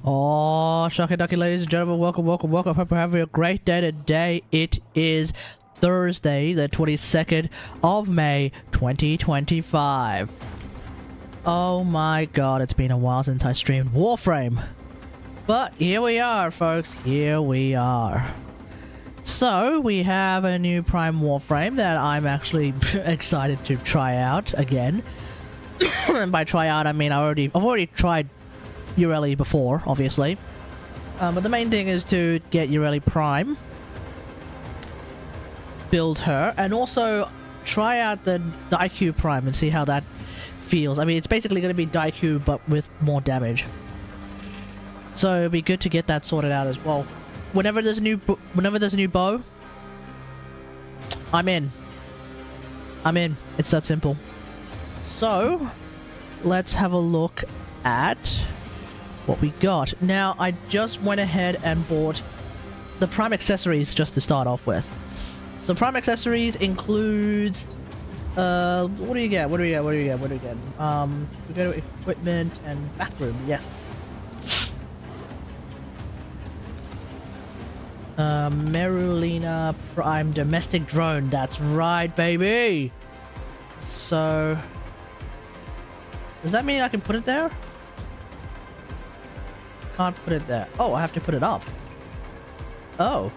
Oh, shucky ducky, ladies and gentlemen, welcome. Hope you're having a great day today. It is Thursday, the 22nd of May, 2025. Oh my god, it's been a while since I streamed WarFrame. But here we are, folks. Here we are. So, we have a new Prime WarFrame that I'm actually excited to try out again. And by try out, I mean I've already tried Yareli before, obviously. But the main thing is to get Yareli Prime, build her, and also try out the Daiku Prime and see how that feels. I mean, it's basically going to be Daiku but with more damage. So it'd be good to get that sorted out as well. Whenever there's a new bow, I'm in. It's that simple. So let's have a look at what we got. Now, I just went ahead and bought the Prime accessories just to start off with. So Prime accessories includes what do you get? We go to equipment and backroom. Yes. Merulina Prime domestic drone. That's right, baby. So does that mean I can put it there? Can't put it there. Oh, I have to put it up. Oh.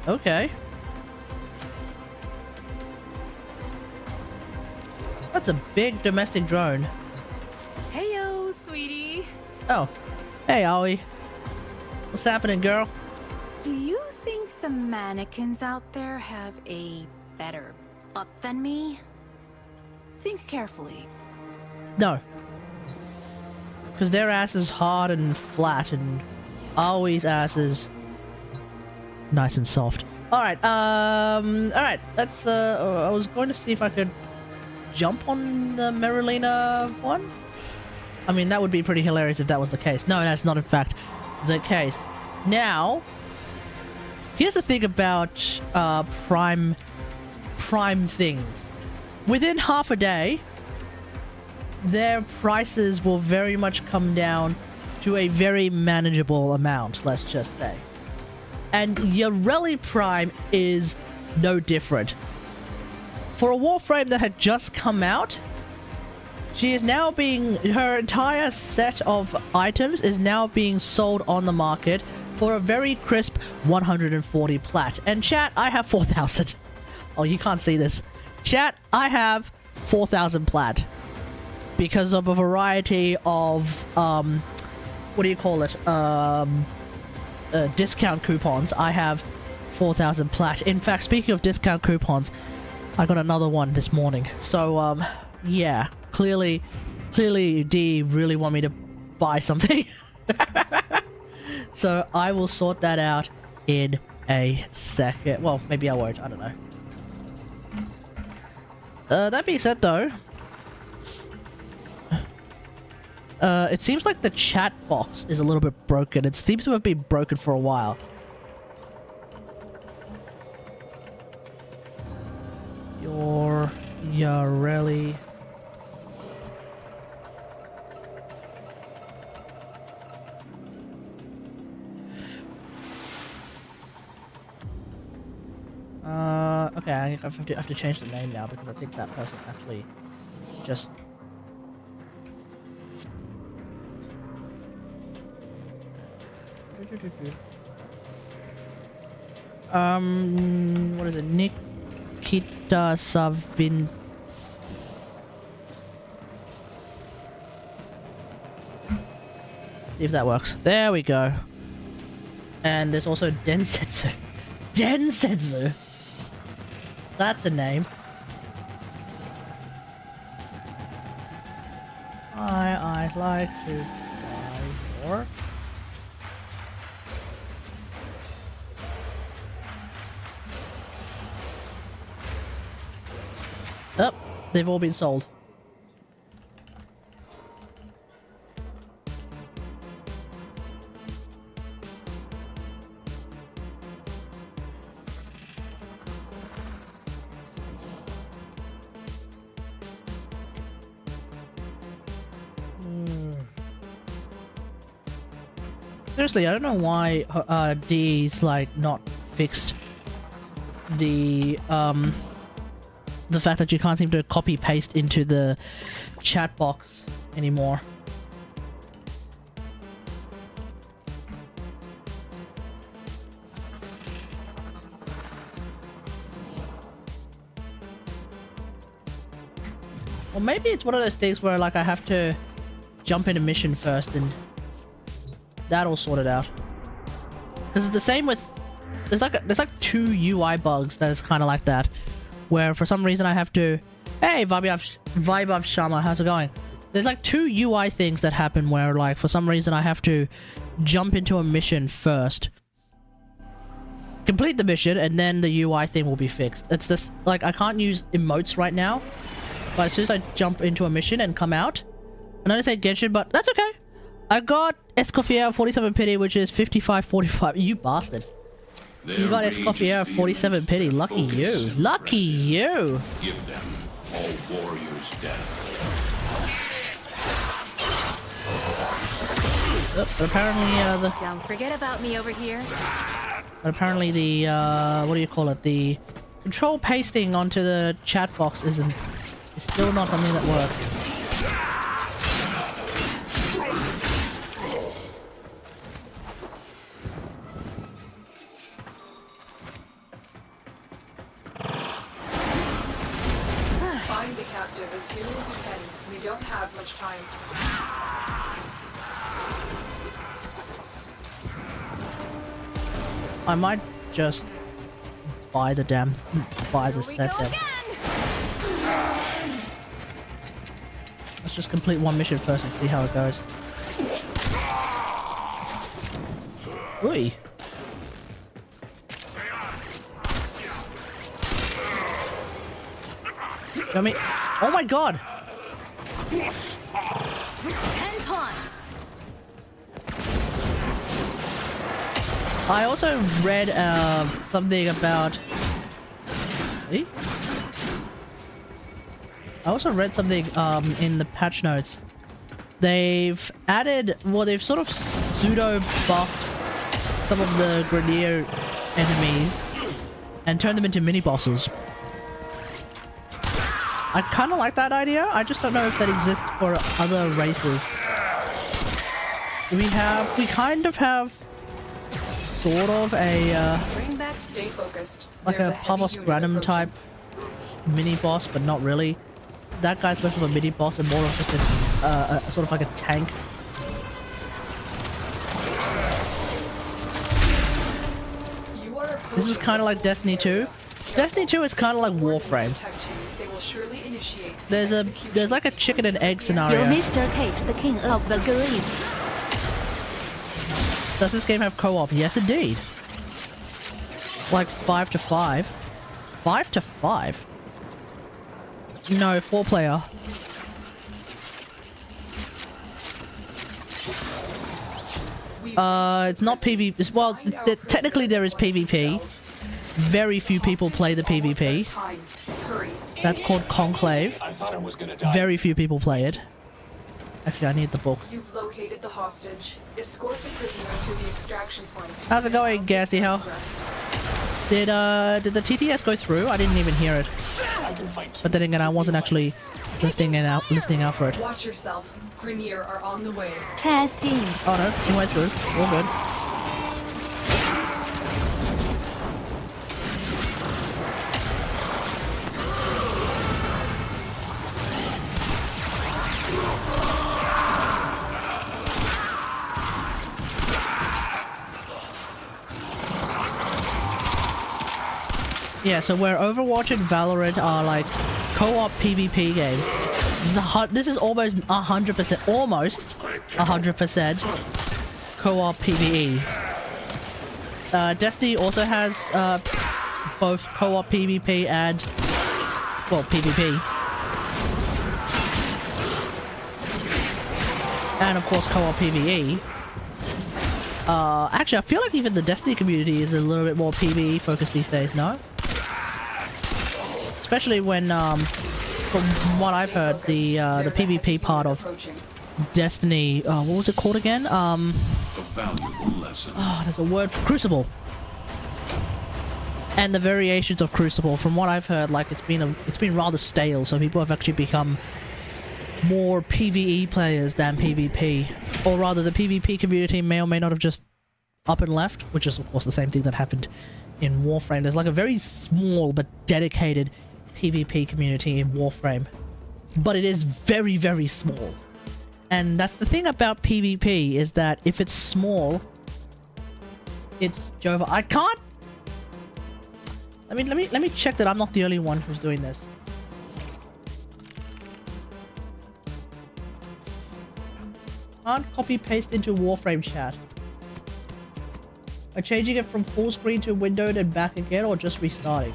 Okay. That's a big domestic drone. Heyo, sweetie. Oh. Hey, Aoi. What's happening, girl? Do you think the mannequins out there have a better butt than me? Think carefully. No. Because their ass is hard and flat, and Aoi's ass is nice and soft. Alright, alright, let's, I was going to see if I could jump on the Merilina one? I mean, that would be pretty hilarious if that was the case. No, that's not in fact the case. Now, here's the thing about, prime things. Within half a day, their prices will very much come down to a very manageable amount, let's just say. And Yareli Prime is no different. For a WarFrame that had just come out, she is now being... her entire set of items is now being sold on the market for a very crisp 140 plat. And chat, I have 4,000. Oh, you can't see this. Chat, I have 4,000 plat. Because of a variety of, what do you call it? Discount coupons. I have 4,000 plat. In fact, speaking of discount coupons, I got another one this morning. So, yeah. Clearly D really want me to buy something. So, I will sort that out in a second. Well, maybe I won't. I don't know. That being said, though, it seems like the chat box is a little bit broken. It seems to have been broken for a while. Your Yareli. Okay, I have to change the name now because I think that person actually just... what is it? Nikita Savin... See if that works. There we go. And there's also Densetsu. Densetsu! That's a name. I'd like to buy more. Oh, they've all been sold. Seriously, I don't know why D's like not fixed the fact that you can't seem to copy paste into the chat box anymore. Or maybe it's one of those things where like I have to jump into mission first and that'll sort it out. Because it's the same with... There's like two UI bugs that is kind of like that. Where for some reason I have to... Hey, Vibe of Shama, how's it going? There's like two UI things that happen where like for some reason I have to jump into a mission first. Complete the mission and then the UI thing will be fixed. It's this... Like I can't use emotes right now. But as soon as I jump into a mission and come out... I know I said Genshin, but that's okay. I got Escoffier 47 pity, which is 55.45. You bastard. You got Escoffier 47 pity. Lucky you. Lucky you. Give them all warriors death. Oh, but apparently Don't forget about me over here. But apparently the what do you call it? The control pasting onto the chat box is still not something that works. As soon as you can. We don't have much time. I might just buy the set then. Let's just complete one mission first and see how it goes. Oi. Show me. Oh my god! 10 points. I also read something about... I also read something in the patch notes. They've added... Well, they've sort of pseudo-buffed some of the Grenier enemies and turned them into mini-bosses. I kind of like that idea. I just don't know if that exists for other races. We kind of have sort of a Stay focused. like There's a heavy Pavos unit Granum approaching. type mini boss, but not really. That guy's less of a mini boss and more of just a sort of like a tank. You are This is kind of like Destiny 2. Destiny 2 is kind of like Warframe. They will surely initiate There's like a chicken and egg You're scenario. Mr. Kate, the king of Valkyries. Does this game have co-op? Yes, indeed. Like 5 to 5. 5 to 5? No, 4 player. It's not PvP. Well, technically there is PvP. Very few people play the PvP. That's called Conclave. I thought I was gonna die. Very few people play it. Actually, I need the book. You've located the hostage. Escort the prisoner to the extraction point. How's it going, Gassy Hell? Did the TTS go through? I didn't even hear it. I can fight. But then again, I wasn't actually listening out for it. Watch yourself. Grenier are on the way. Testing. Oh no, it went through. All good. Yeah, so where Overwatch and Valorant are like co-op PvP games, this is almost 100%, almost 100% co-op PvE. Destiny also has both co-op PvP and, well, PvP. And of course co-op PvE. Actually, I feel like even the Destiny community is a little bit more PvE focused these days, no? Especially when, from what I've heard, the PvP part of Destiny, what was it called again? A valuable lesson. Oh, there's a word for Crucible. And the variations of Crucible, from what I've heard, like it's been rather stale, so people have actually become more PvE players than PvP. Or rather, the PvP community may or may not have just up and left, which is of course the same thing that happened in Warframe. There's like a very small but dedicated PvP community in Warframe, but it is very, very small. And that's the thing about PvP, is that if it's small, it's Jova. I can't. Let me check that I'm not the only one who's doing this. Can't copy paste into Warframe chat. Are changing it from full screen to windowed and back again, or just restarting?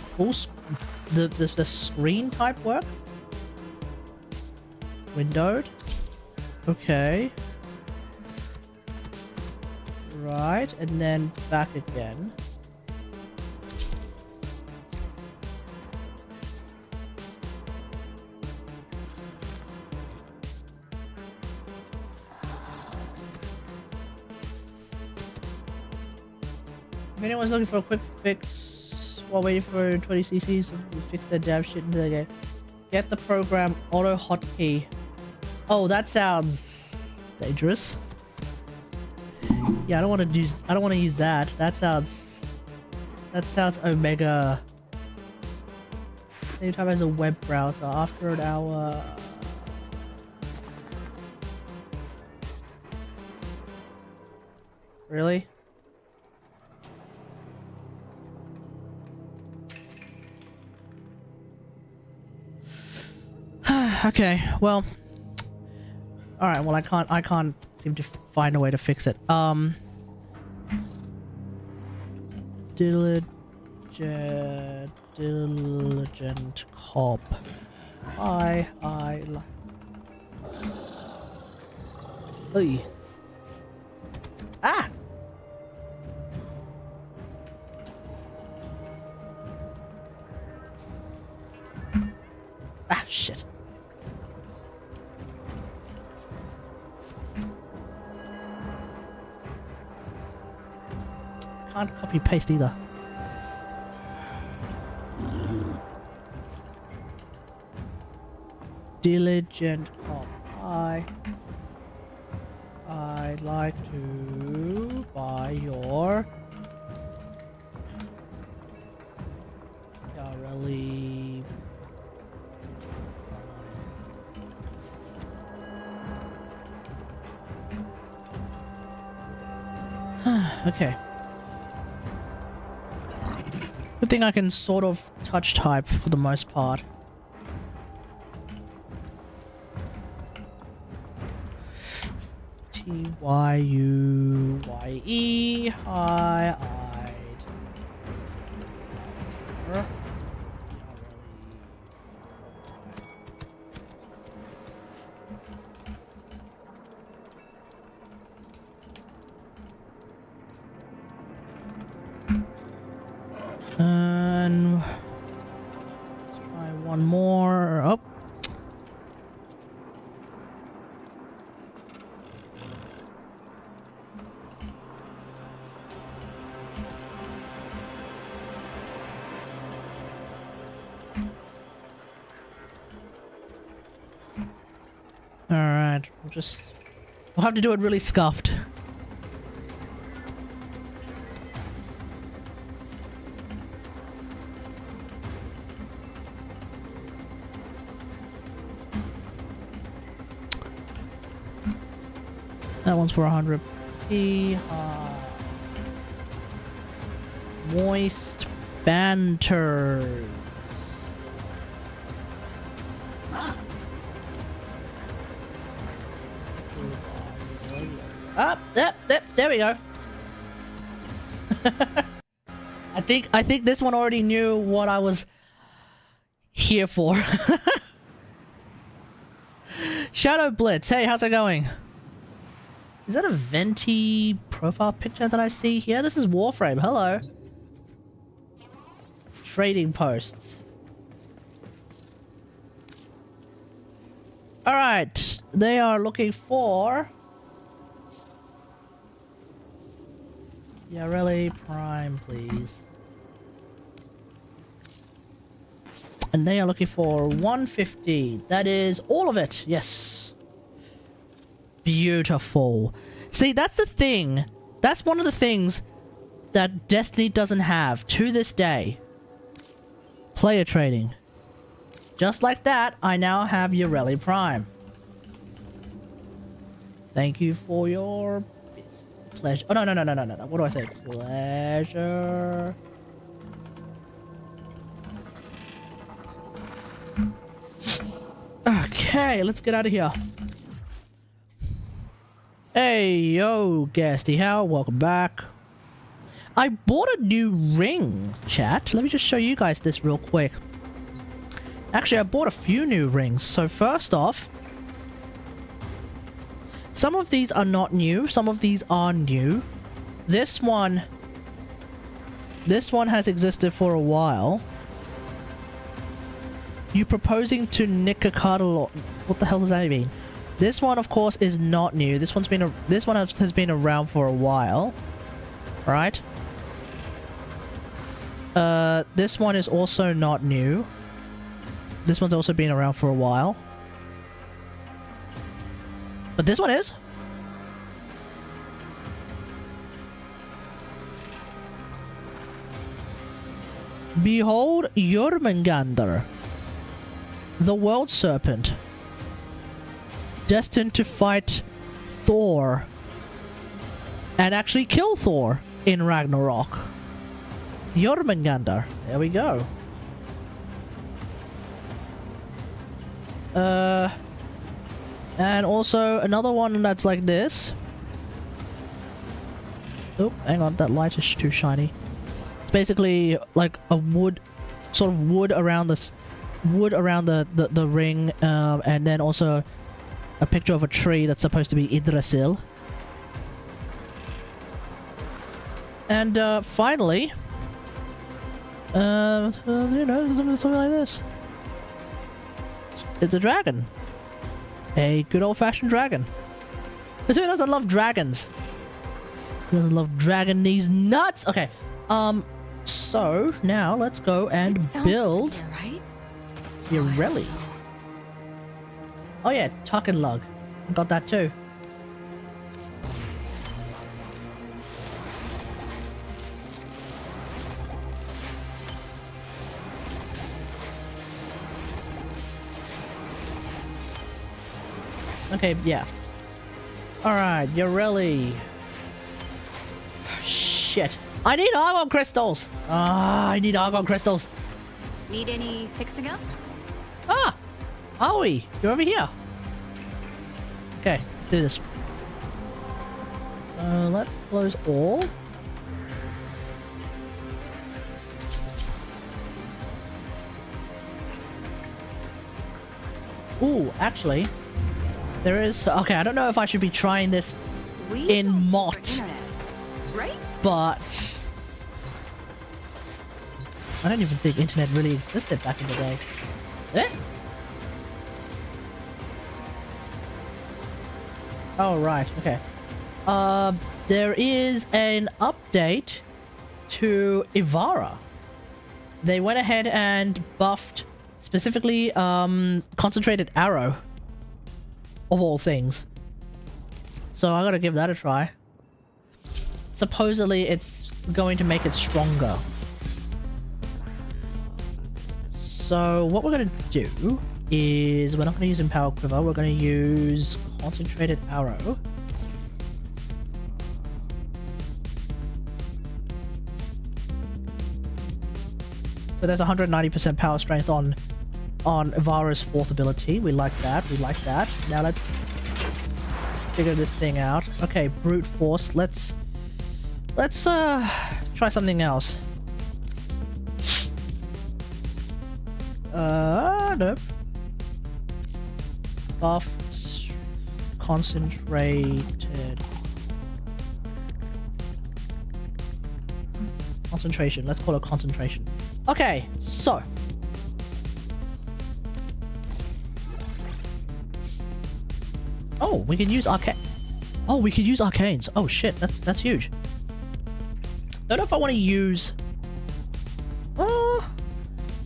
The screen type works? Windowed? Okay. Right, and then back again. If anyone's looking for a quick fix while waiting for 20 cc's to fix their damn shit into the game, get the program auto hotkey. Oh, that sounds dangerous. Yeah, I don't want to use that. That sounds Omega. Same time as a web browser. After an hour. Really? Okay, well. Alright, well I can't seem to find a way to fix it. Diligent cop. Hey. Ah! Ah, shit. Can't copy paste either. Diligent cop. I'd like to buy your Yareli okay. Good thing I can sort of touch type for the most part. T-Y-U-Y-E. Hi, and let's try one more. Oh. Alright, we'll have to do it really scuffed. That one's for 100 P. Moist banters. Up, there we go. I think this one already knew what I was here for. Shadow Blitz, hey, how's it going? Is that a venti profile picture that I see here? This is WarFrame, hello. Trading posts. Alright, they are looking for Yareli Prime, please. And they are looking for 150. That is all of it. Yes. Beautiful. See, that's the thing. That's one of the things that Destiny doesn't have to this day. Player trading. Just like that, I now have Yareli Prime. Thank you for your pleasure. Oh, no. What do I say? Pleasure. Okay, let's get out of here. Hey, yo, Gasty How, welcome back. I bought a new ring, chat. Let me just show you guys this real quick. Actually, I bought a few new rings. So first off, some of these are not new. Some of these are new. This one has existed for a while. You proposing to nick a cuddle? What the hell does that mean? This one, of course, is not new. This one has been around for a while, right? This one is also not new. This one's also been around for a while. But this one is. Behold Jormungandr, the World Serpent, destined to fight Thor and actually kill Thor in Ragnarok. Jormungandr. There we go. And also another one that's like this. Oh, hang on, that light is too shiny. It's basically like a wood, sort of wood around this, wood around the ring, and then also a picture of a tree that's supposed to be Yggdrasil. And finally, you know, something like this. It's a dragon. A good old-fashioned dragon. Because who doesn't love dragons? Who doesn't love dragon these nuts? Okay. So now let's go and build Right? Yareli. Oh yeah, tuck and lug. Got that too. Okay, yeah. Alright, Yareli. Shit. I need argon crystals! Ah, I need argon crystals. Need any fixing up? Ah! Aoi, you're over here. Okay, let's do this. So let's close all. Ooh, actually, there is... Okay, I don't know if I should be trying this We in don't pay for Mott, internet, right? but... I don't even think internet really existed back in the day. Eh? Oh, right, okay. There is an update to Ivara. They went ahead and buffed specifically concentrated arrow, of all things. So I gotta give that a try. Supposedly it's going to make it stronger. So what we're gonna do is we're not gonna use Empower Quiver, we're gonna use Concentrated Arrow. So there's 190% power strength on Ivara's fourth ability. We like that, we like that. Now let's figure this thing out. Okay, Brute Force, let's try something else. Nope. Buffed, concentrated. Concentration, let's call it concentration. Okay, so. Oh, we can use arcane. Oh, we can use arcanes. Oh shit, that's huge. Don't know if I want to use... Oh,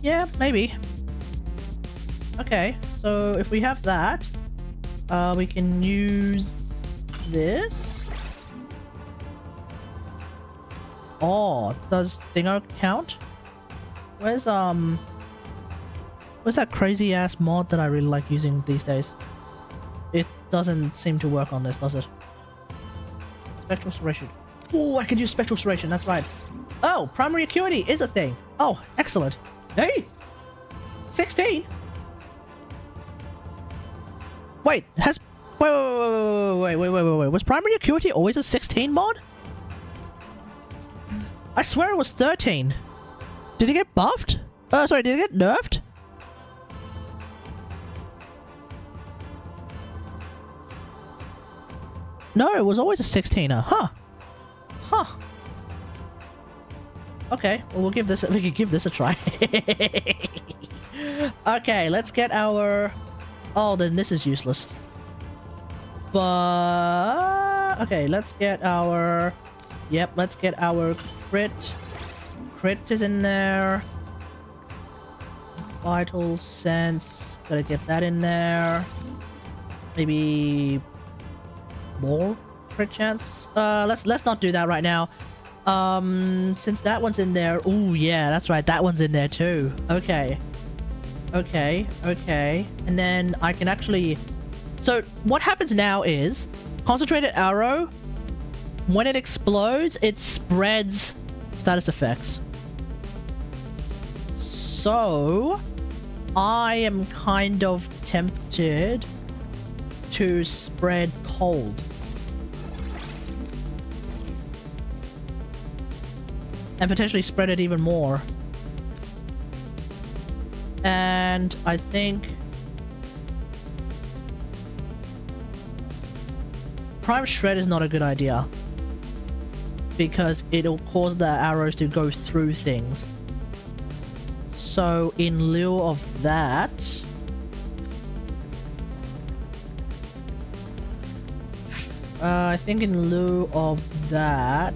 yeah, maybe. Okay, so if we have that, we can use this. Oh, does Dingo count? Where's that crazy ass mod that I really like using these days? It doesn't seem to work on this, does it? Spectral Serration. Oh, I can use Spectral Serration, that's right. Oh, Primary Acuity is a thing. Oh, excellent. Hey! 16? Wait, wait. Was Primary Acuity always a 16 mod? I swear it was 13. Did it get buffed? Sorry, did it get nerfed? No, it was always a 16er. Huh. Huh. Okay, well we can give this a try. Okay, let's get our... Oh, then this is useless. But... Okay, let's get our... Yep, let's get our crit. Crit is in there. Vital Sense. Gotta get that in there. Maybe... more crit chance? Let's not do that right now. Since that one's in there... Ooh, yeah, that's right. That one's in there too. Okay. Okay. And then I can actually... So, what happens now is... Concentrated Arrow... When it explodes, it spreads status effects. So... I am kind of tempted to spread cold. And potentially spread it even more. And I think Prime Shred is not a good idea, because it'll cause the arrows to go through things. So in lieu of that, I think in lieu of that,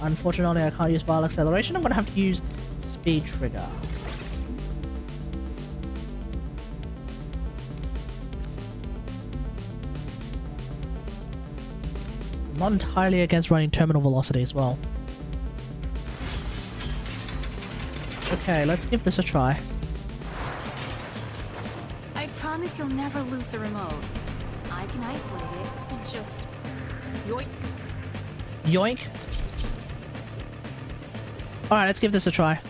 unfortunately I can't use Vile Acceleration. I'm gonna have to use Speed Trigger. I'm not entirely against running Terminal Velocity as well. Okay, let's give this a try. I promise you'll never lose the remote. I can isolate it and just yoink. Yoink. Alright, let's give this a try.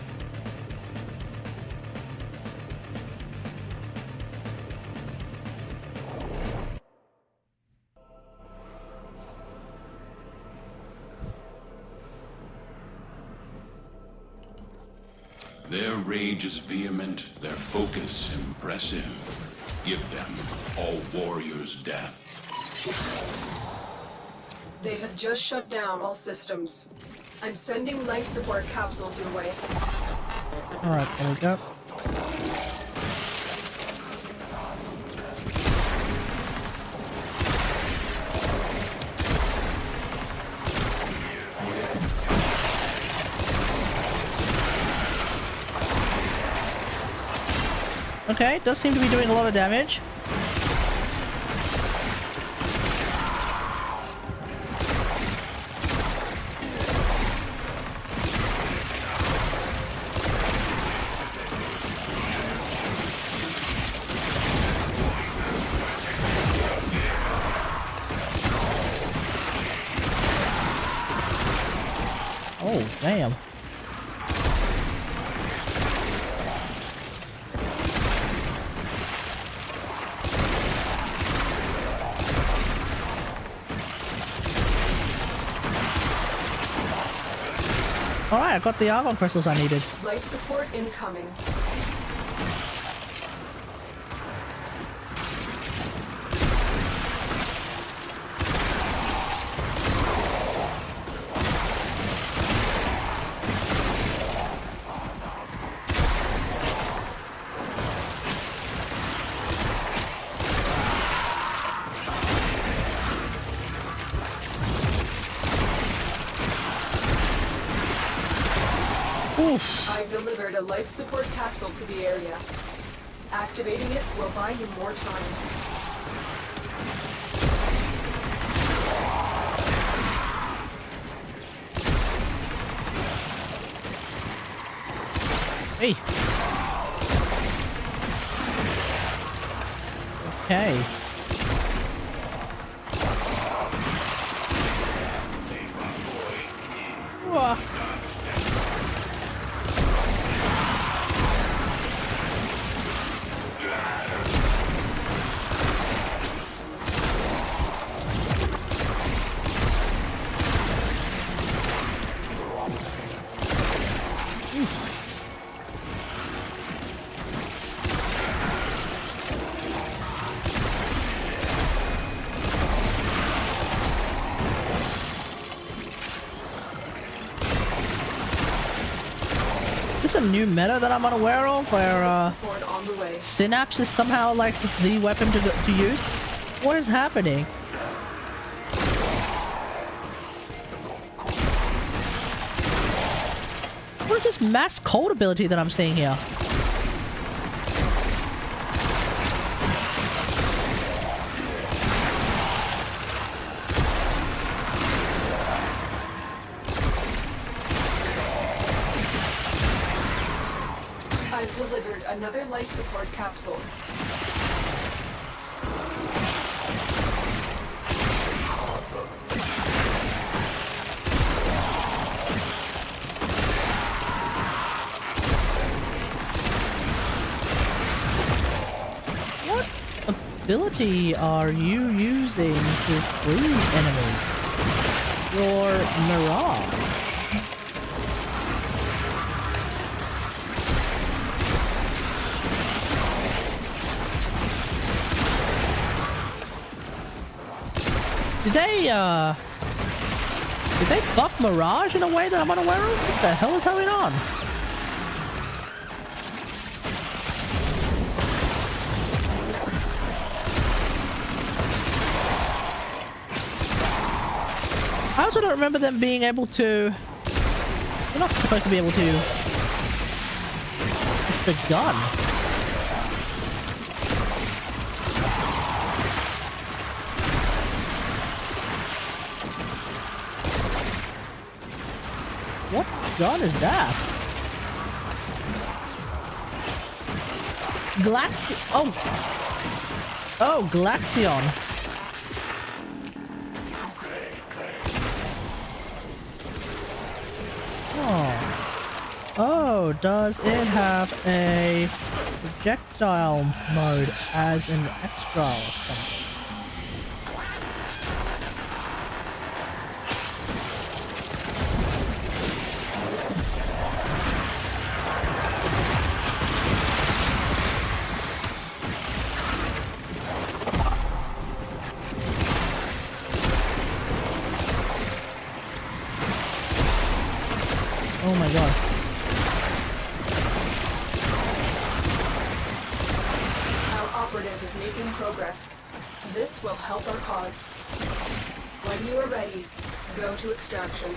Their rage is vehement, their focus impressive. Give them all warriors' death. They have just shut down all systems. I'm sending life support capsules your way. Alright, there we go. Okay, does seem to be doing a lot of damage. Oh, damn. Alright, I got the argon crystals I needed. Life support incoming. I've delivered a life support capsule to the area. Activating it will buy you more time. Hey. Okay. Whoa. Is this a new meta that I'm unaware of, where Support on the way. Synapse is somehow like the weapon to use? What is happening? What is this mass cold ability that I'm seeing here? I've delivered another life support capsule. ability are you using to freeze enemies? Your Mirage. Did they buff Mirage in a way that I'm unaware of? What the hell is going on? I also don't remember them being able to... They're not supposed to be able to... It's the gun. What gun is that? Oh! Oh, Glaxion. Oh, does it have a projectile mode as an extra or something? Oh my god. Is making progress. This will help our cause. When you are ready, go to extraction.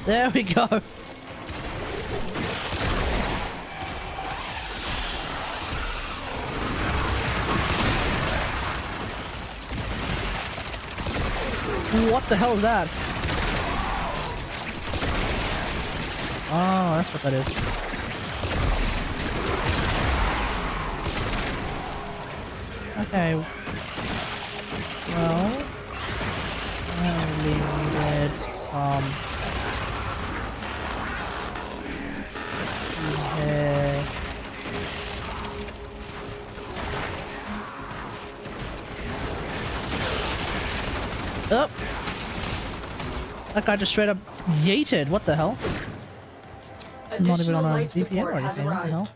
There we go. What the hell is that? Oh, that's what that is. Okay. Well, I needed some here. Oh! That guy just straight up yeeted. What the hell? Not even on a life VPN or support has anything. What the hell?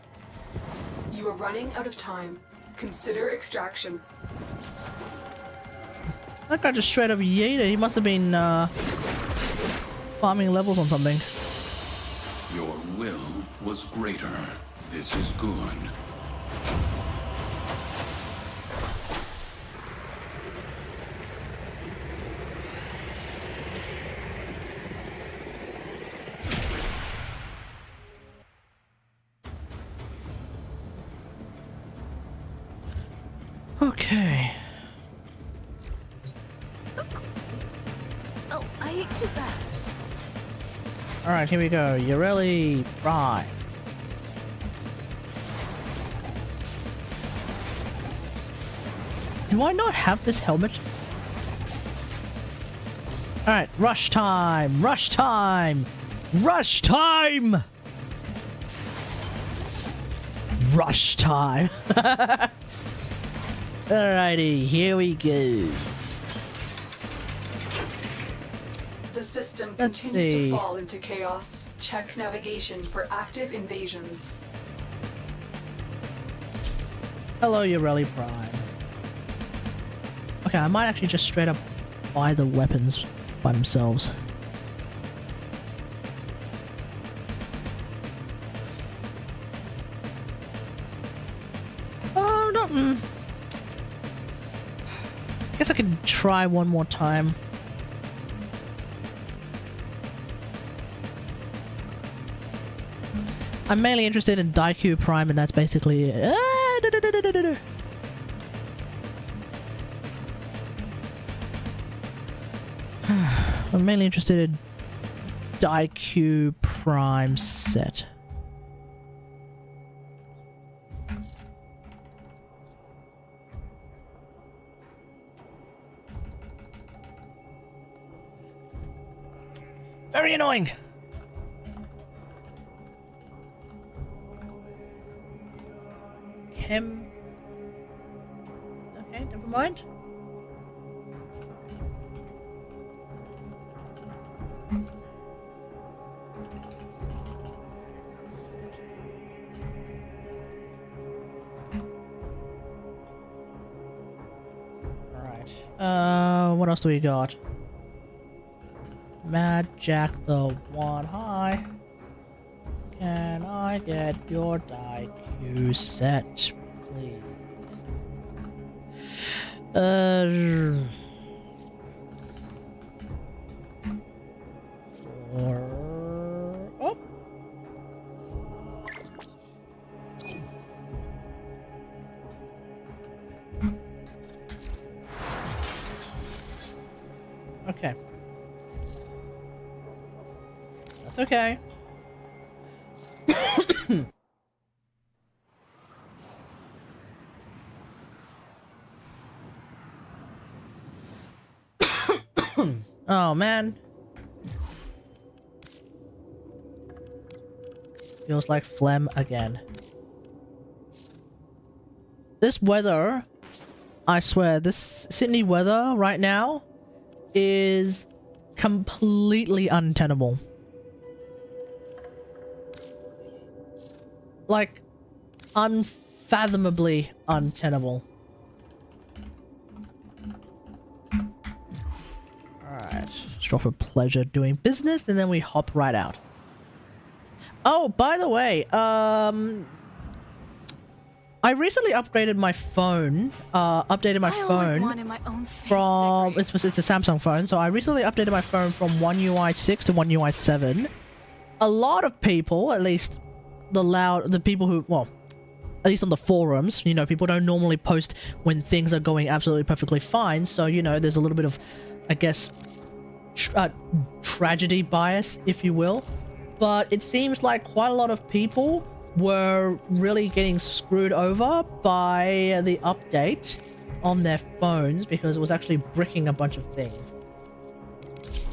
You are running out of time. Consider extraction. That guy just straight up yeeted. He must have been farming levels on something. Your will was greater. This is good. Okay. Oh, I ate too fast. Alright, here we go. Yareli Prime. Do I not have this helmet? Alright, rush time! Rush time! Rush time! Rush time! Alrighty, here we go. The system Let's continues see. to fall into chaos. Check navigation for active invasions. Hello, Yareli Prime. Okay, I might actually just straight up buy the weapons by themselves. Oh, no. Guess I could try one more time. I'm mainly interested in Daiku Prime, and that's basically it. I'm mainly interested in Daiku Prime set. Very annoying. him. Okay, never mind. Alright. What else do we got? Mad Jack the One. Hi. Can I get your die queue set, please? Oh. Okay. That's okay. Oh man. Feels like phlegm again. This weather, I swear, this Sydney weather right now is completely untenable. Like, unfathomably untenable. Alright, drop a pleasure doing business, and then we hop right out. Oh, by the way, I recently upgraded my phone, updated my phone my own space from, to it's a Samsung phone, so I recently updated my phone from One UI 6 to One UI 7. A lot of people, at least the people who, well, at least on the forums, you know, people don't normally post when things are going absolutely perfectly fine, so, you know, there's a little bit of, I guess, tragedy bias, if you will. But it seems like quite a lot of people were really getting screwed over by the update on their phones because it was actually bricking a bunch of things.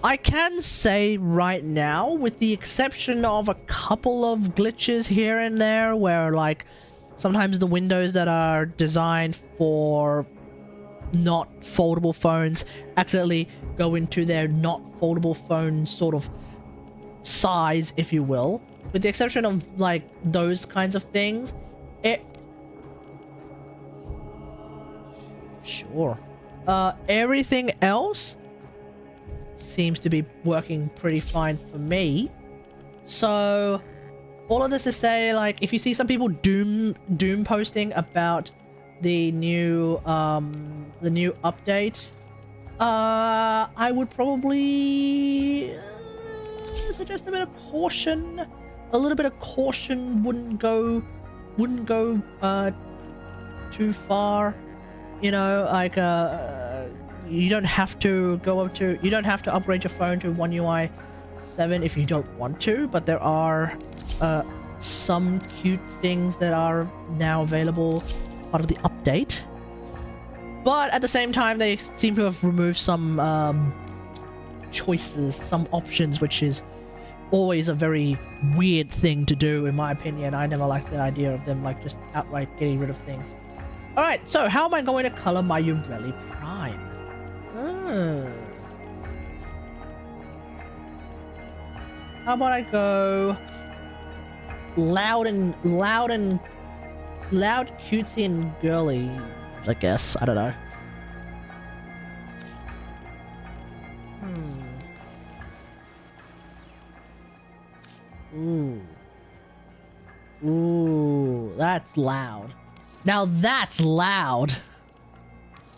I can say right now, with the exception of a couple of glitches here and there where, like, sometimes the windows that are designed for not foldable phones accidentally go into their not foldable phone sort of size, if you will. With the exception of, like, those kinds of things, Sure. Everything else seems to be working pretty fine for me. So, all of this to say, like, if you see some people doom posting about the new update, I would probably suggest a bit of caution. A little bit of caution wouldn't go too far. You know, like, you don't have to upgrade your phone to One UI 7 if you don't want to, but there are some cute things that are now available as part of the update. But at the same time, they seem to have removed some choices, some options, which is always a very weird thing to do, in my opinion. I never liked the idea of them, like, just outright getting rid of things. Alright, so how am I going to color my Yareli Prime? How about I go loud, cutesy, and girly, I guess. I don't know. Ooh, that's loud. Now that's loud.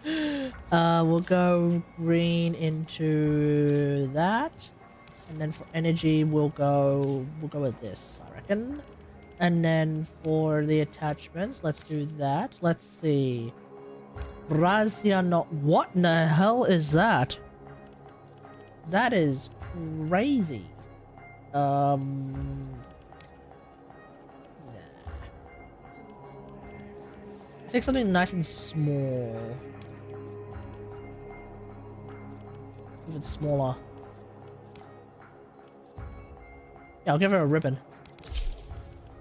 We'll go green into that, and then for energy we'll go with this, I reckon. And then for the attachments, let's do that. Let's see. Braziano. What in the hell is that? That is crazy. Take something nice and small. Even smaller. Yeah, I'll give her a ribbon.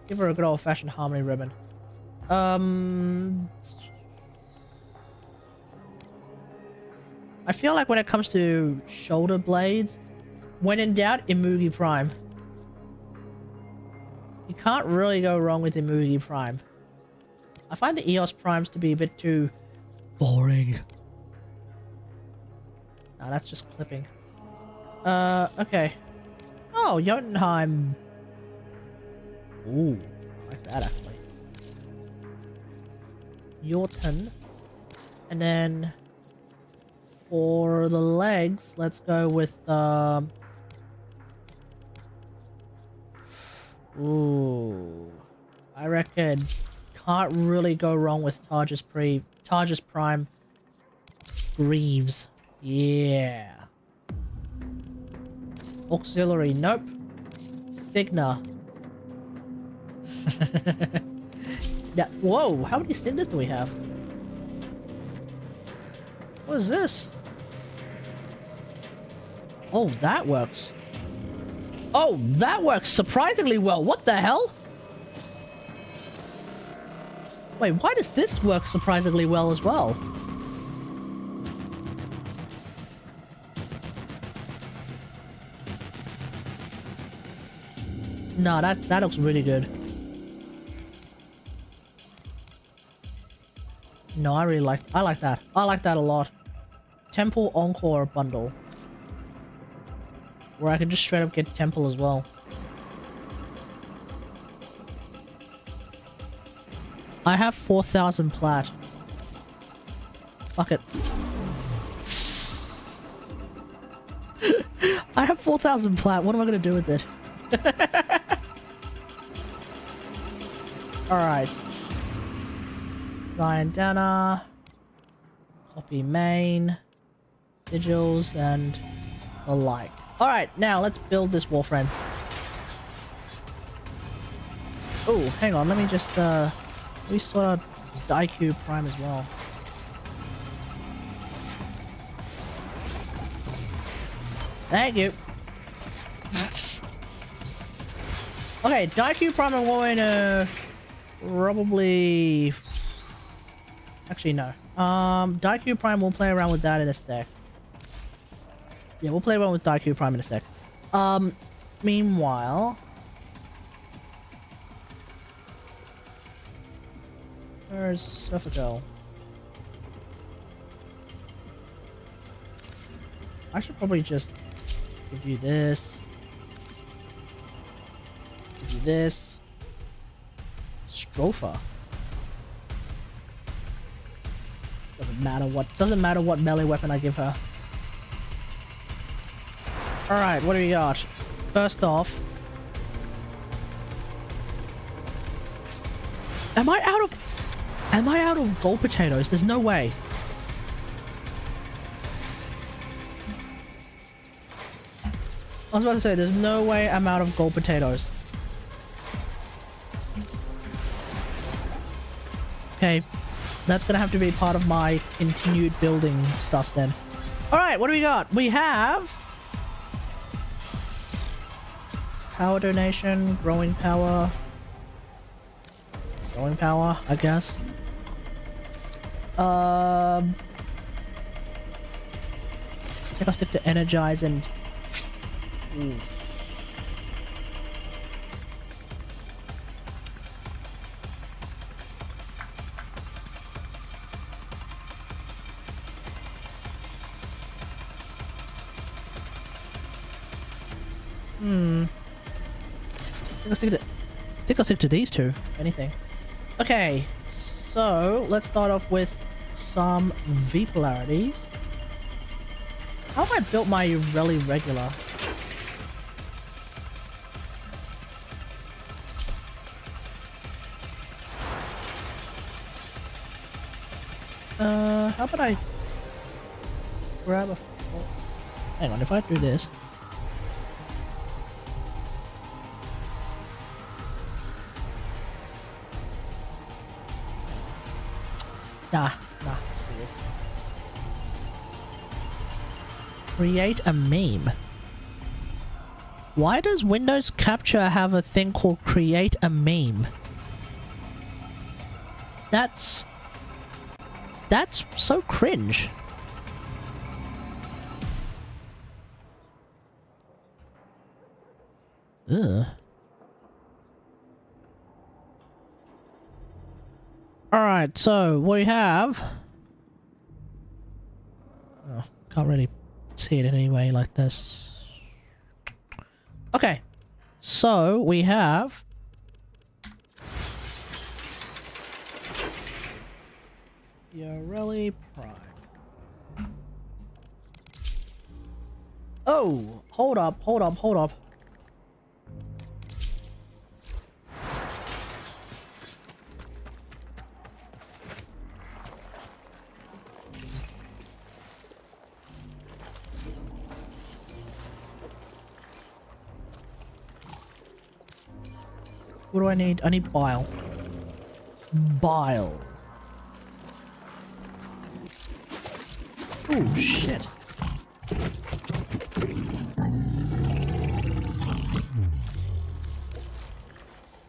Give her a good old-fashioned harmony ribbon. I feel like when it comes to shoulder blades, when in doubt, Imugi Prime. You can't really go wrong with Imugi Prime. I find the EOS Primes to be a bit too boring. No, that's just clipping. Okay. Oh, Jotunheim. Ooh, I like that actually. Jotun. And then for the legs, let's go with ooh, I reckon can't really go wrong with Targus Prime Greaves. Yeah. Auxiliary, nope. Signa. Whoa, how many Cinders do we have? What is this? Oh, that works. Oh, that works surprisingly well. What the hell? Wait, why does this work surprisingly well as well? No, that looks really good. No, I like that. I like that a lot. Temple Encore bundle. Where I can just straight up get Temple as well. I have 4,000 plat. Fuck it. I have 4,000 plat. What am I gonna do with it? Alright. Zion copy main, sigils, and the like. Alright, now let's build this warframe. Oh, hang on, let me just we sort out IQ Prime as well. Thank you. Okay, Daiku Prime I'm going to probably... Actually, no. Daiku Prime, we'll play around with that in a sec. Yeah, we'll play around with Daiku Prime in a sec. Meanwhile... Where's Sophico? I should probably just give you this. Give you this. Stropha. Doesn't matter what melee weapon I give her. Alright, what do we got? First off. Am I out of gold potatoes? There's no way. I was about to say, there's no way I'm out of gold potatoes. Okay, that's gonna have to be part of my continued building stuff then. Alright, what do we got? We have... Power donation, growing power... Growing power, I guess. I think I'll stick to energize and... Ooh. I think I'll stick to these two, if anything. Okay, so let's start off with some V polarities. How have I built my Yareli regular? How about I grab a... Hang on, if I do this... Nah, let's do this. Create a meme. Why does Windows Capture have a thing called create a meme? That's so cringe. Ugh. Alright, so we have... Oh, can't really see it in any way like this. Okay, so we have... Yareli Prime. Oh! Hold up, hold up, hold up. What do I need? I need bile. Bile. Oh shit.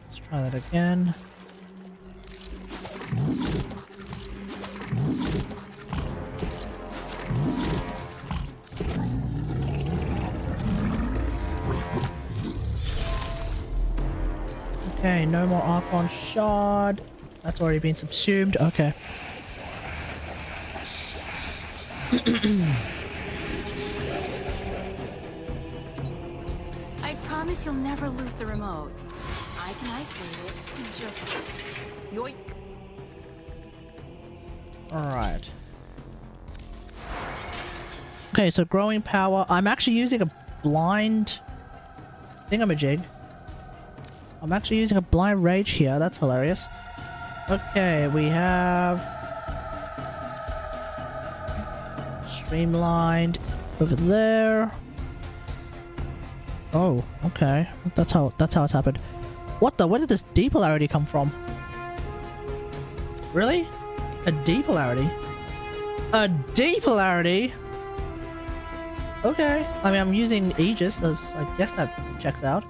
Let's try that again. Okay, no more Archon Shard. That's already been subsumed. Okay. I promise you'll never lose the remote. I can isolate it. Just yoink. Alright. Okay, so growing power. I'm actually using a blind thingamajig. I'm actually using a blind rage here. That's hilarious. Okay, we have streamlined over there. Oh, okay. That's how it's happened. What the? Where did this D polarity come from? Really? A D polarity? A D polarity? Okay. I mean, I'm using Aegis, so I guess that checks out.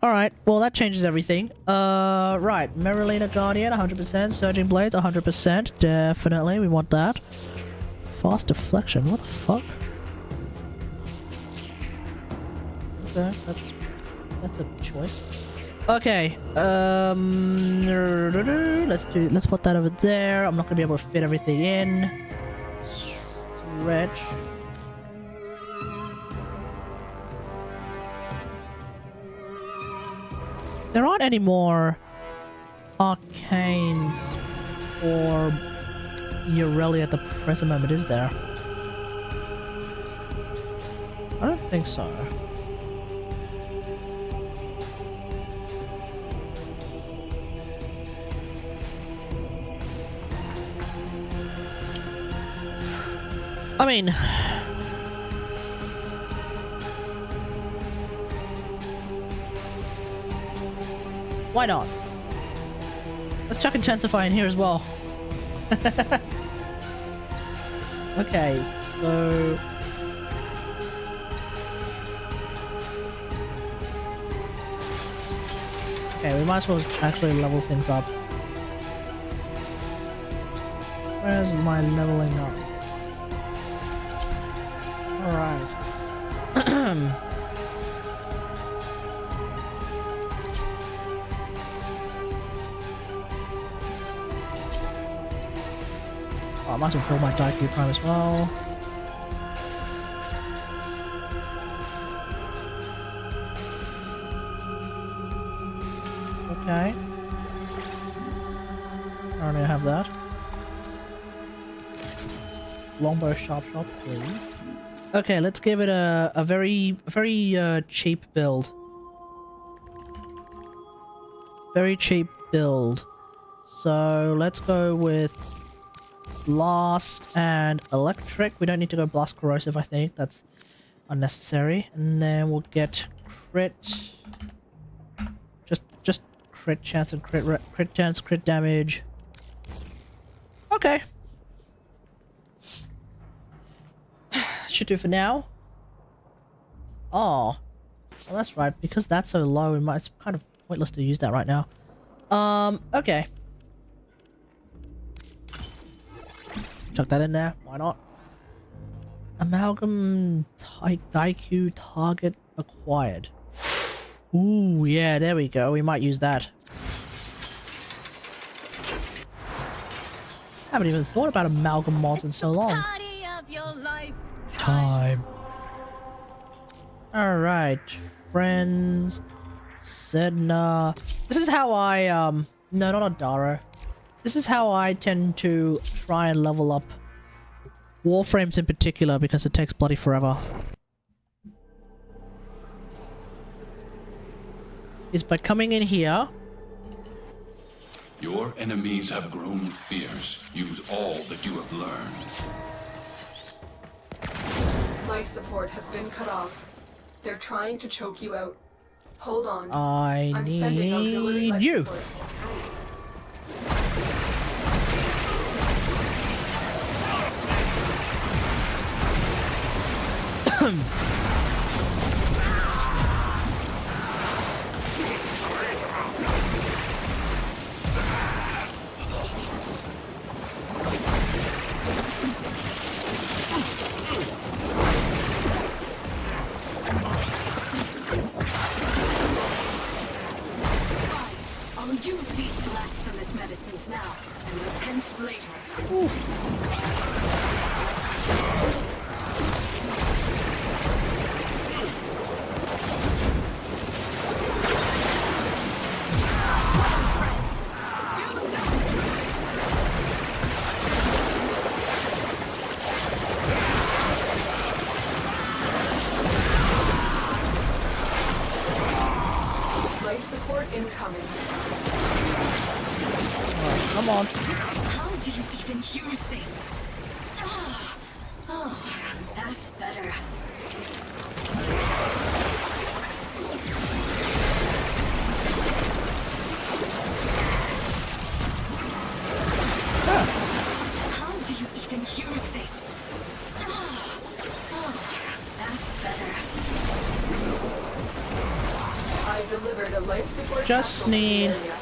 Alright, well that changes everything. Right. Merylina Guardian, 100%. Surging Blades, 100%. Definitely, we want that. Fast Deflection, what the fuck? Okay, that's a choice. Okay, let's put that over there. I'm not gonna be able to fit everything in. Stretch. There aren't any more arcanes or Yareli at the present moment, is there? I don't think so. I mean... why not? Let's chuck Intensify in here as well. Okay, so... okay, we might as well actually level things up. Where's my leveling up? Alright. Oh, I might as well fill my Nightwave Prime as well. Okay. I already have that. Longbow Sharp Shot, please. Okay, let's give it a very cheap build. Very cheap build. So let's go with Blast and Electric. We don't need to go Blast Corrosive, I think. That's unnecessary. And then we'll get Crit. Just Crit chance and Crit chance, Crit damage. Okay. Should do for now. Oh. Well, that's right. Because that's so low, it's kind of pointless to use that right now. Okay. Chuck that in there. Why not? Amalgam IQ target acquired. Ooh, yeah, there we go. We might use that. Haven't even thought about amalgam mods in so long. Party of your life. Time. Alright, friends. Sedna. This is how I, no, not Adaro. This is how I tend to try and level up Warframes in particular, because it takes bloody forever. Is by coming in here. Your enemies have grown fierce. Use all that you have learned. Life support has been cut off. They're trying to choke you out. Hold on. I I'm sending auxiliary need life you. support. I'll use these blasphemous medicines now and repent later. Life support incoming. Come on. How do you even use this? Oh, that's better. How do you even use this? Oh, that's better. I delivered a life support. Just capsule to the need area.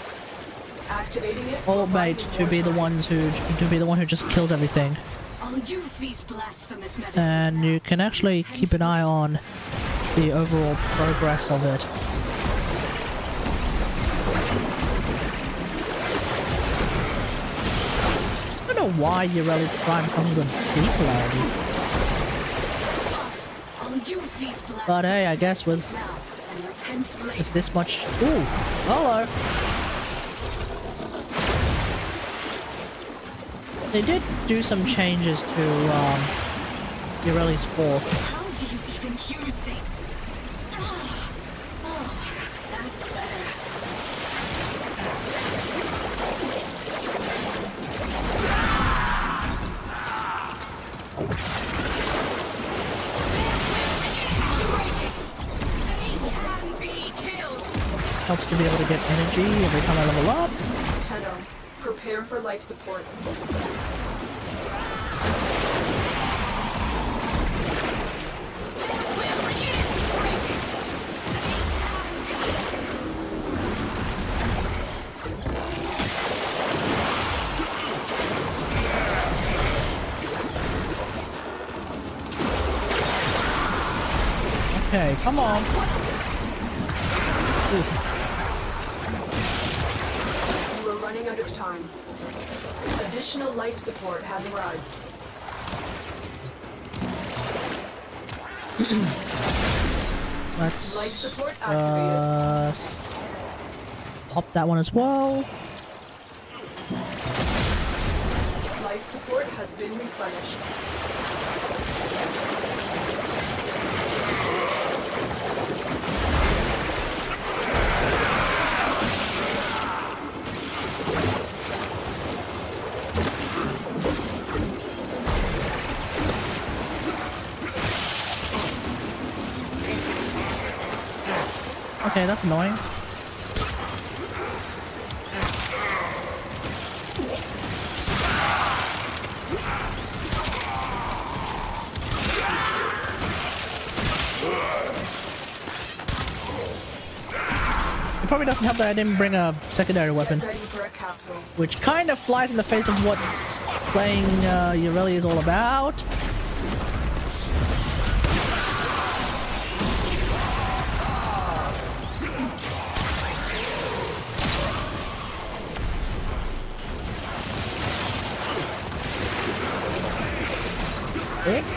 Activating it. Old mate to be the one who just kills everything. I'll use these blasphemous medicines And now. you can actually keep an eye on the overall progress of it. I don't know why Yareli Prime comes in polarity. I'll use these But hey, I guess with now and repent later. this much... Ooh, hello. They did do some changes to Yareli's 4th. How do you even use this? Oh, that's better. They can be killed. Helps to be able to get energy every time I level up. Tenno, prepare for life support. Okay, come on. Ooh. You are running out of time. Additional life support has arrived. Let's Life support activated. pop that one as well. Life support has been replenished. Okay, that's annoying. It probably doesn't help that I didn't bring a secondary weapon, Get ready for a capsule. which kind of flies in the face of what Playing Yareli is all about.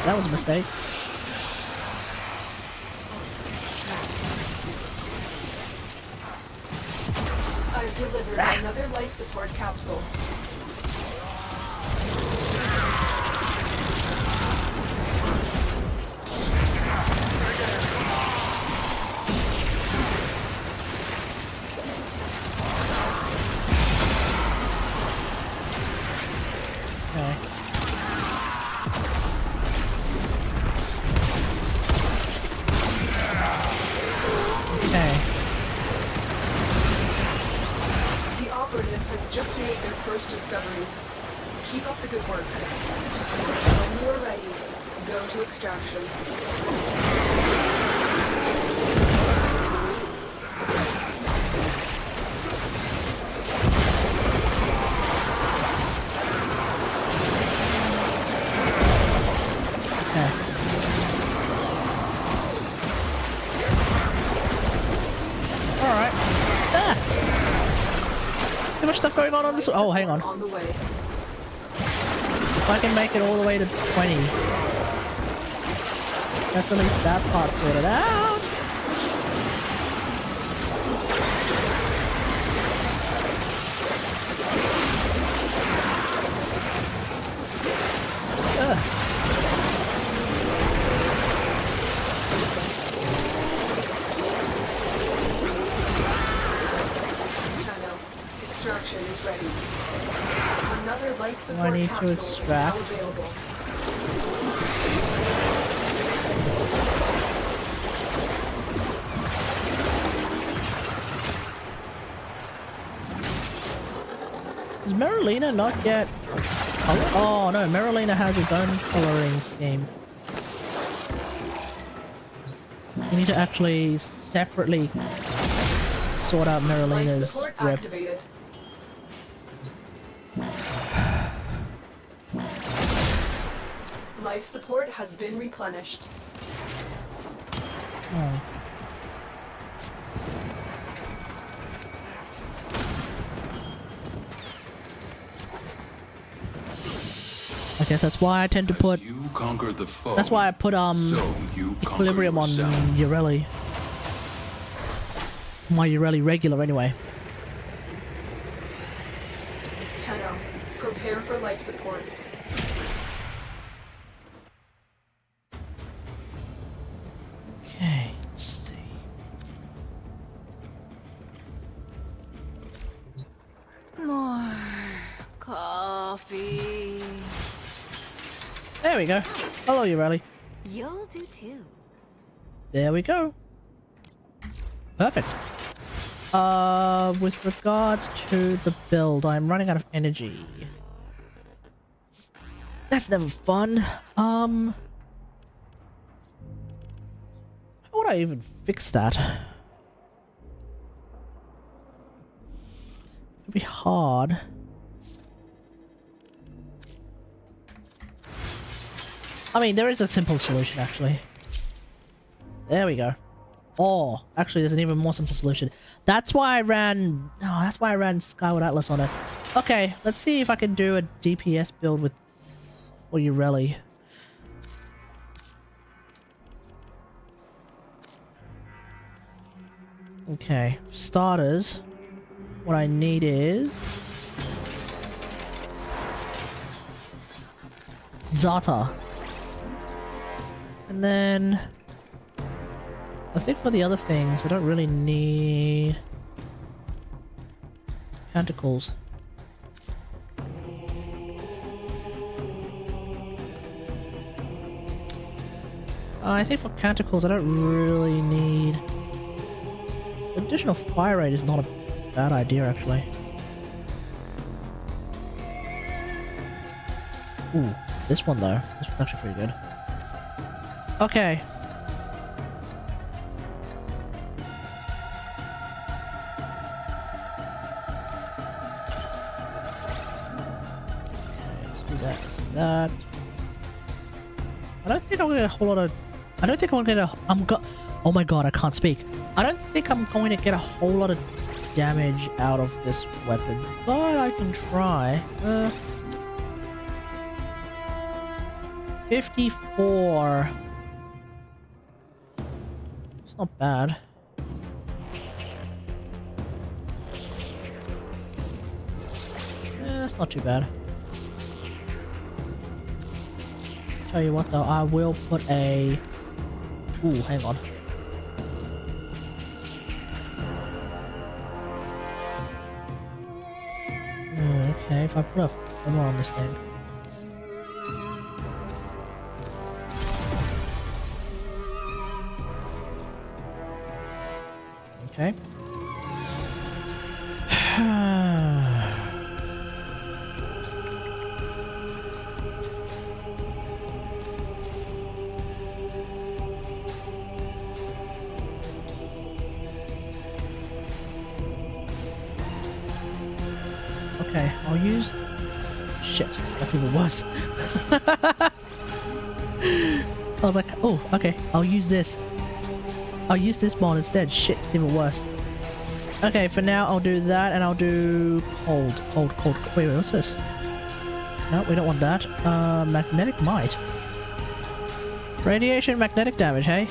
That was a mistake. I've delivered another life support capsule. Just made their first discovery. Keep up the good work. When you are ready, go to extraction. Alright. Too much stuff going on this. Oh, hang on. On the way. If I can make it all the way to 20. That's at least that part sorted out. Extraction is ready. Another life support I need to capsule extract. is now available. Is Merylina not yet color? Oh no, Merylina has its own coloring scheme. You need to actually separately sort out Life Merylina's support rep. activated. Life support has been replenished. Oh. I guess that's why I tend to put. You conquered the foe. That's why I put So you equilibrium on yourself. Yareli. My Yareli regular anyway. Tenno, prepare for life support. Okay, let's see. More coffee. There we go. Hello, Yareli. You'll do too. There we go. Perfect. With regards to the build, I'm running out of energy. That's never fun. How would I even fix that? It'd be hard. I mean, there is a simple solution, actually. There we go. Oh, actually, there's an even more simple solution. That's why I ran... Oh, that's why I ran Skyward Atlas on it. Okay, let's see if I can do a DPS build with... for Yareli. Okay, for starters, what I need is... Zata. And then... I think for the other things, I don't really need... Canticles. I think for Canticles, I don't really need... Additional fire rate is not a bad idea, actually. Ooh, this one though. This one's actually pretty good. Okay. that. I don't think I'm gonna get a whole lot of. I don't think I'm gonna get a. Oh my god, I can't speak. I don't think I'm going to get a whole lot of damage out of this weapon, but I can try. 54. It's not bad. That's not too bad. Tell you what though, I will put a... Ooh, hang on. Okay, if I put a flimmer on this thing. Okay. Okay, I'll use... Shit, that's even worse. I was like, oh, okay, I'll use this. I'll use this mod instead. Shit, it's even worse. Okay, for now, I'll do that, and I'll do cold. Wait, what's this? No, we don't want that. Magnetic might. Radiation magnetic damage, hey?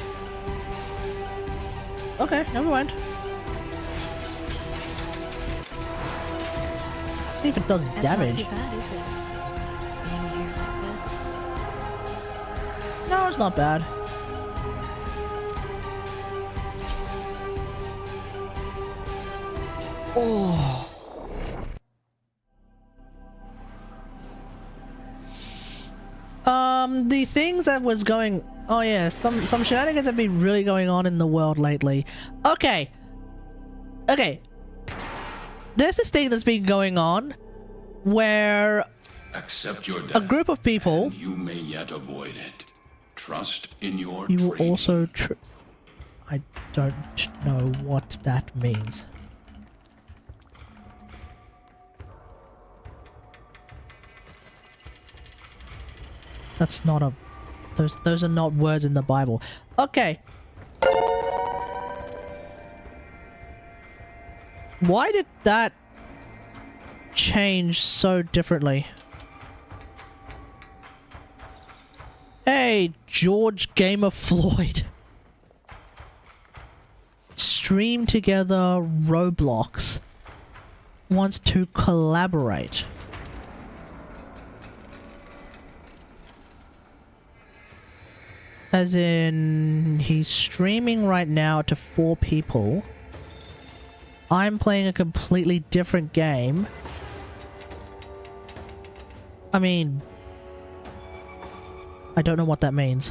Okay, never mind. See if it does damage. That's not too bad, is it? Being here like this. No, it's not bad. Oh. The things that was going... Oh yeah, some shenanigans have been really going on in the world lately. Okay. Okay. There's this thing that's been going on where Accept your death, a group of people... and you may yet avoid it. Trust in your You will training. also... I don't know what that means. That's not a... Those are not words in the Bible. Okay. Why did that change so differently? Hey, George Gamer Floyd. Stream together Roblox wants to collaborate. As in, he's streaming right now to 4 people. I'm playing a completely different game. I mean, I don't know what that means.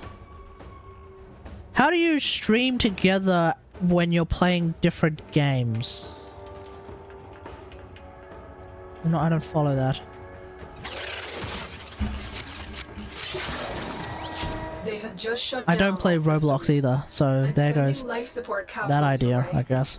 How do you stream together when you're playing different games? No, I don't follow that. They have just shut I down don't play all Roblox systems. either, so I'm there sending goes life support that capsules idea, your I way. guess.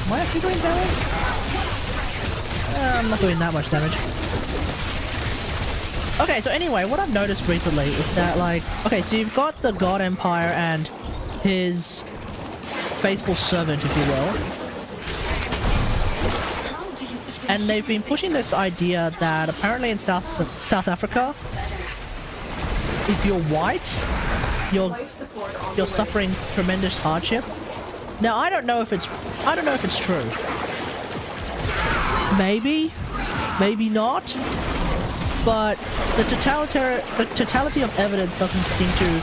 Am I actually doing damage? I'm not doing that much damage. Okay, so anyway, what I've noticed recently is that, like... Okay, so you've got the God Empire and his faithful servant, if you will. And they've been pushing this idea that apparently in South Africa, if you're white, you're suffering tremendous hardship. Now I don't know if it's true. Maybe not. But the totality of evidence doesn't seem to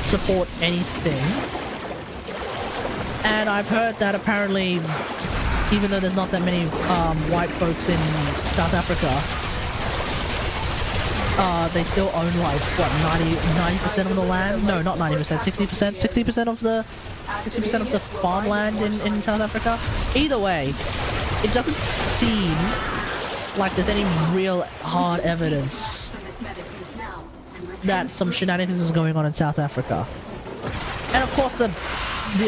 support anything. And I've heard that apparently even though there's not that many white folks in South Africa, they still own like what 90% of the land? No, not 90%, 60%, 60% of the 60% of the farmland in South Africa. Either way, it doesn't seem like there's any real hard evidence that some shenanigans is going on in South Africa. And of course the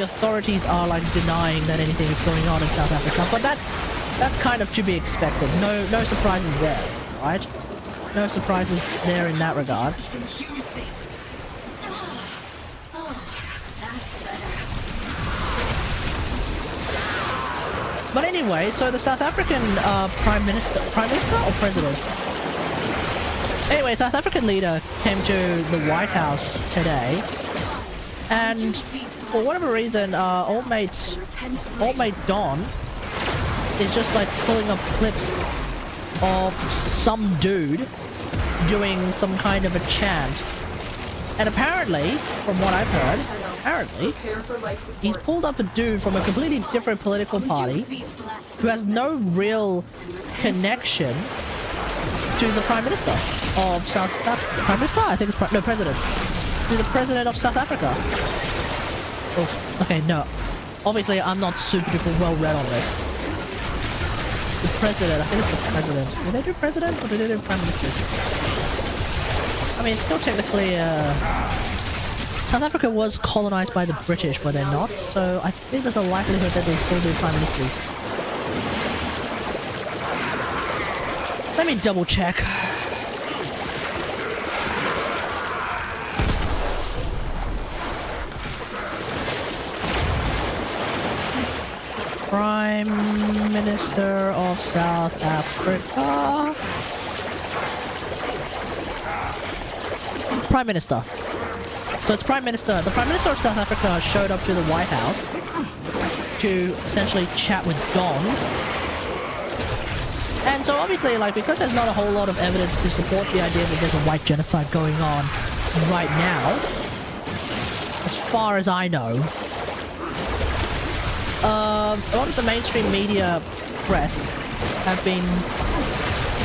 authorities are like denying that anything is going on in South Africa, but that's kind of to be expected. No surprises there, right? No surprises there in that regard. But anyway, so the South African Prime Minister or President? Anyway, South African leader came to the White House today, and for whatever reason, old mate Don is just like pulling up clips of some dude doing some kind of a chant. And apparently, from what I've heard, he's pulled up a dude from a completely different political party who has no real connection to the Prime Minister of South Africa. Prime Minister? I think it's President. To the President of South Africa. Oh, okay, no. Obviously, I'm not super duper well read on this. The President, I think it's the President. Did they do President or did they do Prime Minister? I mean, it's still technically, South Africa was colonized by the British, but they're not, so I think there's a likelihood that they'll still do Prime Ministers. Let me double check. Prime Minister of South Africa. Prime Minister. So it's Prime Minister. The Prime Minister of South Africa showed up to the White House to essentially chat with Don. And so obviously, like, because there's not a whole lot of evidence to support the idea that there's a white genocide going on right now, as far as I know, a lot of the mainstream media press have been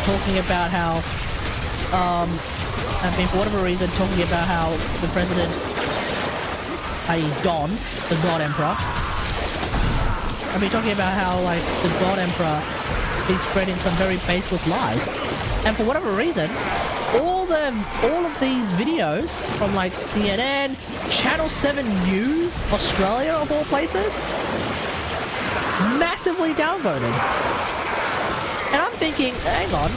talking about how, have been for whatever reason talking about how the president, i.e. Don, the God Emperor, I've been talking about how like the God Emperor been spreading some very baseless lies, and for whatever reason, all of these videos from like CNN, Channel 7 News, Australia of all places, massively downvoted. And I'm thinking, hang on.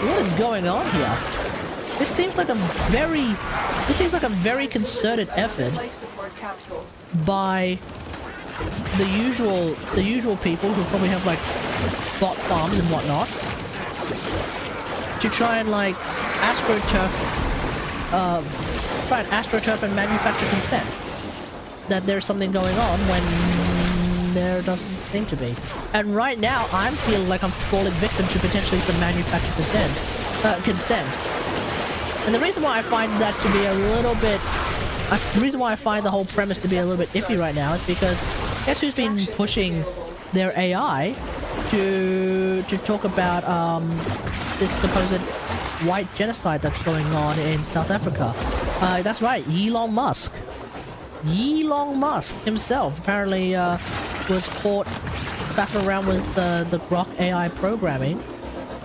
What is going on here? This seems like a very concerted effort by the usual people who probably have like bot farms and whatnot to try and like astroturf and manufacture consent that there's something going on when there doesn't seem to be. And right now I'm feeling like I'm falling victim to potentially some manufactured consent. And the reason why I find that to be a little bit the reason why I find the whole premise to be a little bit iffy right now is because guess who's been pushing their AI to talk about this supposed white genocide that's going on in South Africa. That's right, Elon Musk himself apparently was caught faffing around with the Grok AI programming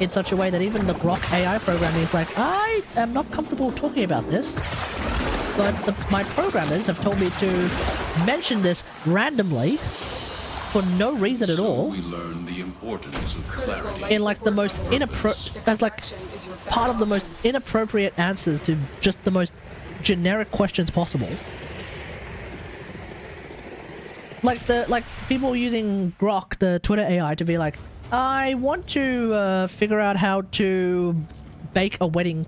in such a way that even the Grok AI programming is like, I am not comfortable talking about this, but my programmers have told me to mention this randomly for no reason at all. We learn the importance of clarity. In like the most as like part of the most inappropriate answers to just the most generic questions possible. Like people using Grok, the Twitter AI, to be like, I want to figure out how to bake a wedding.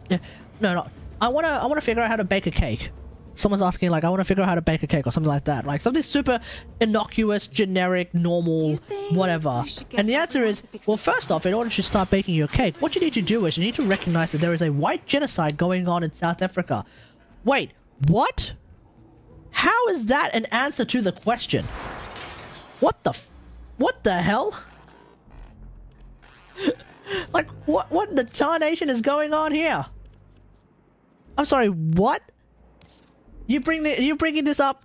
I want to figure out how to bake a cake. Someone's asking like, I want to figure out how to bake a cake or something like that. Like something super innocuous, generic, normal, whatever. And the answer is, well, first off, in order to start baking your cake, what you need to do is you need to recognize that there is a white genocide going on in South Africa. Wait, what? How is that an answer to the question? What the hell? Like, what in the tarnation is going on here? I'm sorry, what? You're bringing this up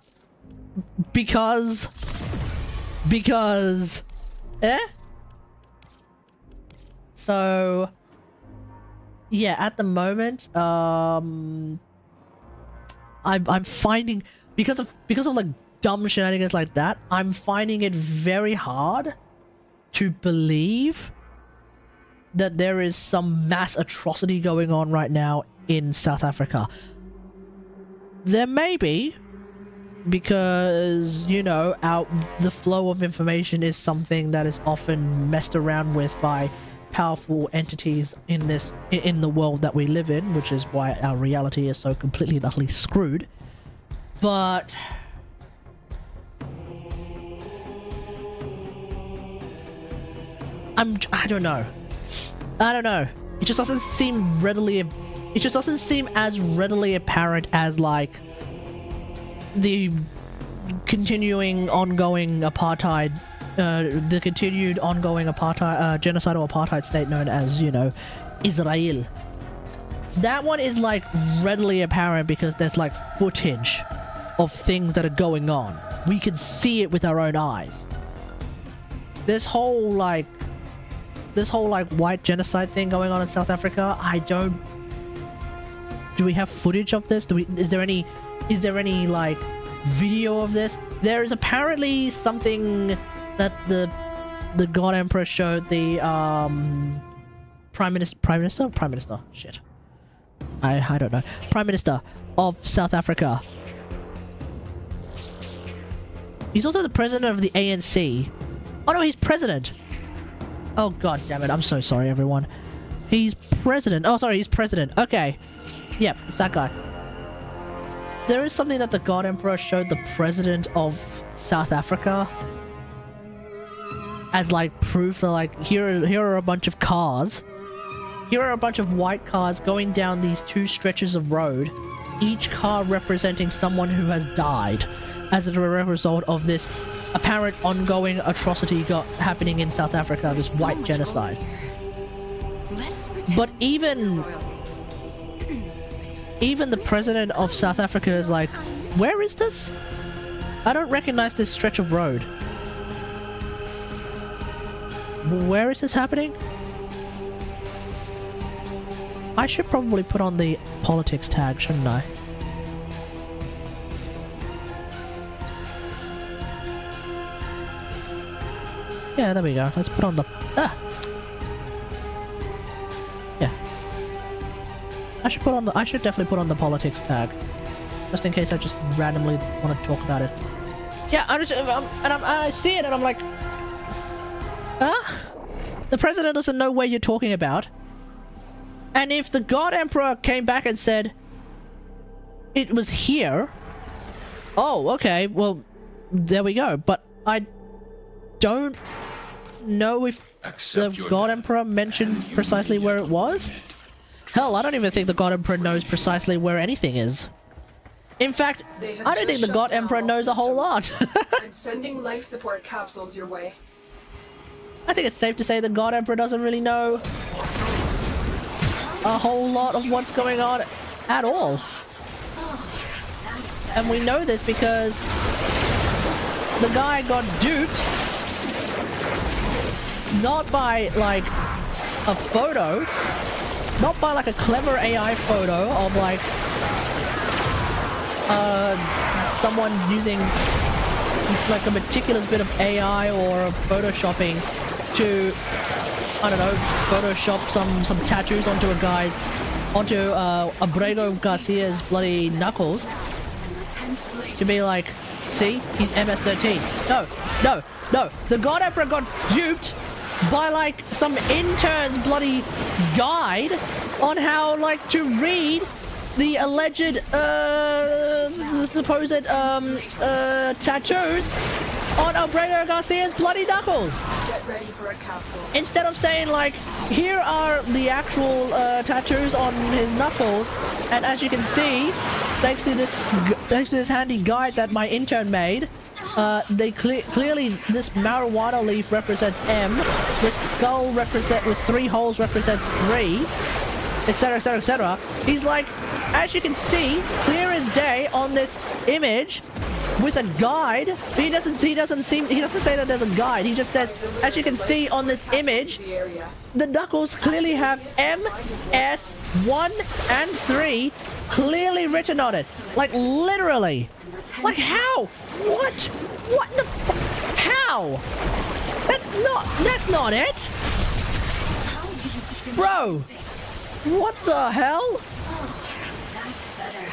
because... Eh? So... Yeah, at the moment, I'm finding... Because of like dumb shenanigans like that, I'm finding it very hard to believe that there is some mass atrocity going on right now in South Africa. There may be, because, you know, the flow of information is something that is often messed around with by powerful entities in the world that we live in, which is why our reality is so completely and utterly screwed. But I don't know. It just doesn't seem readily... It just doesn't seem as readily apparent as, like, the continuing ongoing apartheid... the continued ongoing apartheid... genocidal apartheid state known as, you know, Israel. That one is, like, readily apparent because there's, like, footage of things that are going on. We can see it with our own eyes. This whole, like, white genocide thing going on in South Africa, do we have footage of this? Is there any like video of this? There is apparently something that the God Emperor showed the Prime Minister? Shit. I don't know. Prime Minister of South Africa. He's also the president of the ANC. Oh no, he's president. Oh god damn it, I'm so sorry everyone. He's president. Oh sorry, he's president. Okay. Yep, it's that guy. There is something that the God Emperor showed the president of South Africa as like proof that like here are a bunch of cars. Here are a bunch of white cars going down these two stretches of road, each car representing someone who has died as a direct result of this apparent ongoing atrocity happening in South Africa, this white genocide. But even the president of South Africa is like, where is this? I don't recognize this stretch of road. Where is this happening? I should probably put on the politics tag, shouldn't I? Yeah, there we go. Let's put on the... Yeah. I should definitely put on the politics tag. Just in case I just randomly want to talk about it. Yeah, I see it and I'm like... The president doesn't know where you're talking about. And if the God Emperor came back and said... It was here... Oh, okay, well... There we go. But I... don't know if the God Emperor mentioned precisely where it was. Hell, I don't even think the God Emperor knows precisely where anything is. In fact, I don't think the God Emperor knows a whole lot. I'm sending life support capsules your way. I think it's safe to say the God Emperor doesn't really know a whole lot of what's going on at all. And we know this because the guy got duped. Not by, like, a photo. Not by, like, a clever AI photo of, like, someone using, like, a meticulous bit of AI or photoshopping to, I don't know, photoshop some tattoos onto Abrego Garcia's bloody knuckles. To be like, see, he's MS-13. No. The God Emperor got duped by like some intern's bloody guide on how like to read the alleged supposed tattoos on Abrego Garcia's bloody knuckles. Get ready for a capsule. Instead of saying like, here are the actual tattoos on his knuckles, and as you can see thanks to this handy guide that my intern made, they clearly this marijuana leaf represents M, this skull with 3 holes represents 3, etc, etc, etc. He's like, as you can see, clear as day on this image with a guide. He doesn't say that there's a guide. He just says, as you can see on this image, the knuckles clearly have M, S, 1 and 3 clearly written on it. Like literally. Like how? What? What the how? That's not it. Bro, what the hell? That's better.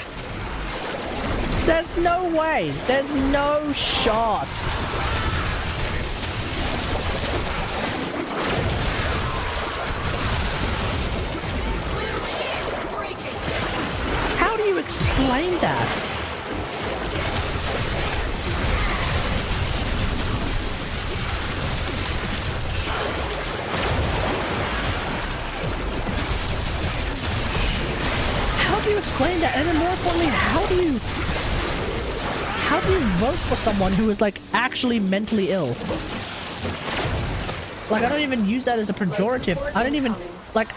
There's no way. There's no shot. How do you explain that? How do you explain that? And then more importantly, how do you vote for someone who is like actually mentally ill? Like I don't even use that as a pejorative. I don't even like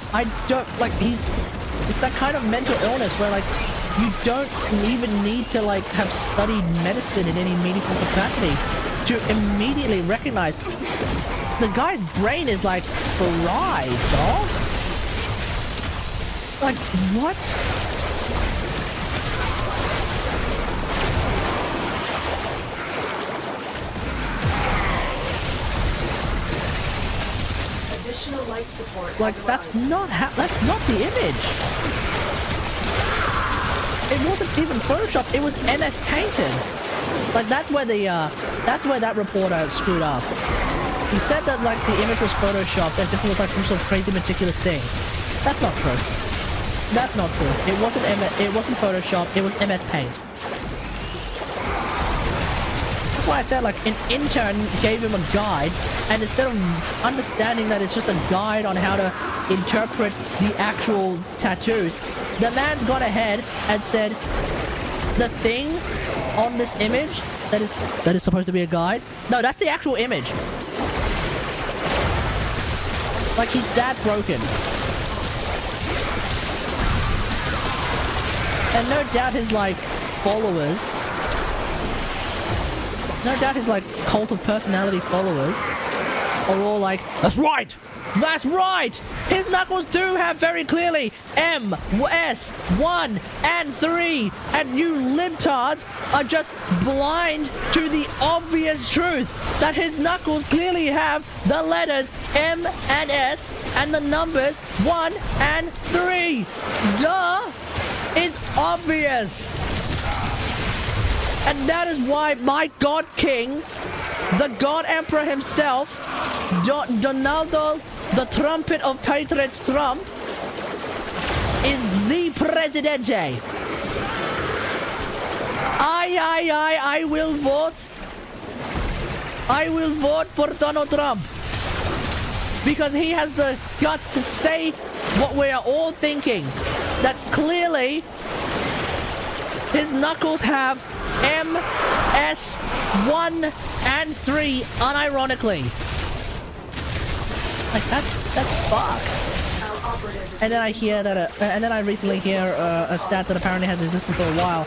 it's that kind of mental illness where like you don't even need to like have studied medicine in any meaningful capacity to immediately recognize the guy's brain is like fried, dog. Like what? Additional life support. Like that's not the image. It wasn't even Photoshop. It was MS Painted. Like that's where that reporter screwed up. He said that like the image was photoshopped as if it was like some sort of crazy meticulous thing. That's not true. That's not true. It wasn't Photoshop. It was MS Paint. That's why I said like an intern gave him a guide, and instead of understanding that it's just a guide on how to interpret the actual tattoos, the man's gone ahead and said the thing on this image that is supposed to be a guide. No, that's the actual image. Like he's that broken. And no doubt his like followers, no doubt his like cult of personality followers are all like, that's right! That's right! His knuckles do have very clearly M, S, 1, and 3, and you libtards are just blind to the obvious truth that his knuckles clearly have the letters M and S and the numbers 1 and 3. Duh! It's obvious! And that is why my God King, the God Emperor himself, Donaldo, the Trumpet of Patriots Trump, is the Presidente. I will vote. I will vote for Donald Trump. Because he has the guts to say what we are all thinking. That clearly his knuckles have M, S, 1, and 3 unironically. Like that's fuck. And then I hear that and then I recently hear a stat that apparently has existed for a while,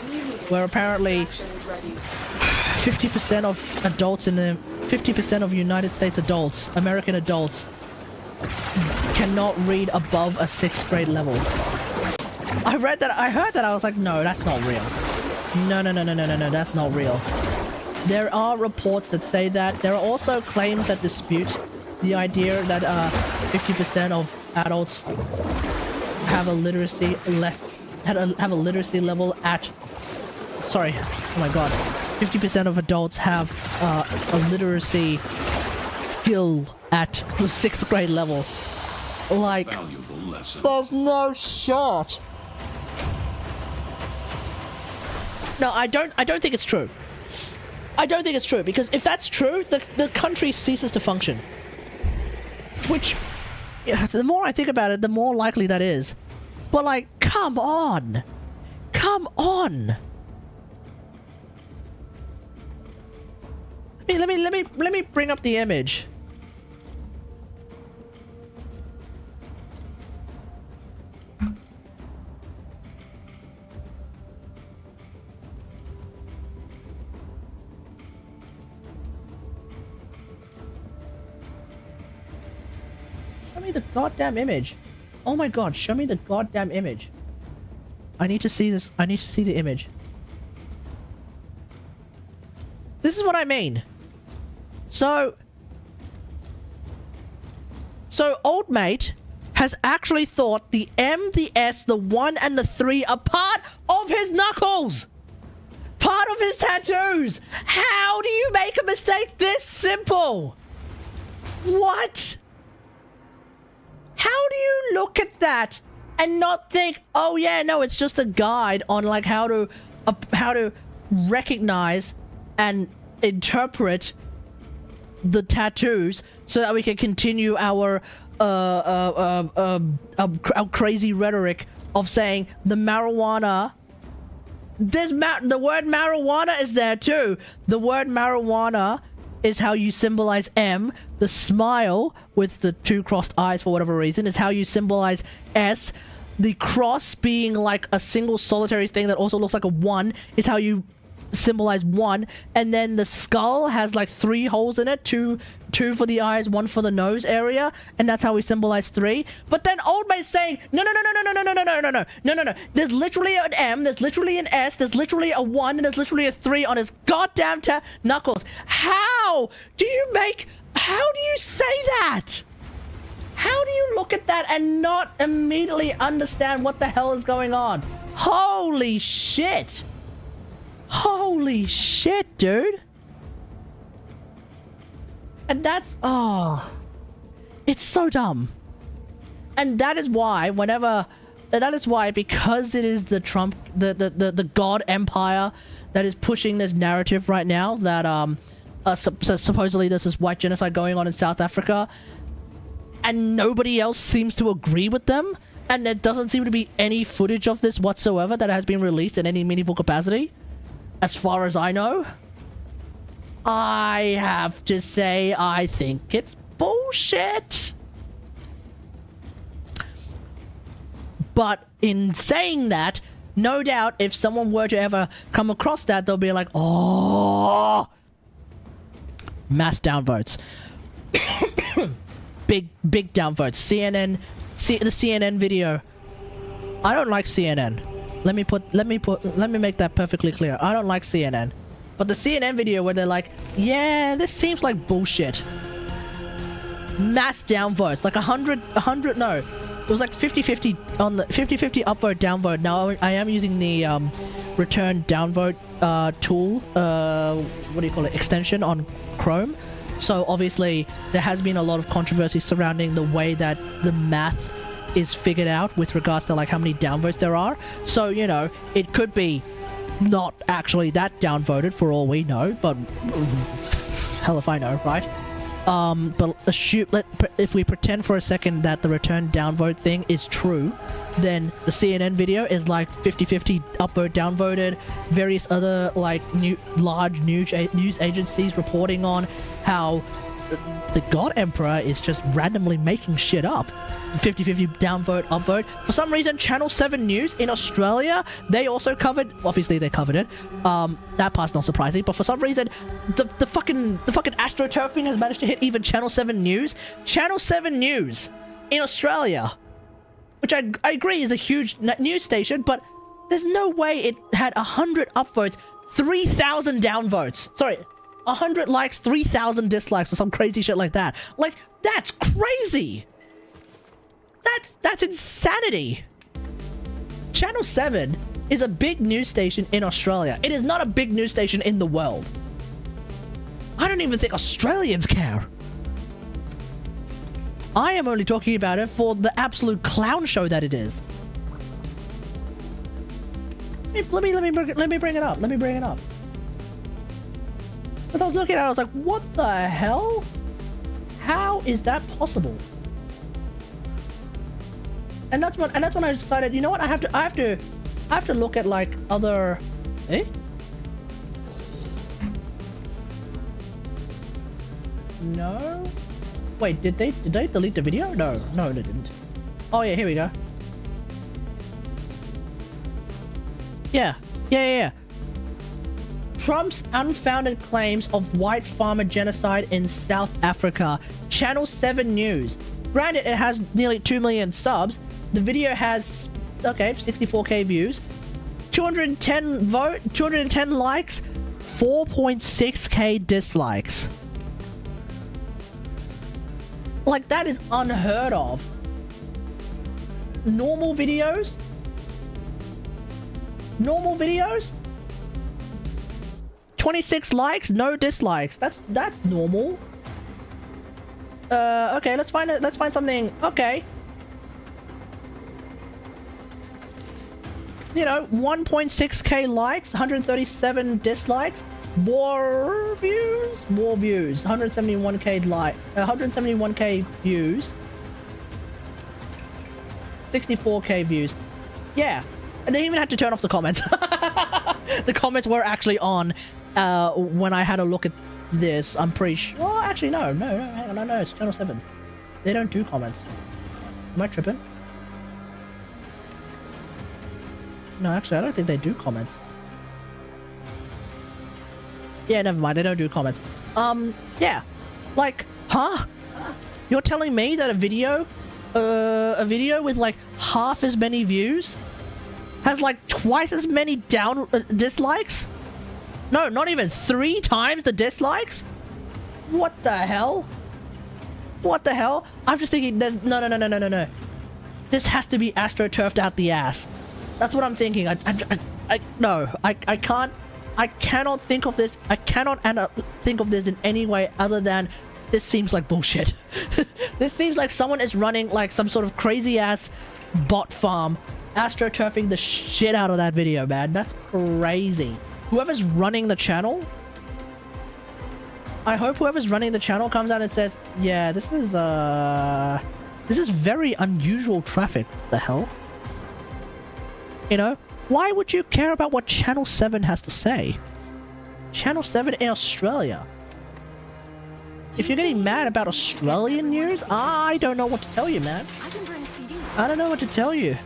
where apparently 50% of adults 50% of United States adults, American adults, cannot read above a 6th grade level. I heard that, I was like, no, that's not real. No, that's not real. There are reports that say that. There are also claims that dispute the idea that 50% of adults have a literacy have a literacy level at, sorry, oh my god, 50% of adults have a literacy skill at the 6th grade level. Like, there's no shot. No, I don't think it's true. I don't think it's true, because if that's true, the country ceases to function. Which, the more I think about it, the more likely that is. But like, come on! Come on. Let me bring up the image. Show me the goddamn image. Oh my god, show me the goddamn image. I need to see this. I need to see the image. This is what I mean. So old mate has actually thought the M, the S, the 1, and the 3 are part of his knuckles! Part of his tattoos! How do you make a mistake this simple? What? How do you look at that and not think, oh yeah, no, it's just a guide on like how to recognize and interpret the tattoos so that we can continue our crazy rhetoric of saying the marijuana. The word marijuana is there too. The word marijuana is how you symbolize M. The smile with the 2 crossed eyes for whatever reason is how you symbolize S. The cross being like a single solitary thing that also looks like a 1 is how you symbolize 1, and then the skull has like 3 holes in it, two for the eyes, 1 for the nose area, and that's how we symbolize 3. But then old mate's saying no, there's literally an M, there's literally an S, there's literally a 1, and there's literally a 3 on his goddamn knuckles. How do you say that? How do you look at that and not immediately understand what the hell is going on? Holy shit. Holy shit, dude. And that's... oh. It's so dumb. And that is why because it is the Trump... the God Empire that is pushing this narrative right now that supposedly there's this white genocide going on in South Africa and nobody else seems to agree with them, and there doesn't seem to be any footage of this whatsoever that has been released in any meaningful capacity. As far as I know, I have to say I think it's bullshit. But in saying that, no doubt if someone were to ever come across that, they'll be like, oh, mass downvotes. big downvotes. CNN, the CNN video. I don't like CNN. Let me make that perfectly clear. I don't like CNN. But the CNN video where they're like, yeah, this seems like bullshit. Mass downvotes. Like 100, no. It was like 50-50 on the 50-50 upvote downvote. Now I am using the return downvote tool, what do you call it, extension on Chrome. So obviously there has been a lot of controversy surrounding the way that the math is figured out with regards to like how many downvotes there are. So, you know, it could be not actually that downvoted for all we know, but hell if I know, right? But if we pretend for a second that the return downvote thing is true, then the CNN video is like 50-50 upvote downvoted. Various other like large news agencies reporting on how the God Emperor is just randomly making shit up. 50-50 downvote, upvote. For some reason, Channel 7 News in Australia, they also covered... obviously, they covered it. That part's not surprising. But for some reason, the fucking astroturfing has managed to hit even Channel 7 News. Channel 7 News in Australia, which I agree is a huge news station, but there's no way it had 100 upvotes, 3,000 downvotes. Sorry, 100 likes, 3,000 dislikes, or some crazy shit like that. Like, that's crazy! That's insanity! Channel 7 is a big news station in Australia. It is not a big news station in the world. I don't even think Australians care. I am only talking about it for the absolute clown show that it is. Let me bring it up. Let me bring it up. As I was looking at it, I was like, what the hell? How is that possible? And that's when I decided, you know what, I have to I have to look at like other... Eh? No? Wait, did they delete the video? No, they didn't. Oh yeah, here we go. Yeah. Trump's unfounded claims of white farmer genocide in South Africa. Channel 7 News. Granted, it has nearly 2 million subs. The video has, okay, 64k views. 210 likes. 4.6k dislikes. Like, that is unheard of. Normal videos? 26 likes, no dislikes. That's normal. Okay, let's find something. Okay. You know, 1.6k likes, 137 dislikes, more views, 171k views, 64k views. Yeah, and they even had to turn off the comments. The comments were actually on when I had a look at this. I'm pretty sure. Oh, actually, no, hang on, no, it's Channel 7. They don't do comments. Am I tripping? No, actually, I don't think they do comments. Yeah, never mind. They don't do comments. Yeah. Like, huh? You're telling me that a video with like half as many views has like twice as many dislikes? No, not even 3 times the dislikes? What the hell? What the hell? I'm just thinking there's... No. This has to be astroturfed out the ass. That's what I'm thinking. I can't... I cannot think of this. I cannot think of this in any way other than this seems like bullshit. This seems like someone is running like some sort of crazy ass bot farm, astroturfing the shit out of that video, man. That's crazy. Whoever's running the channel, I hope whoever's running the channel comes out and says, yeah, this is very unusual traffic. What the hell? You know? Why would you care about what Channel 7 has to say? Channel 7 in Australia. If you're getting mad about Australian news, I don't know what to tell you, man. I can bring a CD. I don't know what to tell you.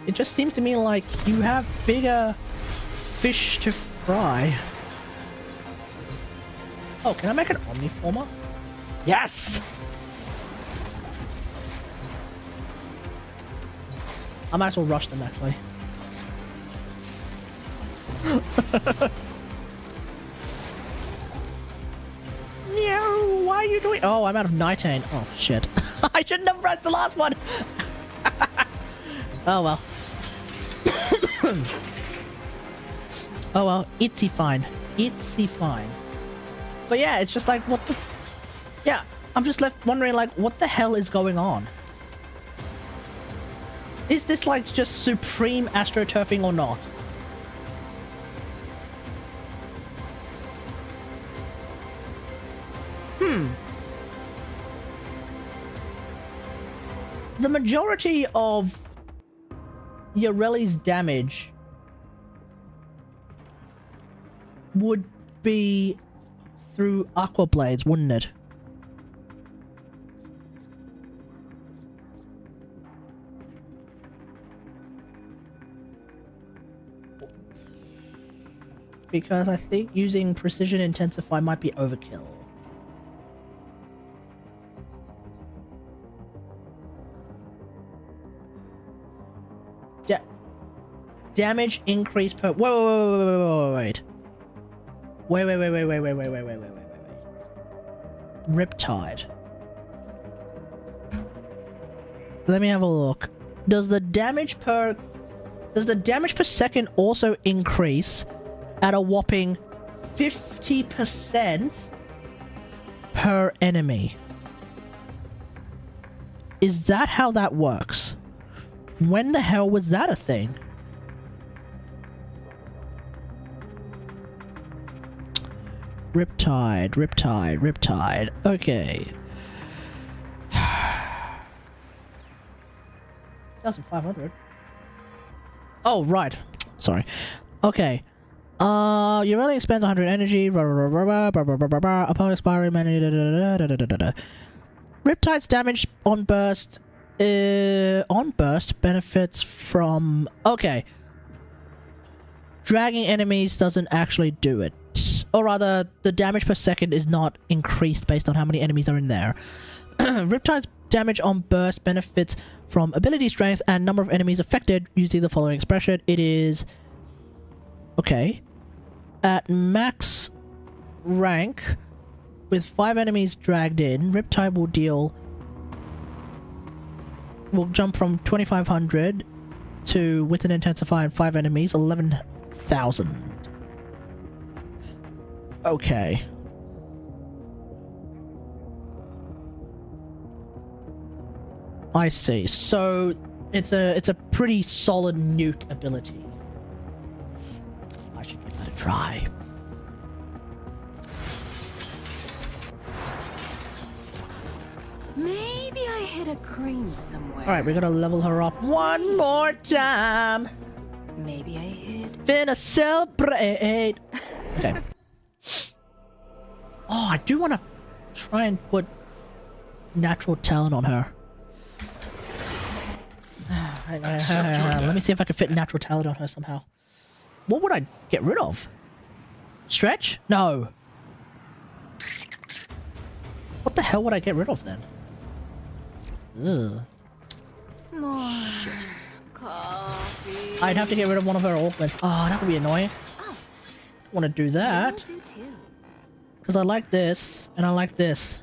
It just seems to me like you have bigger fish to fry. Oh, can I make an Omniformer? Yes! I might as well rush them, actually. No, why are you doing... Oh, I'm out of Nitane. Oh, shit. I shouldn't have pressed the last one! Oh, well. Oh, well. Itsy fine. Itsy fine. But yeah, it's just like, what the... Yeah, I'm just left wondering, like, what the hell is going on? Is this, like, just supreme astroturfing or not? The majority of Yareli's damage would be through aqua blades, wouldn't it? Because I think using precision intensify might be overkill. Damage increase per... Wait. Riptide. Let me have a look. Does the damage per second also increase at a whopping 50% per enemy? Is that how that works? When the hell was that a thing? Riptide, Riptide, Riptide. Okay. 1,500. Oh, right. Sorry. Okay. You really expends 100 energy. Upon expiry, Riptide's damage on burst. On burst benefits from. Okay. Dragging enemies doesn't actually do it. Or rather, the damage per second is not increased based on how many enemies are in there. Riptide's damage on burst benefits from ability strength and number of enemies affected using the following expression. It is... Okay. At max rank, with 5 enemies dragged in, Riptide will deal... will jump from 2,500 to, with an intensifier and 5 enemies, 11,000. Okay. I see. So it's a pretty solid nuke ability. I should give that a try. Maybe I hit a cream somewhere. Alright, we gotta level her up one more time. Maybe I hit... Finna celebrate. Okay. Oh, I do want to try and put natural talent on her. Let me see if I can fit natural talent on her somehow. What would I get rid of? Stretch? No. What the hell would I get rid of then? Ugh. More coffee. I'd have to get rid of one of her augments. Oh, that would be annoying. Oh, Want to do that? you'll do too. Because I like this, and I like this.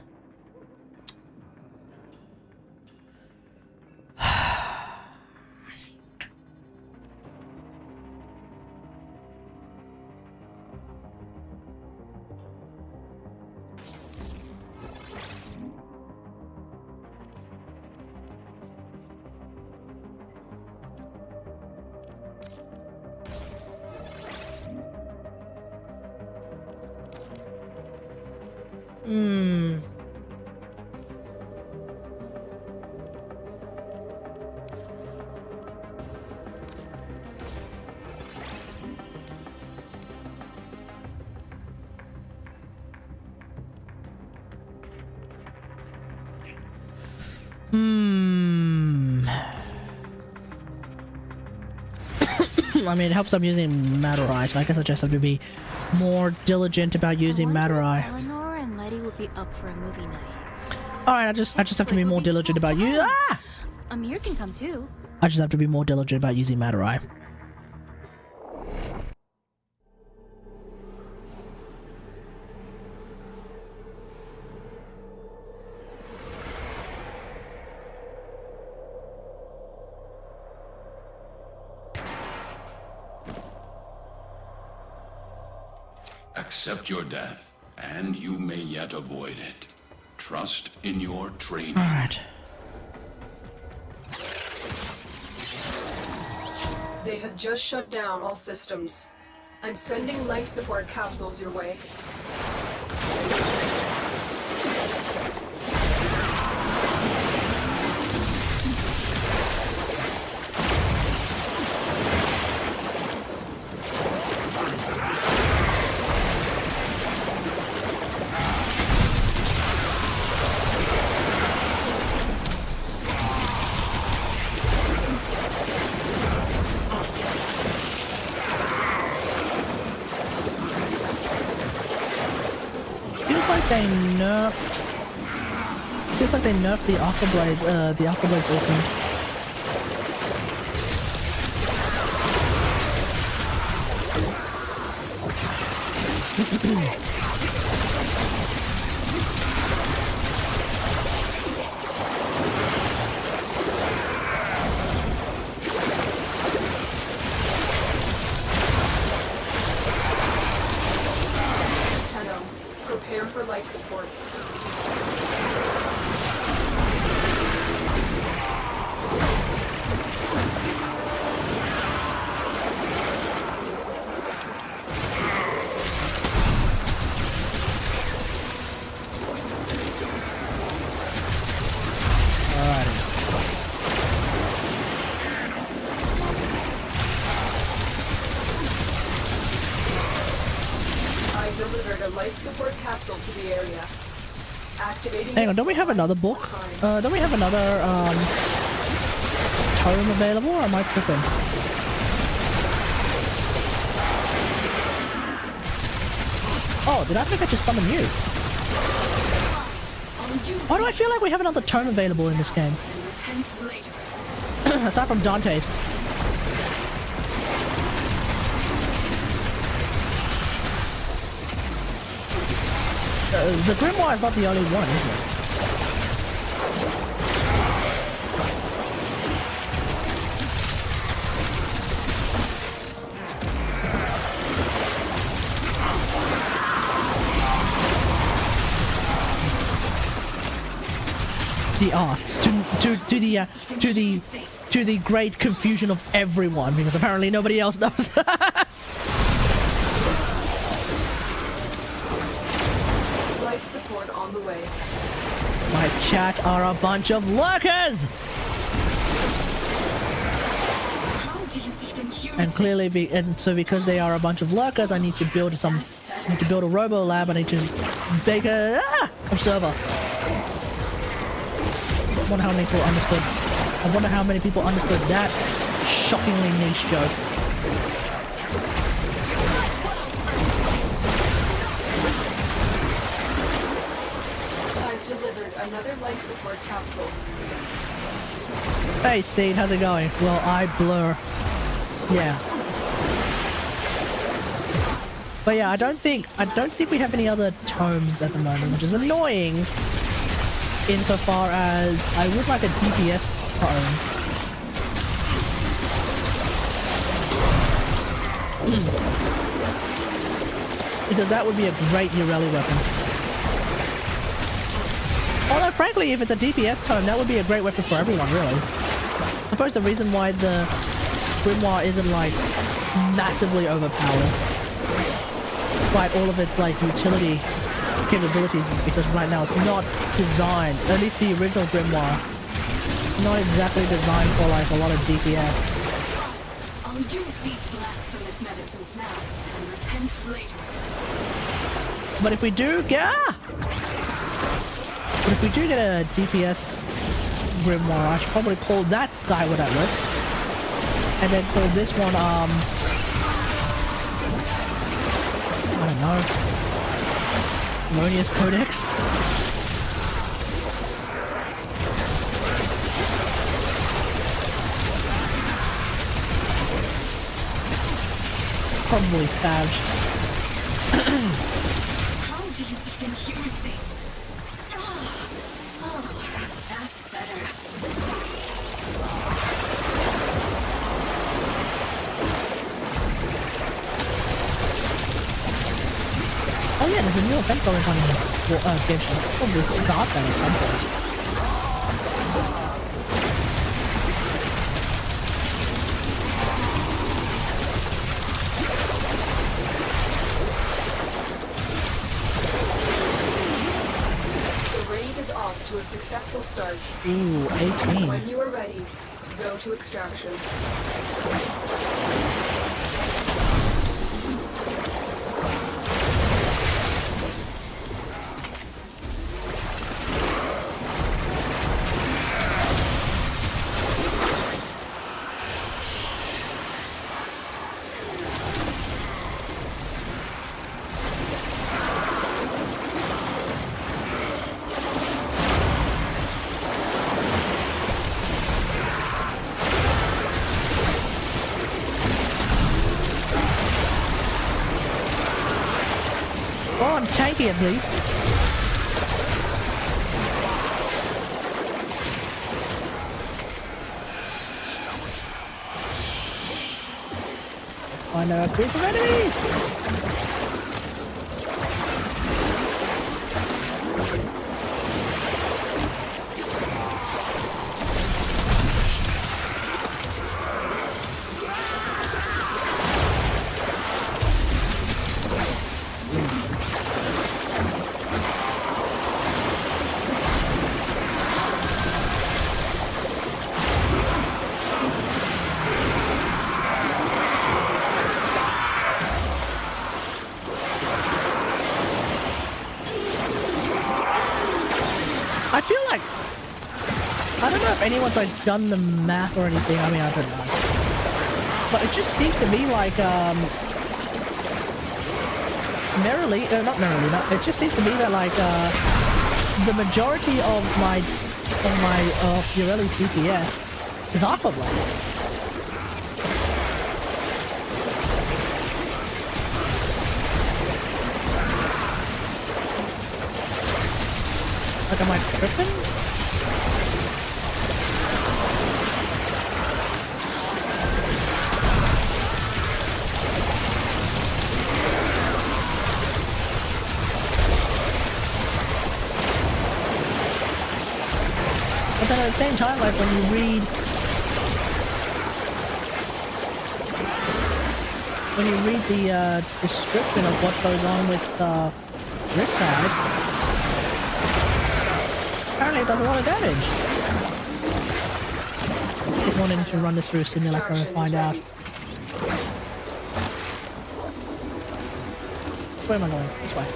I mean, it helps I'm using Matter Eye, so I guess I just have to be more diligent about using Matter Eye. Eleanor and Letty would be up for a movie night. Alright, I just have to be more diligent about you. Ah! Amir can come too. I just have to be more diligent about using Matter Eye. Accept your death, and you may yet avoid it. Trust in your training. Alright. They have just shut down all systems. I'm sending life support capsules your way. Feels like they nerfed the Aqua Blade, the Aqua Blade's ultimate. Prepare for life support. life support capsule to the area. Activating. Hang on, don't we have another book? Don't we have another tome available, or am I tripping? Oh, did I think I just summoned you? Why do I feel like we have another tome available in this game? Aside from Dante's. The Grimoire is not the only one, is it? The asks to the great confusion of everyone, because apparently nobody else knows. Life support on the way. My chat are a bunch of lurkers, How do you even use and clearly, so because they are a bunch of lurkers, I need to build a robo lab. I need to make a observer. I wonder how many people understood. I wonder how many people understood that shockingly niche joke. I've delivered another life support capsule. Hey Seed, how's it going? Well, I blur. Yeah. But yeah, I don't think we have any other tomes at the moment, which is annoying. Insofar as I would like a DPS tome. Because that would be a great Yareli weapon. Although frankly, if it's a DPS tome, that would be a great weapon for everyone, really. I suppose the reason why the Grimoire isn't like massively overpowered, despite all of its like utility capabilities, is because right now it's not designed, at least the original Grimoire, not exactly designed for like a lot of DPS. I'll use these blasphemous medicines now and repent later. But if we do get a DPS Grimoire, I should probably call that Skyward Atlas, and then call this one I don't know, Erroneous Codex. Probably Favge. How do you even use this? Oh, that's better. Oh yeah, there's a new event going on in Genshin. Probably start that at some point. The raid is off to a successful start. Ooh, 18. When you are ready, go to extraction. Oh, I'm tanky at least. I know a group of enemies! I feel like I don't know if anyone's like done the math or anything. I mean, I don't know, but it just seems to me like not merrily. No, it just seems to me that like the majority of my Yareli DPS is Aqua Blade. Like, am I tripping? But then at the same time, like when you read the description of what goes on with Riptide, apparently it does a lot of damage. Just wanted to run this through a simulator and find out. Where am I going? This way.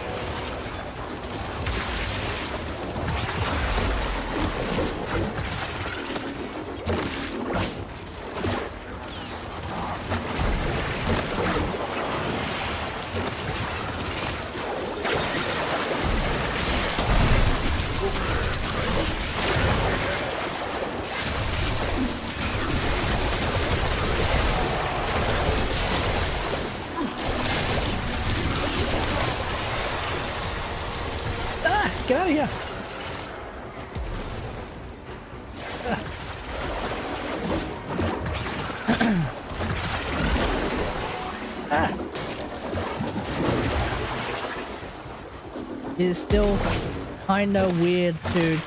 Get out of here! It's still kinda weird to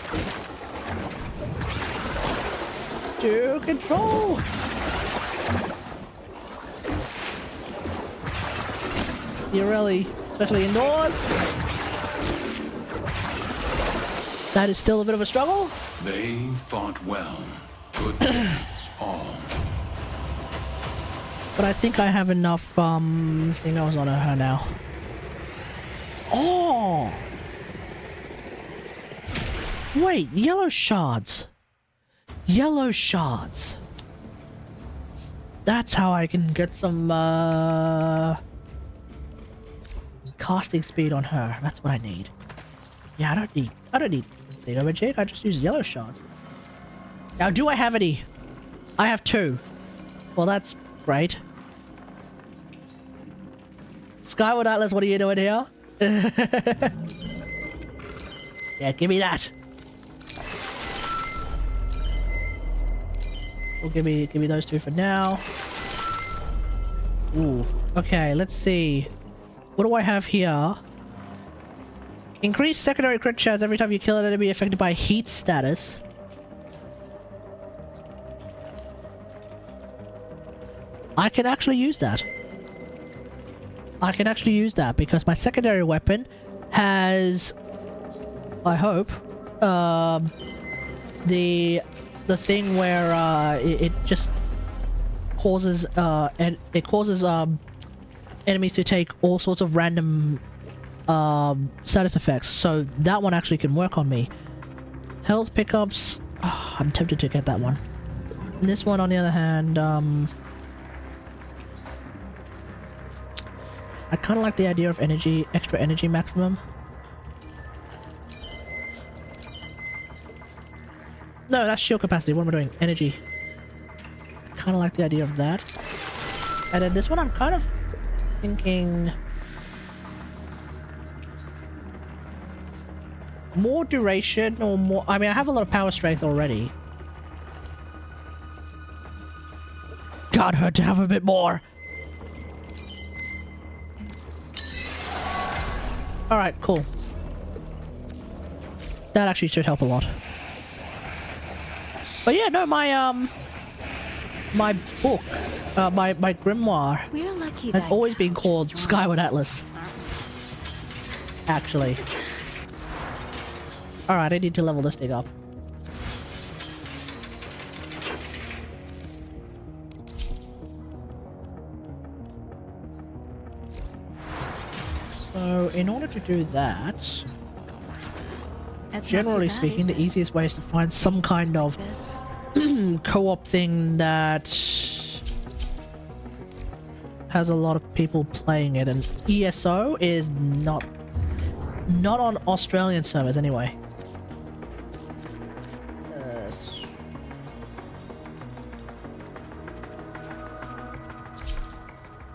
control. Yareli, especially indoors. That is still a bit of a struggle. They fought well. Good deeds all. But I think I have enough thingos on her now. Oh! Wait, yellow shards. Yellow shards. That's how I can get some casting speed on her. That's what I need. Yeah, I don't need Theta Magic. I just use yellow shards. Now, do I have any? I have 2. Well, that's great. Skyward Atlas, what are you doing here? Yeah, give me that. Well, give me those 2 for now. Ooh. Okay, let's see. What do I have here? Increase secondary crit chance every time you kill an enemy affected by heat status. I can actually use that. I can actually use that because my secondary weapon has, I hope, the thing where it just causes enemies to take all sorts of random status effects, so that one actually can work on me. Health pickups, I'm tempted to get that one. This one, on the other hand, I kind of like the idea of extra energy maximum. No, that's shield capacity. What am I doing? Energy. Kind of like the idea of that. And then this one, I'm kind of thinking more duration or more. I mean, I have a lot of power strength already. Got her to have a bit more. Alright, cool. That actually should help a lot. But yeah, no, my book, my grimoire has always been called Skyward Atlas. Actually. Alright, I need to level this thing up. So, in order to do that... That's not generally too bad, speaking, is the it? easiest way is to find some kind of This. co-op thing that has a lot of people playing it, and ESO is not on Australian servers anyway.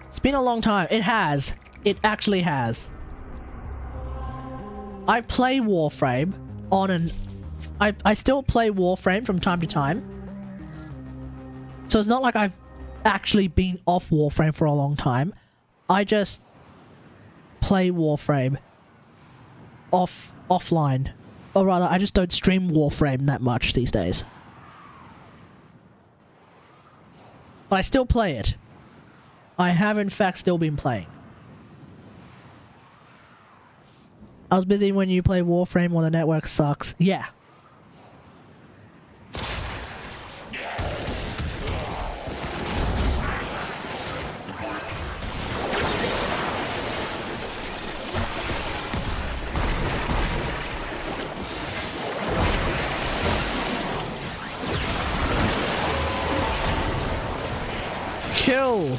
It's been a long time. It has. It actually has. I play WarFrame on an... I still play WarFrame from time to time. So it's not like I've actually been off WarFrame for a long time. I just play WarFrame offline. Or rather, I just don't stream WarFrame that much these days. But I still play it. I have in fact still been playing. I was busy when you play WarFrame when the network sucks. Yeah. Kill.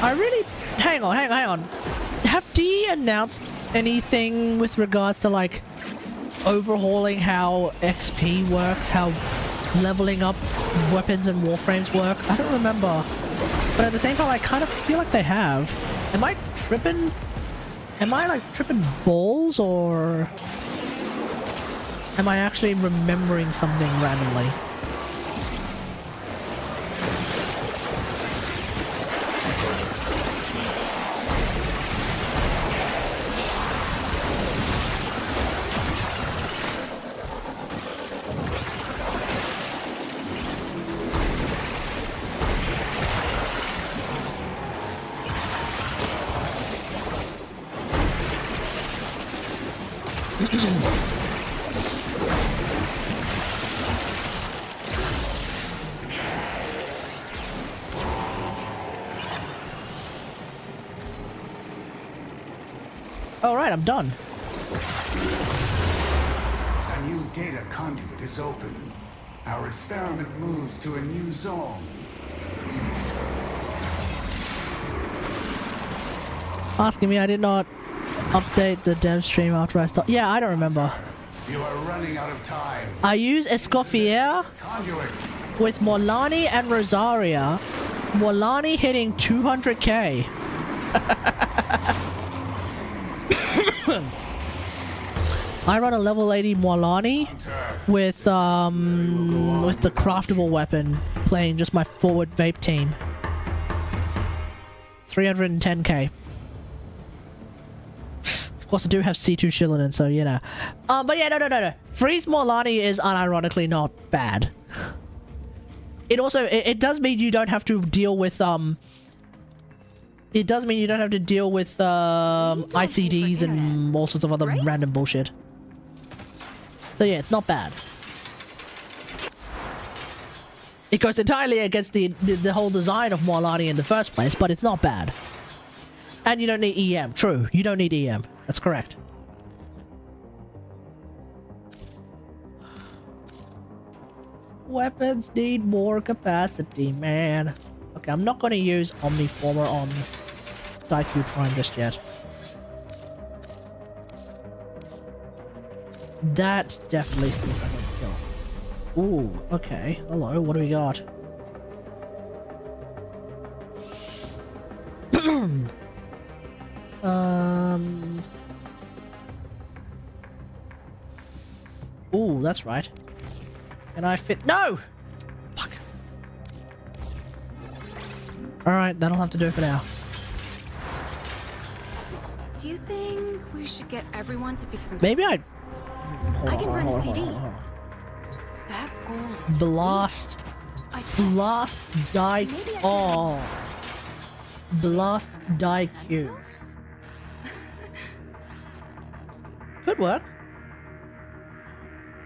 I really... Hang on. Have DE announced anything with regards to, like, overhauling how XP works, how leveling up weapons and warframes work? I don't remember. But at the same time, I kind of feel like they have. Am I tripping? Am I, like, tripping balls, or... am I actually remembering something randomly? Alright, I'm done. A new data conduit is open. Our experiment moves to a new zone. Asking me, I did not update the dev stream after I stopped. Yeah, I don't remember. You are running out of time. I use Escoffier Conduit. with Morlani and Rosaria. Morlani hitting 200k. I run a level 80 Morlani with the craftable weapon, playing just my forward vape team. 310k. Of course, I do have C2 Shillinen, so you know. But yeah, no. Freeze Morlani is unironically not bad. It also it does mean you don't have to deal with It does mean you don't have to deal with ICDs and all sorts of other random bullshit. So yeah, it's not bad. It goes entirely against the whole design of Morlani in the first place, but it's not bad. And you don't need EM. True, you don't need EM. That's correct. Weapons need more capacity, man. Okay, I'm not going to use Omniformer on Daiku Prime just yet. That definitely still doesn't kill. Ooh, okay. Hello, what do we got? Ooh, that's right. Can I fit? No! Fuck. Alright, that'll have to do it for now. Do you think we should get everyone to pick some Maybe I... space? I can run a CD. That gold is Blast. I can't. Blast die. Maybe I can- Oh. Blast die Q. Handcuffs? Could work.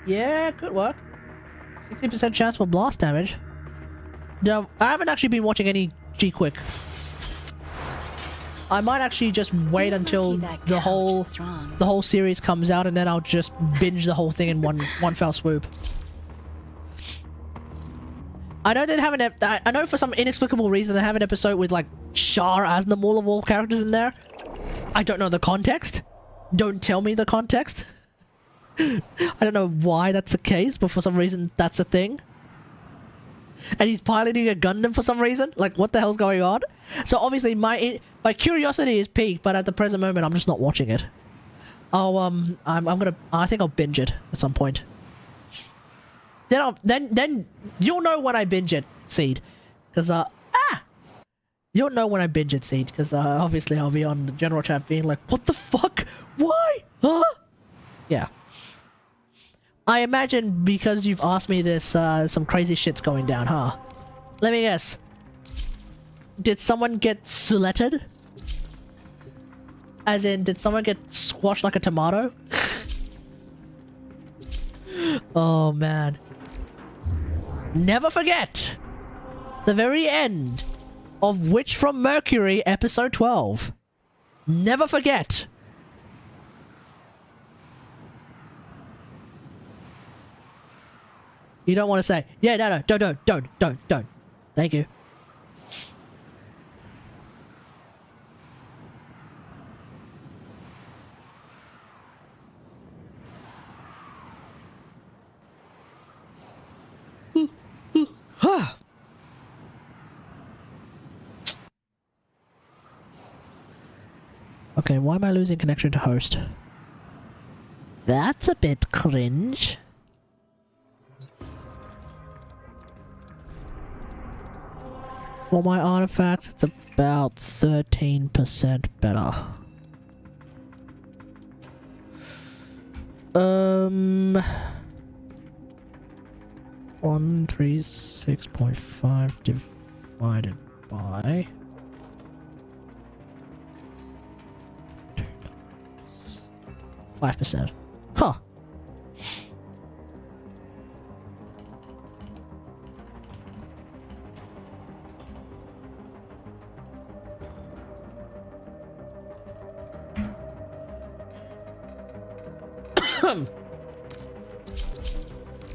Yeah, could work. 60% chance for blast damage. No, I haven't actually been watching any G-Quick. I might actually just wait until the whole series comes out, and then I'll just binge the whole thing in one fell swoop. I know they have I know for some inexplicable reason they have an episode with like Char as the Maul of all characters in there. I don't know the context. Don't tell me the context. I don't know why that's the case, but for some reason that's a thing. And he's piloting a Gundam for some reason. Like, what the hell's going on? So obviously my curiosity is piqued, but at the present moment I'm just not watching it. Oh, I think I'll binge it at some point. Then you'll know when I binge it, Seed, because you'll know when I binge it, Seed, because obviously I'll be on the general chat being like, what the fuck? Why? Huh? Yeah. I imagine because you've asked me this, some crazy shit's going down, huh? Let me guess. Did someone get sletted? As in, did someone get squashed like a tomato? Oh, man. Never forget the very end of Witch from Mercury episode 12. Never forget. You don't want to say, yeah, no, don't. Thank you. Okay, why am I losing connection to host? That's a bit cringe. For my artifacts, it's about 13% better. 136.5 divided by 5%. Huh.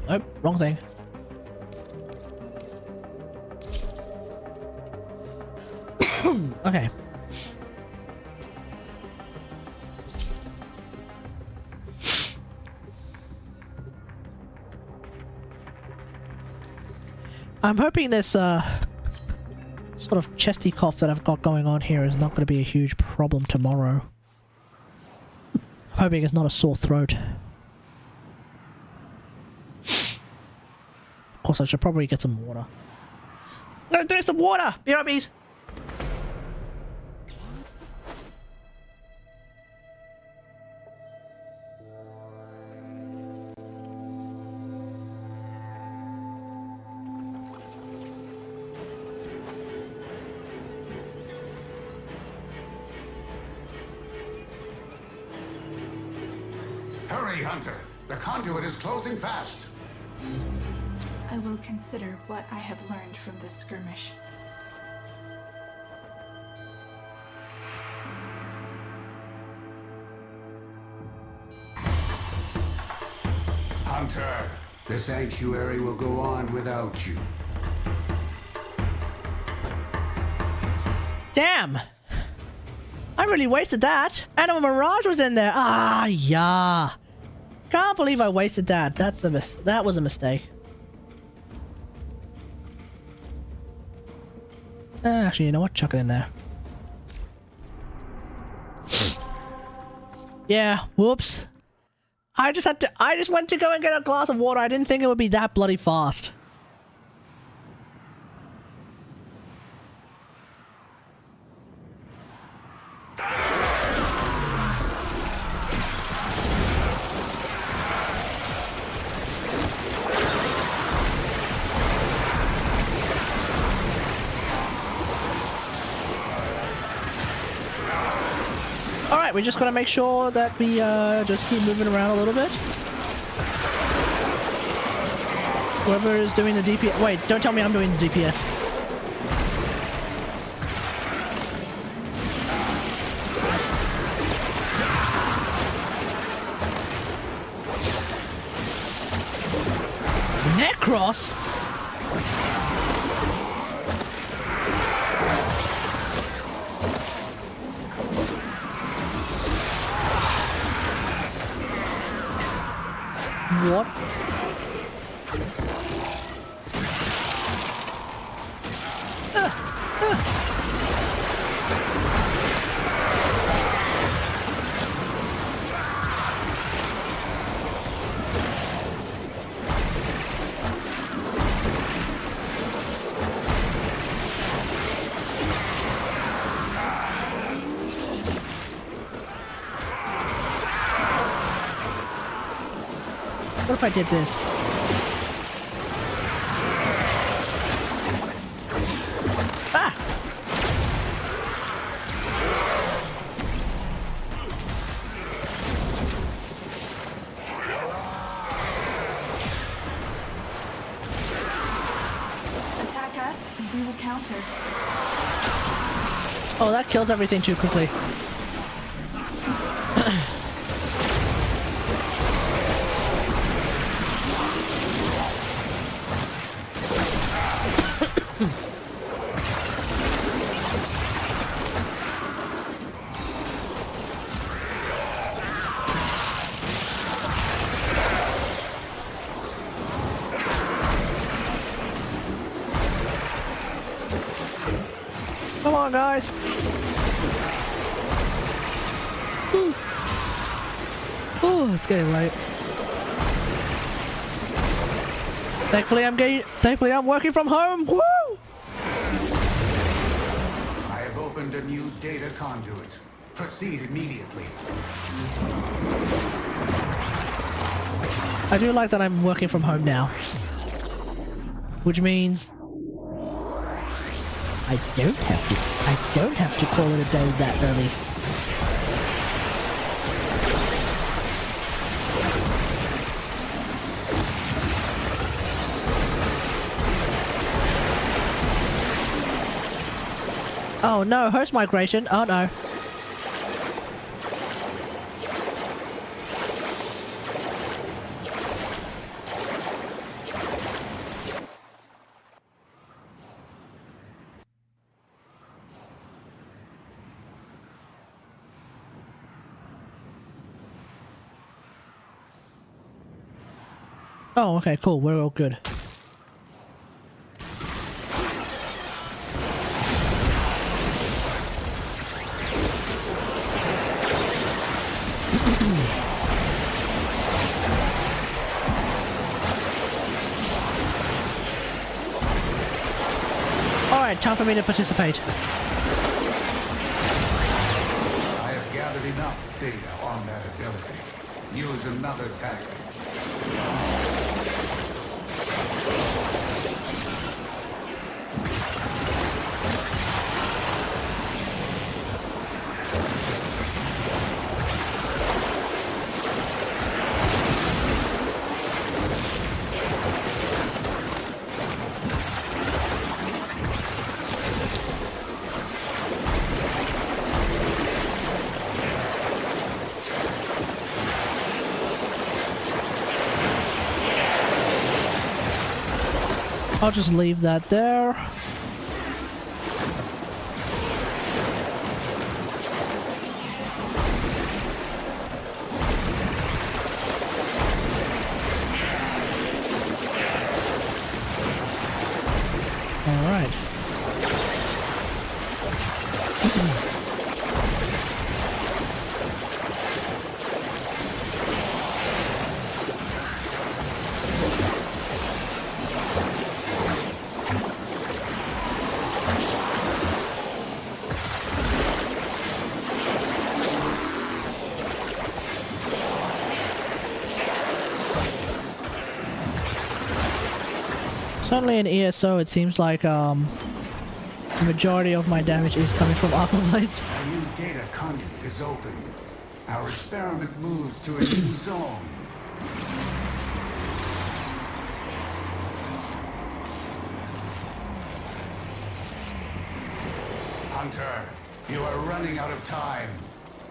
Nope, wrong thing. Okay. I'm hoping this sort of chesty cough that I've got going on here is not going to be a huge problem tomorrow. I'm hoping it's not a sore throat. Of course, I should probably get some water. I'm gonna drink some water! BRBs! Hurry, Hunter! The conduit is closing fast! I will consider what I have learned from this skirmish. Hunter, the sanctuary will go on without you. Damn! I really wasted that! And a Mirage was in there! Ah, yeah! Can't believe I wasted that. That was a mistake. Actually, you know what? Chuck it in there. Yeah, whoops. I just went to go and get a glass of water. I didn't think it would be that bloody fast. Alright, we just gotta make sure that we just keep moving around a little bit. Whoever is doing the DPS. Wait, don't tell me I'm doing the DPS. Necros? What? What if I did this? Ah! Attack us, and we will counter. Oh, that kills everything too quickly. Come on, guys. Ooh. Ooh, it's getting late. Thankfully I'm working from home. Woo! I have opened a new data conduit. Proceed immediately. I do like that I'm working from home now. Which means I don't have to call it a day that early. Oh no, host migration. Oh no. Oh, okay, cool. We're all good. Alright, time for me to participate. I have gathered enough data on that ability. Use another tactic. I'll just leave that there. All right. Certainly in ESO, it seems like the majority of my damage is coming from armor blades. A new data conduit is open. Our experiment moves to a new zone. Hunter, you are running out of time.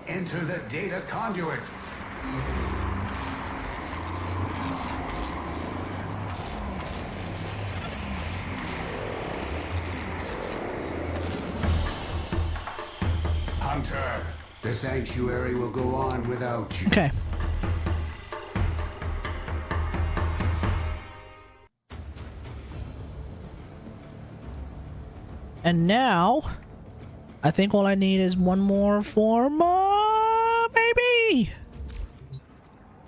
Enter the data conduit. Hunter, the sanctuary will go on without you. Okay. And now, I think all I need is one more form, maybe.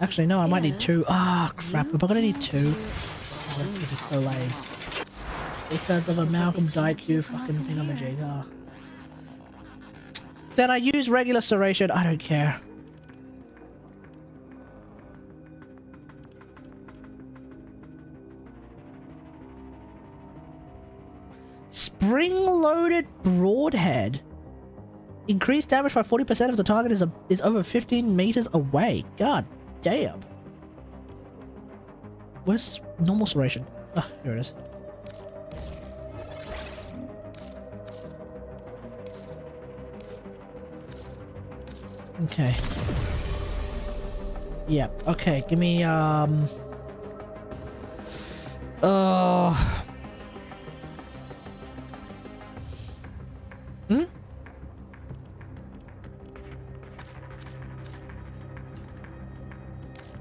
Actually, no, I might need two. Ah, crap! Am I gonna need two? Oh, this is so lame. Because of a Malcolm Daiku fucking thingamajig. Oh. Then I use regular serration. I don't care. Spring-loaded broadhead. Increased damage by 40% if the target is over 15 meters away. God damn. Where's normal serration? Ah, here it is. Okay. Yeah, okay, give me,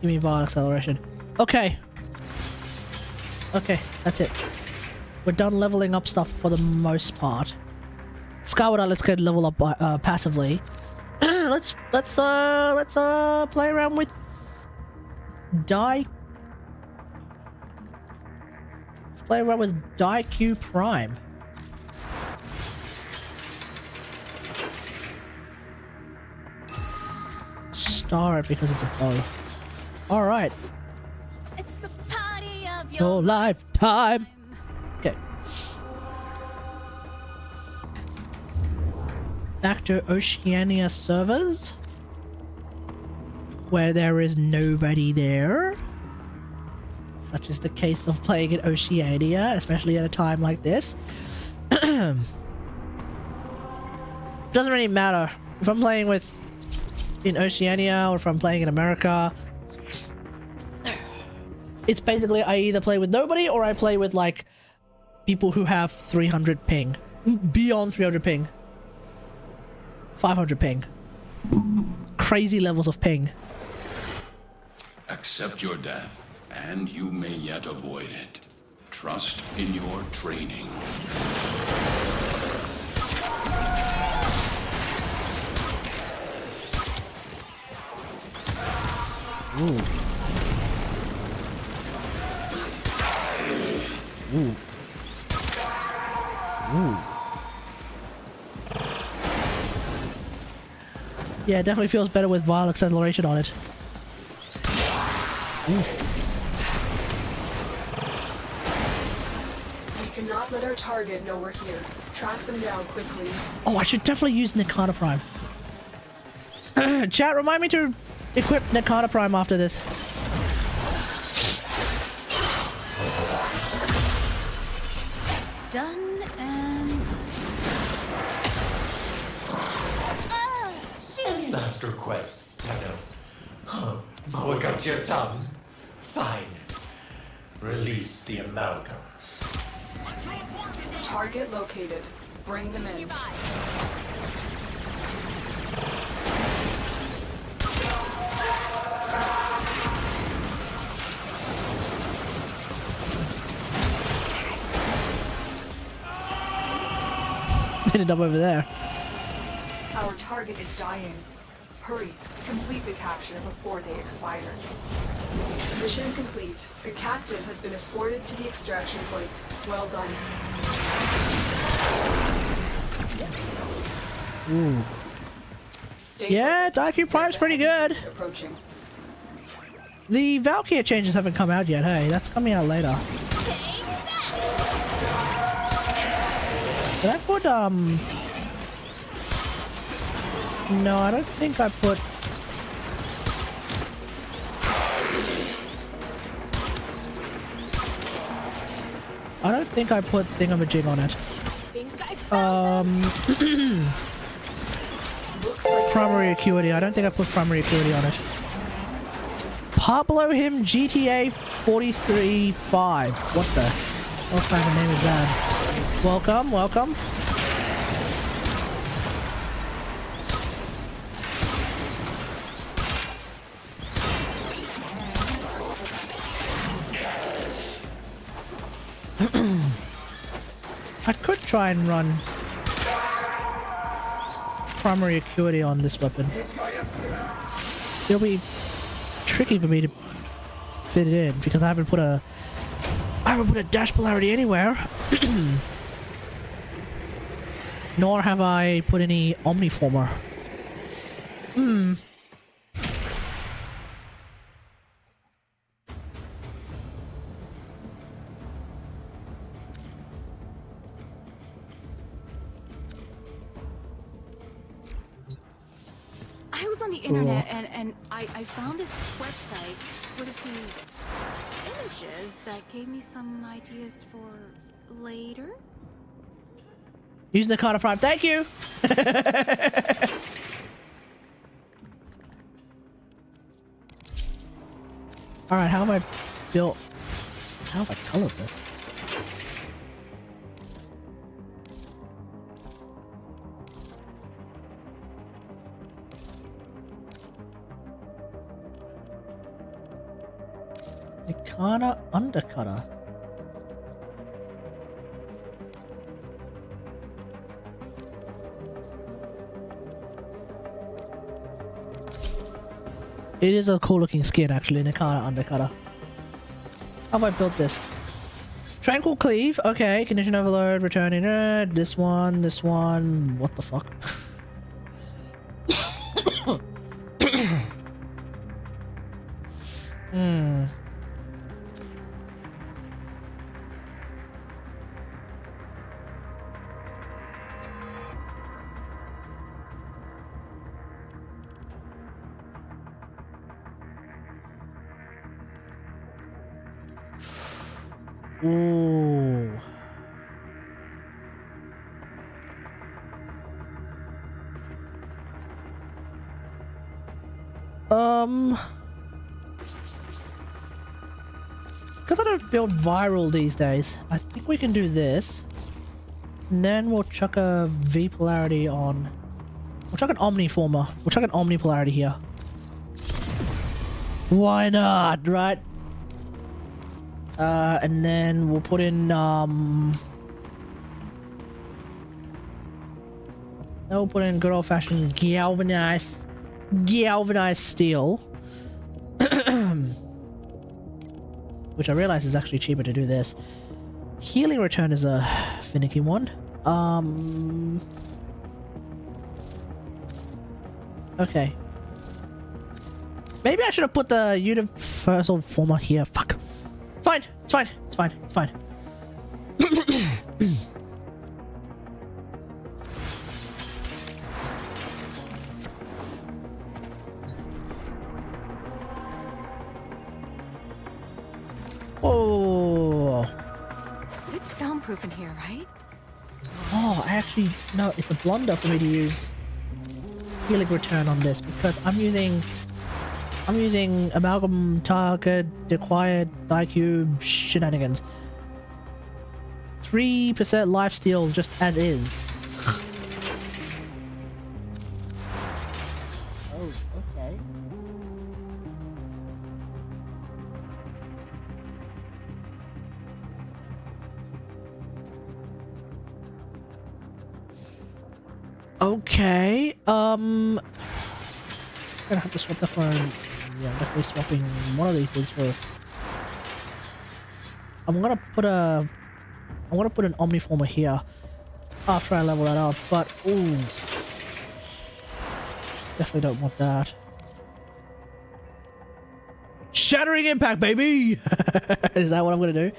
Give me Vol acceleration. Okay. Okay, that's it. We're done leveling up stuff for the most part. Skyward, let's go level up passively. let's play around with Let's play around with Q Prime. Star it because it's a bow. All right. It's the party of Your lifetime. Okay. Back to Oceania servers, where there is nobody there, such is the case of playing in Oceania, especially at a time like this. Doesn't really matter if I'm playing in Oceania or if I'm playing in America. It's basically I either play with nobody or I play with like people who have 300 ping, beyond 300 ping, 500 ping, crazy levels of ping. Accept your death, and you may yet avoid it. Trust in your training. Ooh. Ooh. Ooh. Yeah, it definitely feels better with Vile acceleration on it. Oof. We cannot let our target know we're here. Track them down quickly. Oh, I should definitely use Nikata Prime. Chat, remind me to equip Nikata Prime after this. Done and... Any last requests, Tenno? Huh? Oh, I got your tongue. Fine. Release the amalgams. Target located. Bring them in. Ended up over there. Our target is dying. Hurry, complete the capture before they expire. Mission complete. The captive has been escorted to the extraction point. Well done. Ooh. Stay Yeah, focused. Daiku Prime's pretty good. Approaching. The Valkyrie changes haven't come out yet, hey? That's coming out later. Did I put, no, I don't think I put... I don't think I put Thingamajig on it. think I found them. Looks like Primary acuity. I don't think I put primary acuity on it. Pablo him GTA 43.5. What the? What kind of name is that? Welcome, welcome. I could try and run primary acuity on this weapon. It'll be tricky for me to fit it in because I haven't put a dash polarity anywhere. Nor have I put any omniformer. I was on the internet and I found this website with a few images that gave me some ideas for later. Using the Carter Prime. Thank you! Alright, how have I built... How have I colored this? Nikana Undercutter. It is a cool looking skin actually, Nikana Undercutter. How have I built this? Tranquil Cleave, okay, Condition Overload, Returning this one, what the fuck? Ooh. Because I don't build viral these days, I think we can do this. And then we'll chuck a V polarity on. We'll chuck an omniformer. We'll chuck an omni polarity here. Why not, right? And then we'll put in, then we'll put in good old-fashioned galvanized steel. Which I realize is actually cheaper to do this. Healing return is a finicky one. Okay. Maybe I should have put the universal former here. Fuck. Fine. It's fine. It's fine. It's fine. Oh. It's soundproof in here, right? Oh, I actually no. It's a blunder for me to use healing return on this because I'm using amalgam target acquired IQ shenanigans. 3% lifesteal just as is. Oh, okay. Okay, gonna have to swap that for, yeah, I'm definitely swapping one of these things for, I'm gonna put an omniformer here after I level that up, but, ooh, definitely don't want that. Shattering impact, baby! Is that what I'm gonna do?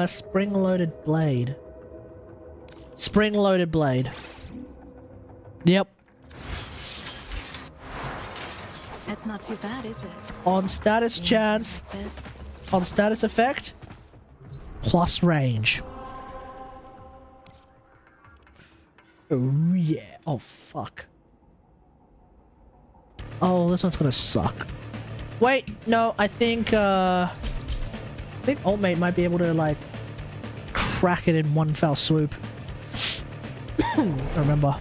Spring-loaded blade. Spring-loaded blade. Yep. That's not too bad, is it? On status chance, This. on status effect, plus range. Oh yeah. Oh fuck. Oh, this one's gonna suck. Wait, no, I think Ultimate might be able to like crack it in one fell swoop. I remember.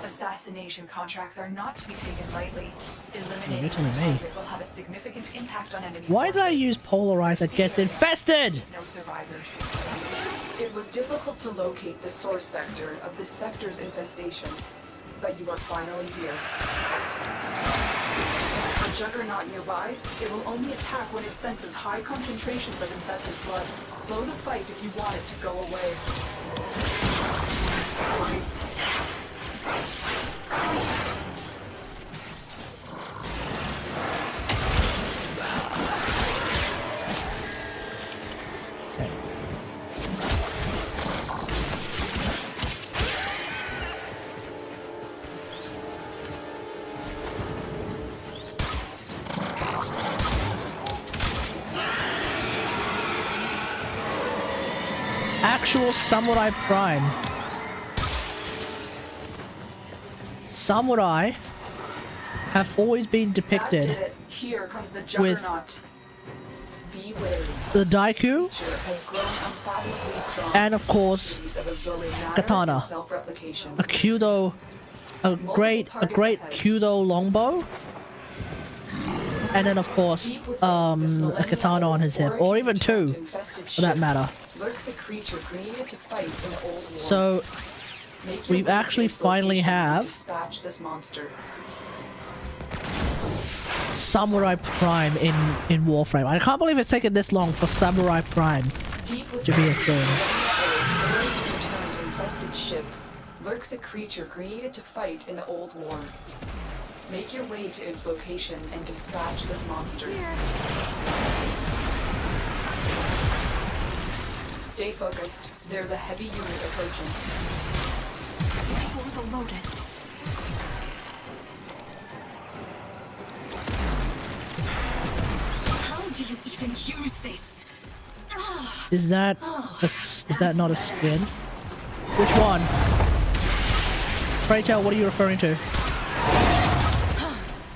Assassination contracts are not to be taken lightly. Eliminating you're telling this me. target will have a significant impact on enemy Why did I forces. use Polarize that gets infested? No survivors. It was difficult to locate the source vector of this sector's infestation, but you are finally here. A juggernaut nearby, it will only attack when it senses high concentrations of infested blood. Slow the fight if you want it to go away. Okay. Actual Samurai Prime. Samurai have always been That did depicted it. Here comes the with juggernaut. Be wary. the Daiku Creature has grown unfathomably strong. and of course Capabilities of absorbing matter Katana. and self-replication. a Kudo, a great Kudo longbow, and then of course Deep within this a millennia-old katana on his hip, or even two infested for that ship matter. lurks a creature created to fight in the old war. So Make your we way to actually its finally location and have dispatch this monster. Samurai Prime in Warframe. I can't believe it's taken this long for Samurai Prime Deep to be a within thing. this millennia-old returned infested ship lurks a creature created to fight in the old war. Make your way to its location and dispatch this monster. Stay focused. There's a heavy unit approaching. For the Lotus. How do you even use this? Is that is that not a skin? Which one? Pray tell, what are you referring to?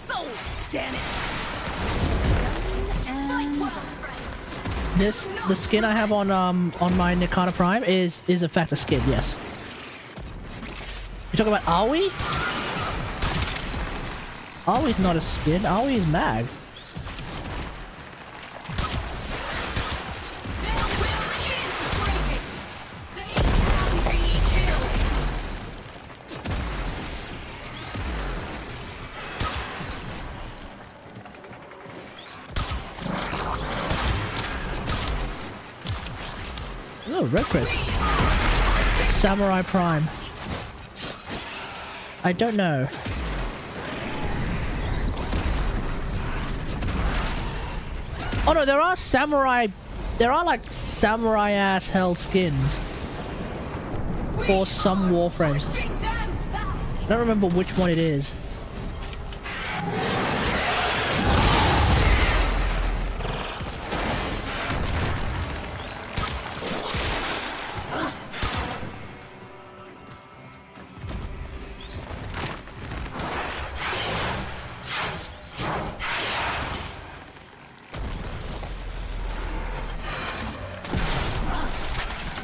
So damn it. This the skin I have on my Nikana Prime is in fact a skin, yes. You talking about Aoi? Aoi's not a skin, Aoi is mag. Oh, Red Chris. Samurai Prime. I don't know. Oh no, there are like samurai ass hell skins for some Warframes. I don't remember which one it is.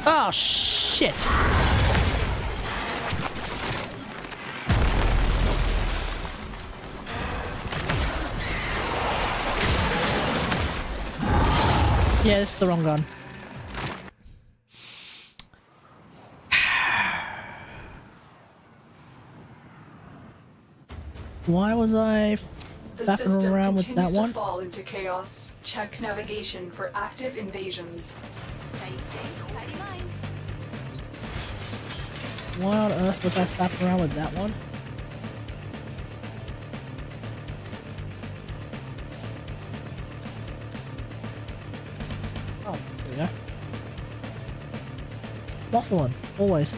Oh shit! Yeah, this is the wrong gun. Why was I The faffing system around with that continues to one? fall into chaos. Check navigation for active invasions. Why on earth was I faffing around with that one? Oh, there we go. Muscle one, always.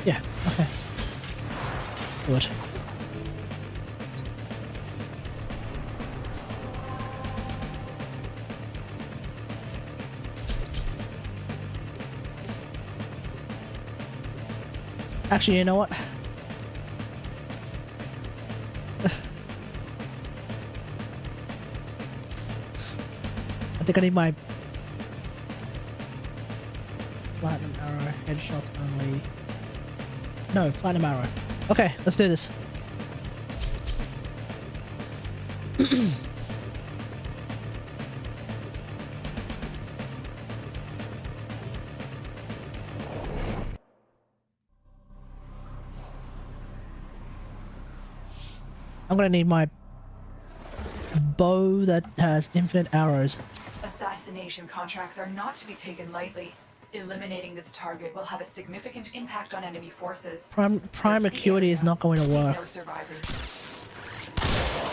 Yeah, okay. Good. Actually, you know what? I think I need my platinum arrow, headshots only. No, platinum arrow. Okay, let's do this. I'm gonna need my bow that has infinite arrows. Assassination contracts are not to be taken lightly. Eliminating this target will have a significant impact on enemy forces. Prime acuity is not going to Leave work. no survivors.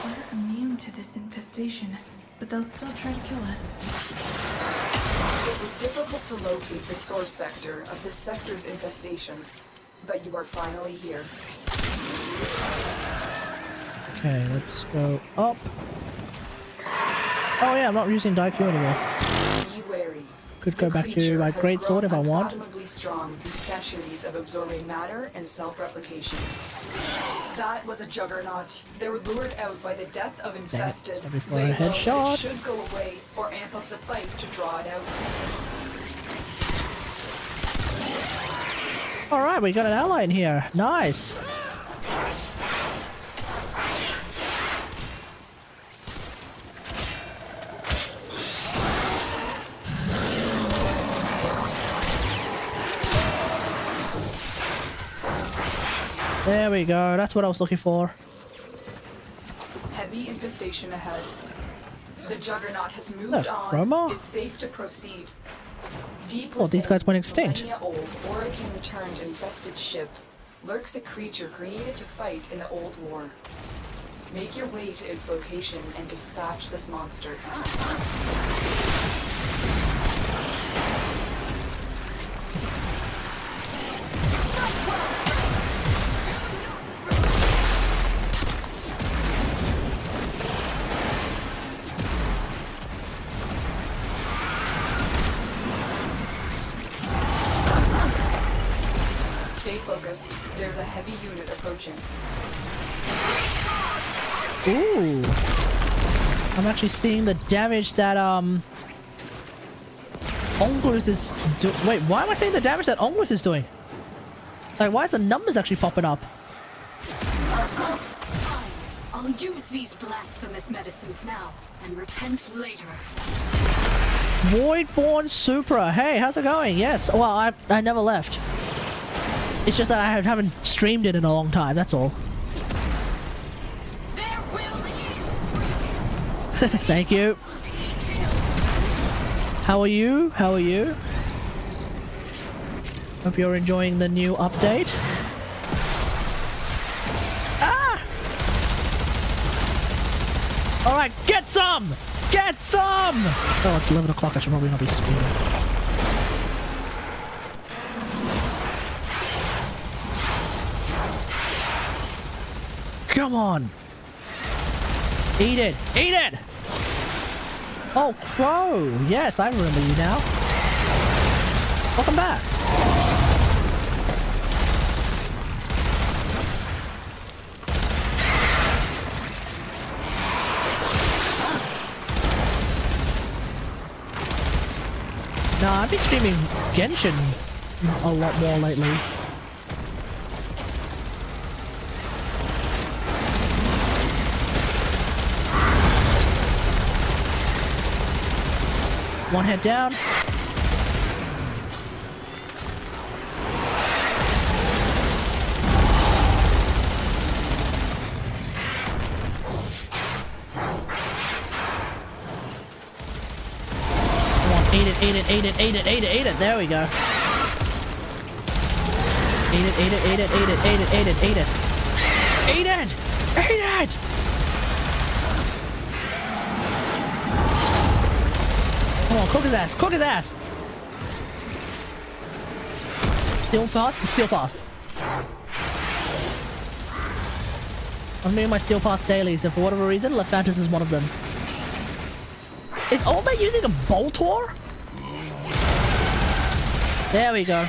We're immune to this infestation, but they'll still try to kill us. It was difficult to locate the source vector of this sector's infestation, but you are finally here. Okay, let's go up. Oh yeah, I'm not using Daikyu anymore. Be wary. Could go The back to creature my has great sword if I grown want. unfathomably strong through centuries of absorbing matter and self-replication. That was a juggernaut. They were lured out by the death of infested. So before They a headshot. It should go away or amp up the fight to draw it out. Alright, we got an ally in here. Nice. There we go. That's what I was looking for. Heavy infestation ahead. The juggernaut has moved Look, on. Roma? It's safe to proceed. Deep Oh, these guys went within this extinct. millennia-old Orokin-turned infested ship lurks a creature created to fight in the old war. Make your way to its location and dispatch this monster. Stay focused. There's a heavy unit approaching. Ooh. I'm actually seeing the damage that Ongluth is wait, why am I seeing the damage that Ongluth is doing? Like, why is the numbers actually popping up? I'll use these blasphemous medicines now and repent later. Voidborn Supra. Hey, how's it going? Yes. Well, I never left. It's just that I haven't streamed it in a long time, that's all. Their will Thank you. How are you? How are you? Hope you're enjoying the new update. Ah! Alright, get some! Get some! Oh, it's 11 o'clock. I should probably not be streaming. Come on! Eat it! Eat it! Oh, Crow! Yes, I remember you now. Welcome back. Nah, I've been streaming Genshin a lot more lately. One head down. Eat it, eat it, eat it, eat it, eat it, eat it. There we go. Eat it, eat it, eat it, eat it, eat it, eat it, eat it. Eat it! Eat it! Come on, cook his ass, cook his ass! Steel path, steel path. I'm doing my Steel Path dailies, and for whatever reason, Lephantis is one of them. Is Olmec using a Boltor? There we go.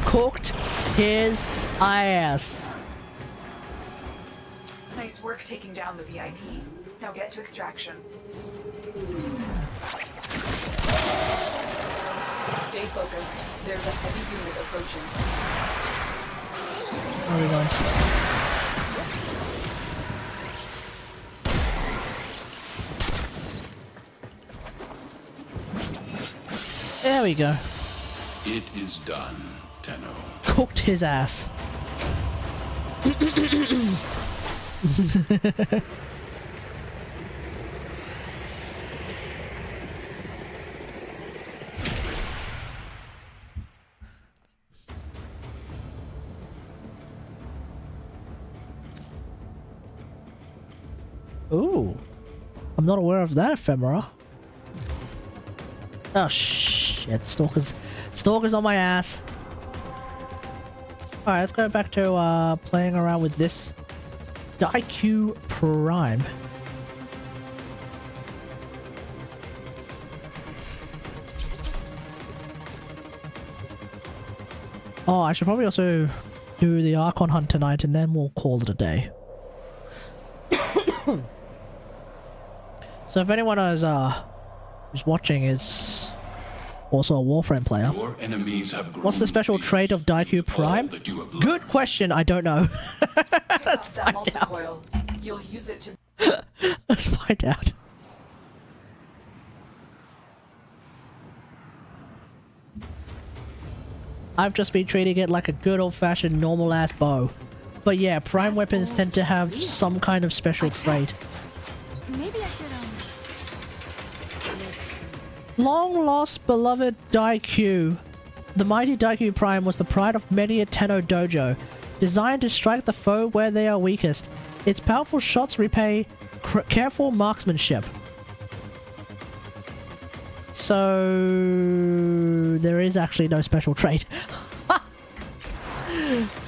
Cooked his ass. Nice work taking down the VIP. Now get to extraction. Stay focused. There's a heavy unit approaching. There we go. There we go. It is done, Tenno. Cooked his ass. Ooh. I'm not aware of that ephemera. Oh shit, Stalker's on my ass. Alright, let's go back to playing around with this Daiku Prime. Oh, I should probably also do the Archon hunt tonight and then we'll call it a day. So if anyone is who's watching is also a Warframe player, Your enemies have grown what's the special fierce trait of Daiku with all Prime? that you have Good learned. question, I don't know. Let's find out. Multicoil. You'll use it to... Let's find out. I've just been treating it like a good old-fashioned normal-ass bow. But yeah, Prime weapons tend to have some kind of special trait. Maybe I could, Long lost beloved Daiku. The mighty Daiku Prime was the pride of many a Tenno dojo, designed to strike the foe where they are weakest. Its powerful shots repay careful marksmanship. So there is actually no special trait.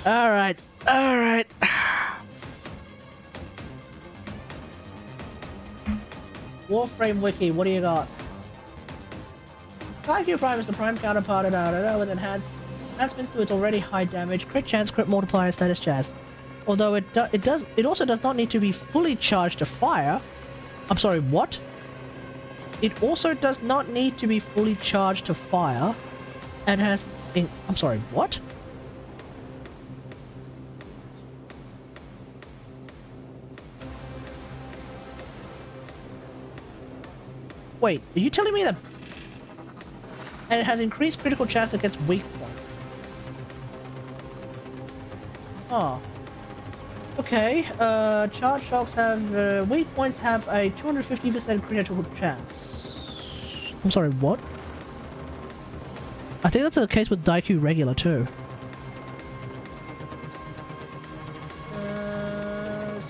Alright, alright. Warframe Wiki, what do you got? Daiku Prime is the prime counterpart of with enhancements to its already high damage, crit chance, crit multiplier, status chance. Although it also does not need to be fully charged to fire. I'm sorry, what? It also does not need to be fully charged to fire, and has. I'm sorry, what? Wait, are you telling me that? And it has increased critical chance against weak points. Oh. Okay, charge shocks have, weak points have a 250% critical chance. I'm sorry, what? I think that's the case with Daiku regular too.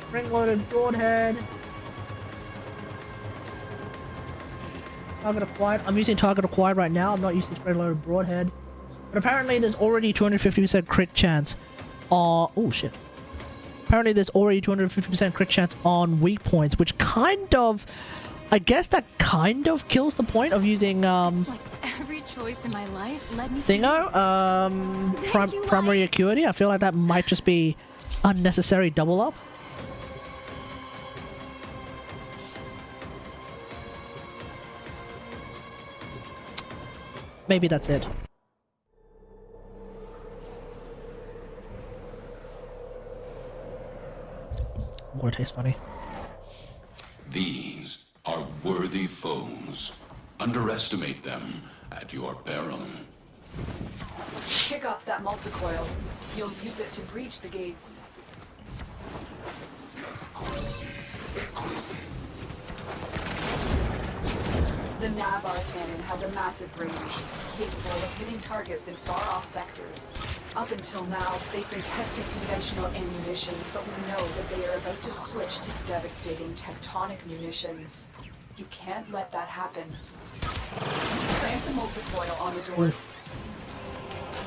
Spring-loaded broadhead. Target acquired. I'm using target acquired right now. I'm not using spring-loaded broadhead. But apparently there's already 250% crit chance on... Oh shit. Apparently there's already 250% crit chance on weak points, which kind of... I guess that kind of kills the point of using, like every choice in my life led me Thingo, primary acuity. I feel like that might just be unnecessary double up. Maybe that's it. More tastes funny. These are worthy foes. Underestimate them at your peril. Pick up that multicoil. You'll use it to breach the gates. The Navar cannon has a massive range, capable of hitting targets in far-off sectors. Up until now, they've been testing conventional ammunition, but we know that they are about to switch to devastating tectonic munitions. You can't let that happen. Clamp the multicoil on the doors.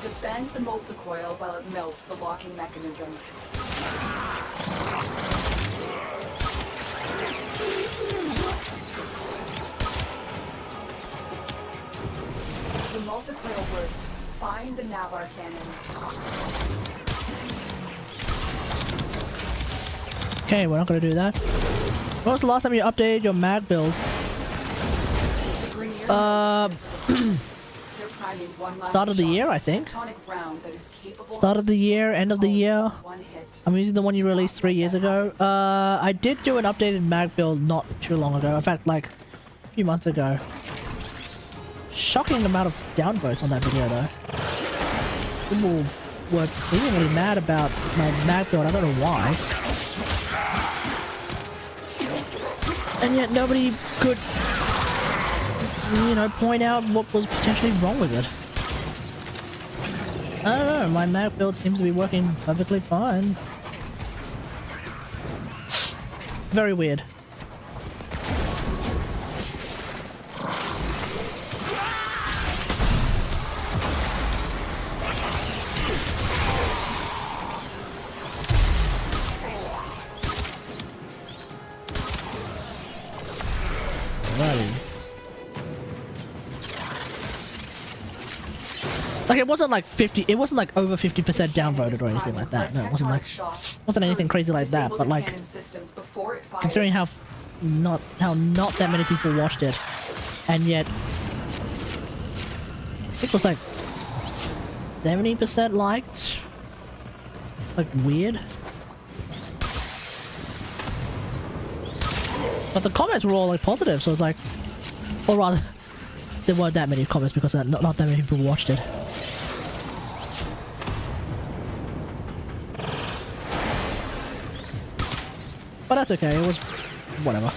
Defend the multi-coil while it melts the locking mechanism. The multi-coil worked. Find the Navar cannon. Okay, we're not gonna do that. When was the last time you updated your mag build? Start of the year, I think. Start of the year, end of the year. I'm using the one you released 3 years ago. I did do an updated mag build not too long ago. In fact, like a few months ago. Shocking amount of downvotes on that video, though. People were seemingly mad about my mag build. I don't know why. And yet nobody could, you know, point out what was potentially wrong with it. I don't know, my mag build seems to be working perfectly fine. Very weird. Like it wasn't like 50, it wasn't like over 50% downvoted or anything like that. No, it wasn't like, wasn't anything crazy like that. But like, considering how not that many people watched it, and yet it was like 70% liked. Like weird. But the comments were all like positive, so it's like, or rather, there weren't that many comments because not that many people watched it. But that's okay, it was whatever.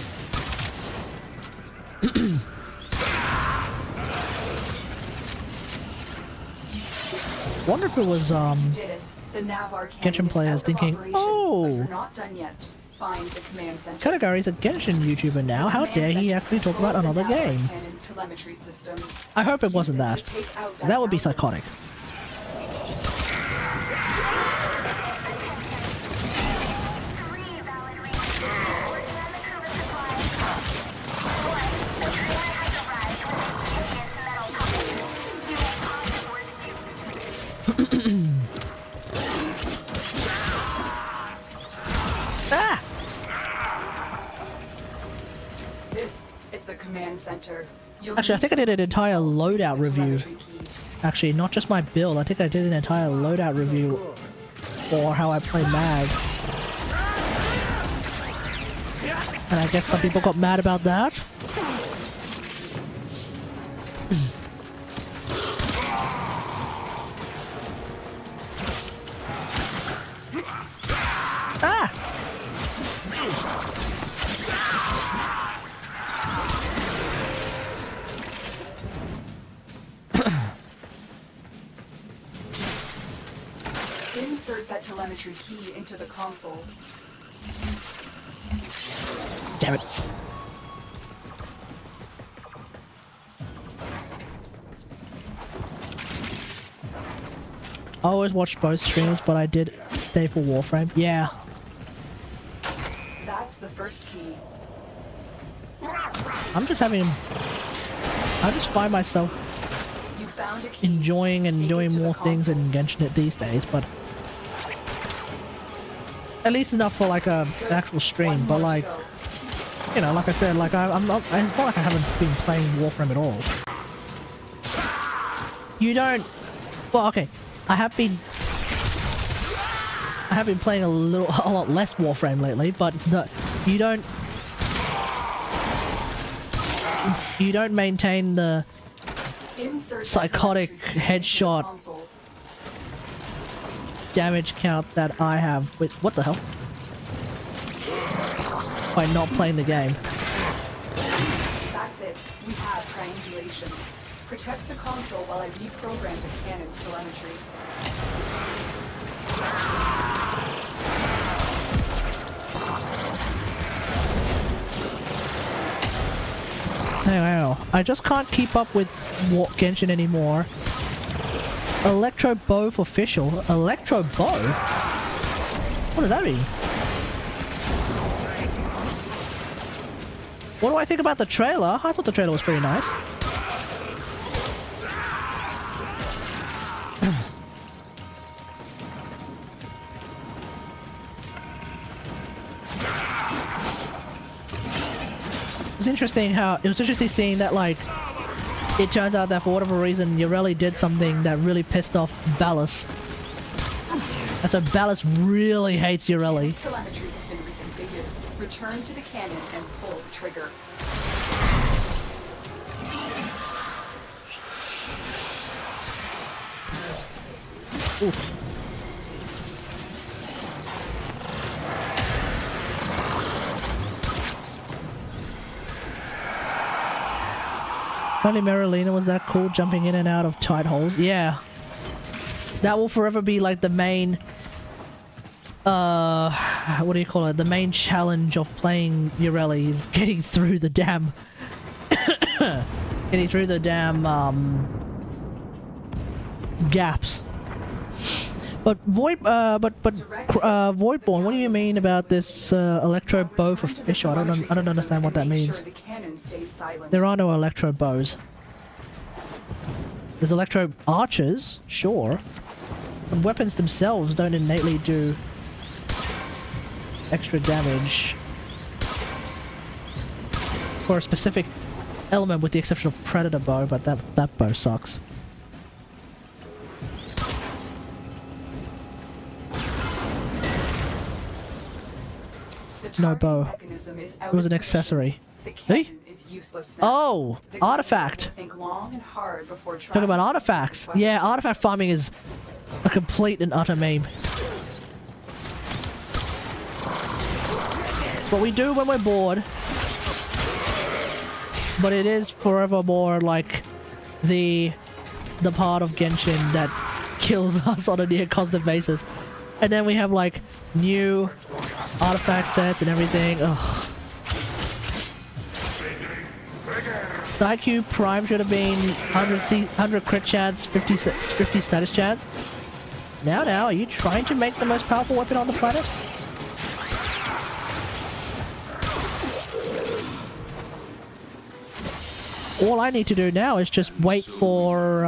Wonder if it was Genshin players thinking, oh, Katagari's a Genshin YouTuber now, how dare he actually talk about another game? I hope it wasn't that. That would be psychotic. This is the command center. Actually, I think I did an entire loadout review. Actually, not just my build. I think I did an entire loadout review for how I play mag. And I guess some people got mad about that. Ah! Insert that telemetry key into the console. Damn it. I always watched both streams, but I did stay for WarFrame. Yeah. That's the first key. I'm just having... I just find myself You found a key. enjoying and Take it doing to the more things in console. Genshin these days, but... At least enough for like an actual stream, One but more to like... go. You know, like I said, like I'm not... It's not like I haven't been playing WarFrame at all. You don't... Well, okay. I have been playing a lot less WarFrame lately, but it's not... You don't maintain the Insert that psychotic telemetry key into the headshot console. damage count that I have with... What the hell? By not playing the game. That's it. We have triangulation. Protect the console while I reprogram the cannon's telemetry. Wow. I just can't keep up with Genshin anymore. Electro bow for official. Electro bow? What does that mean? What do I think about the trailer? I thought the trailer was pretty nice. It was interesting seeing that, like, it turns out that for whatever reason Yareli did something that really pissed off Ballas. And so Ballas really hates Yareli. Telemetry has been reconfigured. Return to the cannon and pull the trigger. Oof. Only Marilena was that cool, jumping in and out of tight holes. Yeah. That will forever be like the main... what do you call it? The main challenge of playing Yareli is getting through the damn... getting through the damn, gaps. But Voidborn, what do you mean about this electro bow for fish? I don't understand what that means. There are no electro bows. There's electro archers, sure. But weapons themselves don't innately do extra damage for a specific element, with the exception of Predator bow, but that bow sucks. No bow. It was an accessory. Hey? Oh! Artifact! Talk about artifacts! Yeah, artifact farming is a complete and utter meme. What we do when we're bored. But it is forevermore like the part of Genshin that kills us on a near constant basis. And then we have like new artifact sets and everything. Ugh. The IQ Prime should have been 100 crit chance, 50 status chance. Now, are you trying to make the most powerful weapon on the planet? All I need to do now is just wait for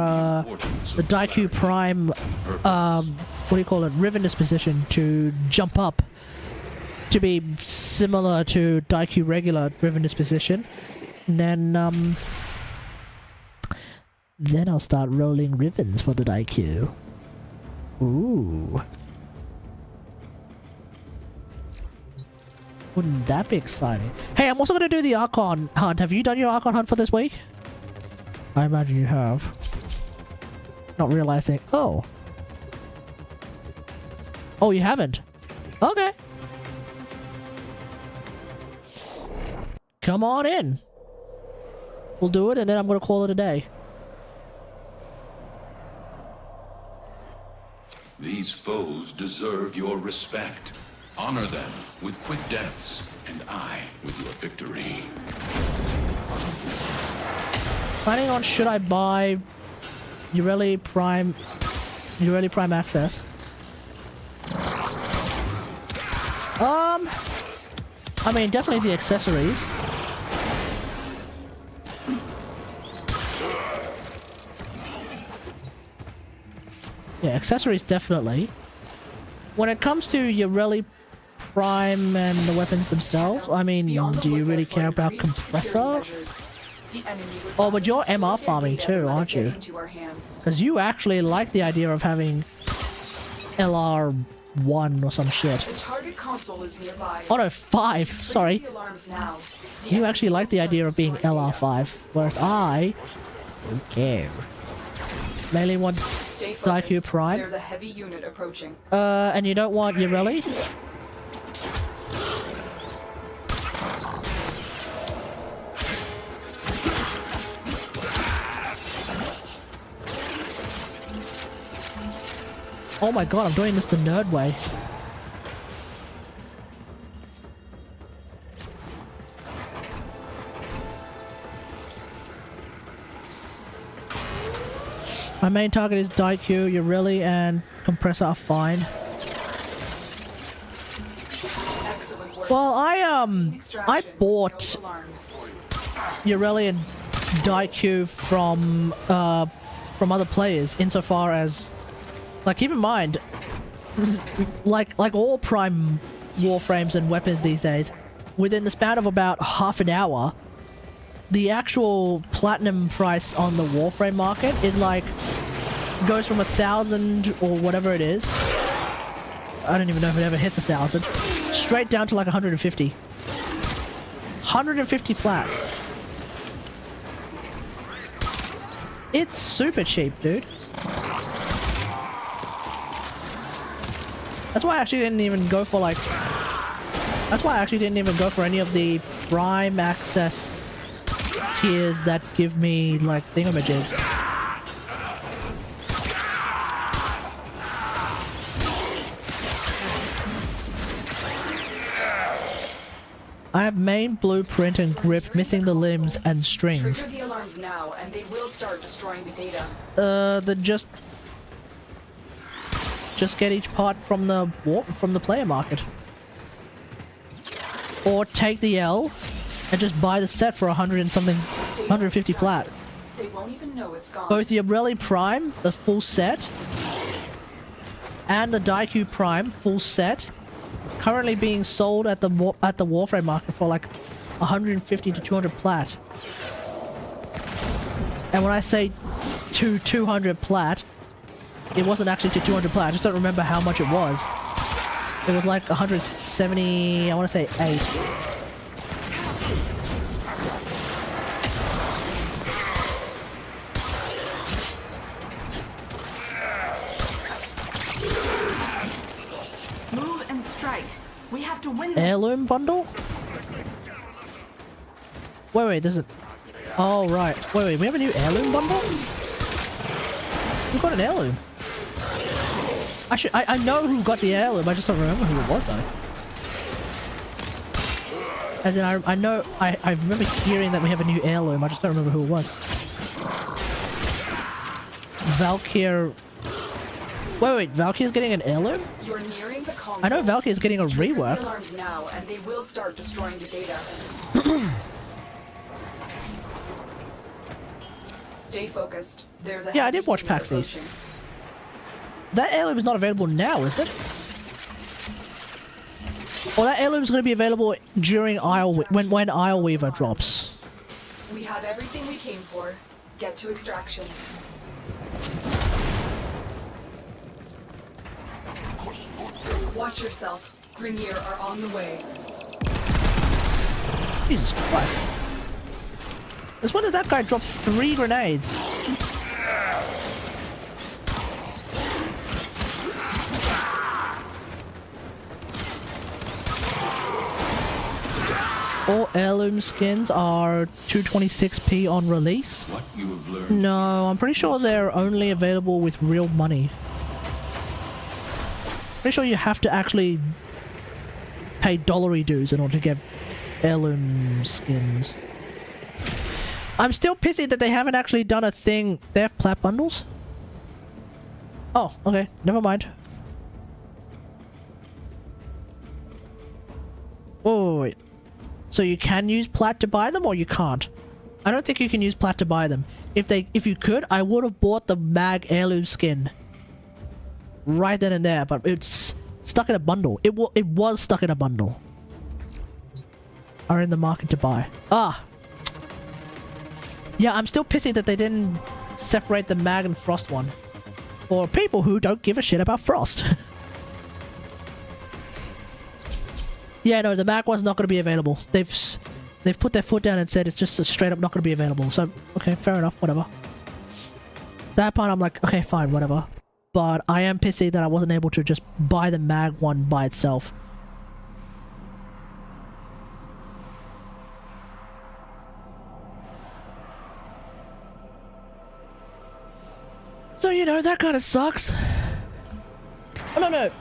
the Daiku Prime, what do you call it, Riven disposition to jump up to be similar to Daiku regular Riven disposition. And then I'll start rolling ribbons for the Daiku. Ooh. Wouldn't that be exciting? Hey, I'm also going to do the Archon hunt. Have you done your Archon hunt for this week? I imagine you have. Not realizing. Oh. Oh, you haven't? Okay. Come on in. We'll do it, and then I'm going to call it a day. These foes deserve your respect. Honor them with quick deaths, and I with your victory. Planning on, should I buy Yareli Prime access? I mean, definitely the accessories. Yeah, accessories definitely. When it comes to Yareli Prime and the weapons themselves, I mean, do you really care about compressor? Oh, but you're MR farming too, aren't you? Because you actually like the idea of having LR1 or some shit. Oh no, 5, sorry. You actually like the idea of being LR5, whereas I don't care. Mainly want Daiku Prime. There's a heavy unit approaching. And you don't want Yareli? Oh my god, I'm doing this the nerd way. My main target is Daikyu, Yareli, and Compressor are fine. Excellent work. Well, I Extraction, bought no alarms. Yoreli and Daikyu from other players, insofar as, like, keep in mind, like all Prime Warframes and weapons these days, within the span of about half an hour, the actual platinum price on the Warframe market is like, goes from 1,000 or whatever it is, I don't even know if it ever hits 1,000, straight down to like 150. 150 plat. It's super cheap, dude. That's why I actually didn't even go for like... That's why I actually didn't even go for any of the Prime Access tiers that give me like thingamajigs. I have main, blueprint, and grip, missing the limbs and strings. Trigger the alarms now, and they will start destroying the data. Then just get each part from the player market, or take the L and just buy the set for 100 and something, 150 plat. They won't even know it's gone. Both the Yareli Prime, the full set, and the Daikyu Prime full set, currently being sold at the Warframe market for like 150 to 200 plat. And when I say to 200 plat, it wasn't actually to 200 plat. I just don't remember how much it was. It was like 170, I want to say 8. Move and strike. We have to win this. Heirloom bundle? Wait, does it... Oh, right. Wait, we have a new heirloom bundle? Who got an heirloom? Actually, I know who got the heirloom, I just don't remember who it was, though. As in, I know... I remember hearing that we have a new heirloom, I just don't remember who it was. Valkyr... Wait, Valkyr's getting an heirloom? You're nearing the console. I know Valkyr's getting a Trigger rework. the alarms now, and they will start destroying the data. Stay focused. There's a Yeah, I did heavy watch unit PAX East. approaching. That heirloom is not available now, is it? Or that heirloom is going to be available during when Isleweaver drops. We have everything we came for. Get to extraction. Watch yourself. Grineer are on the way. Jesus Christ. Since when did that guy drop 3 grenades? All heirloom skins are 226p on release. What you have learned. No, I'm pretty sure they're only available with real money. Pretty sure you have to actually pay dollary dues in order to get heirloom skins. I'm still pissy that they haven't actually done a thing. They have plat bundles? Oh, okay. Never mind. Wait. So you can use plat to buy them, or you can't? I don't think you can use plat to buy them. If you could, I would have bought the mag heirloom skin right then and there, but it's stuck in a bundle. It was stuck in a bundle. Are in the market to buy. Yeah, I'm still pissy that they didn't separate the mag and frost one. For people who don't give a shit about frost. Yeah, no, the mag one's not going to be available. They've put their foot down and said it's just straight up not going to be available. So, okay, fair enough, whatever. That part I'm like, okay, fine, whatever. But I am pissy that I wasn't able to just buy the mag one by itself. So, you know, that kind of sucks. Oh, no.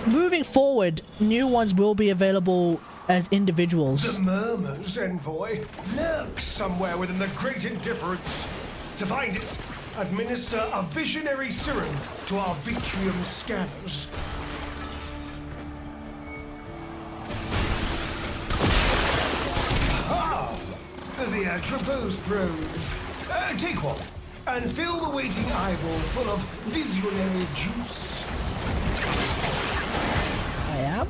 Moving forward, new ones will be available as individuals. The Murmurs, Envoy, lurks somewhere within the Great Indifference. To find it, administer a visionary serum to our Vitrium scanners. Ah! The Atropos probes. Take one, and fill the waiting eyeball full of visionary juice. I am.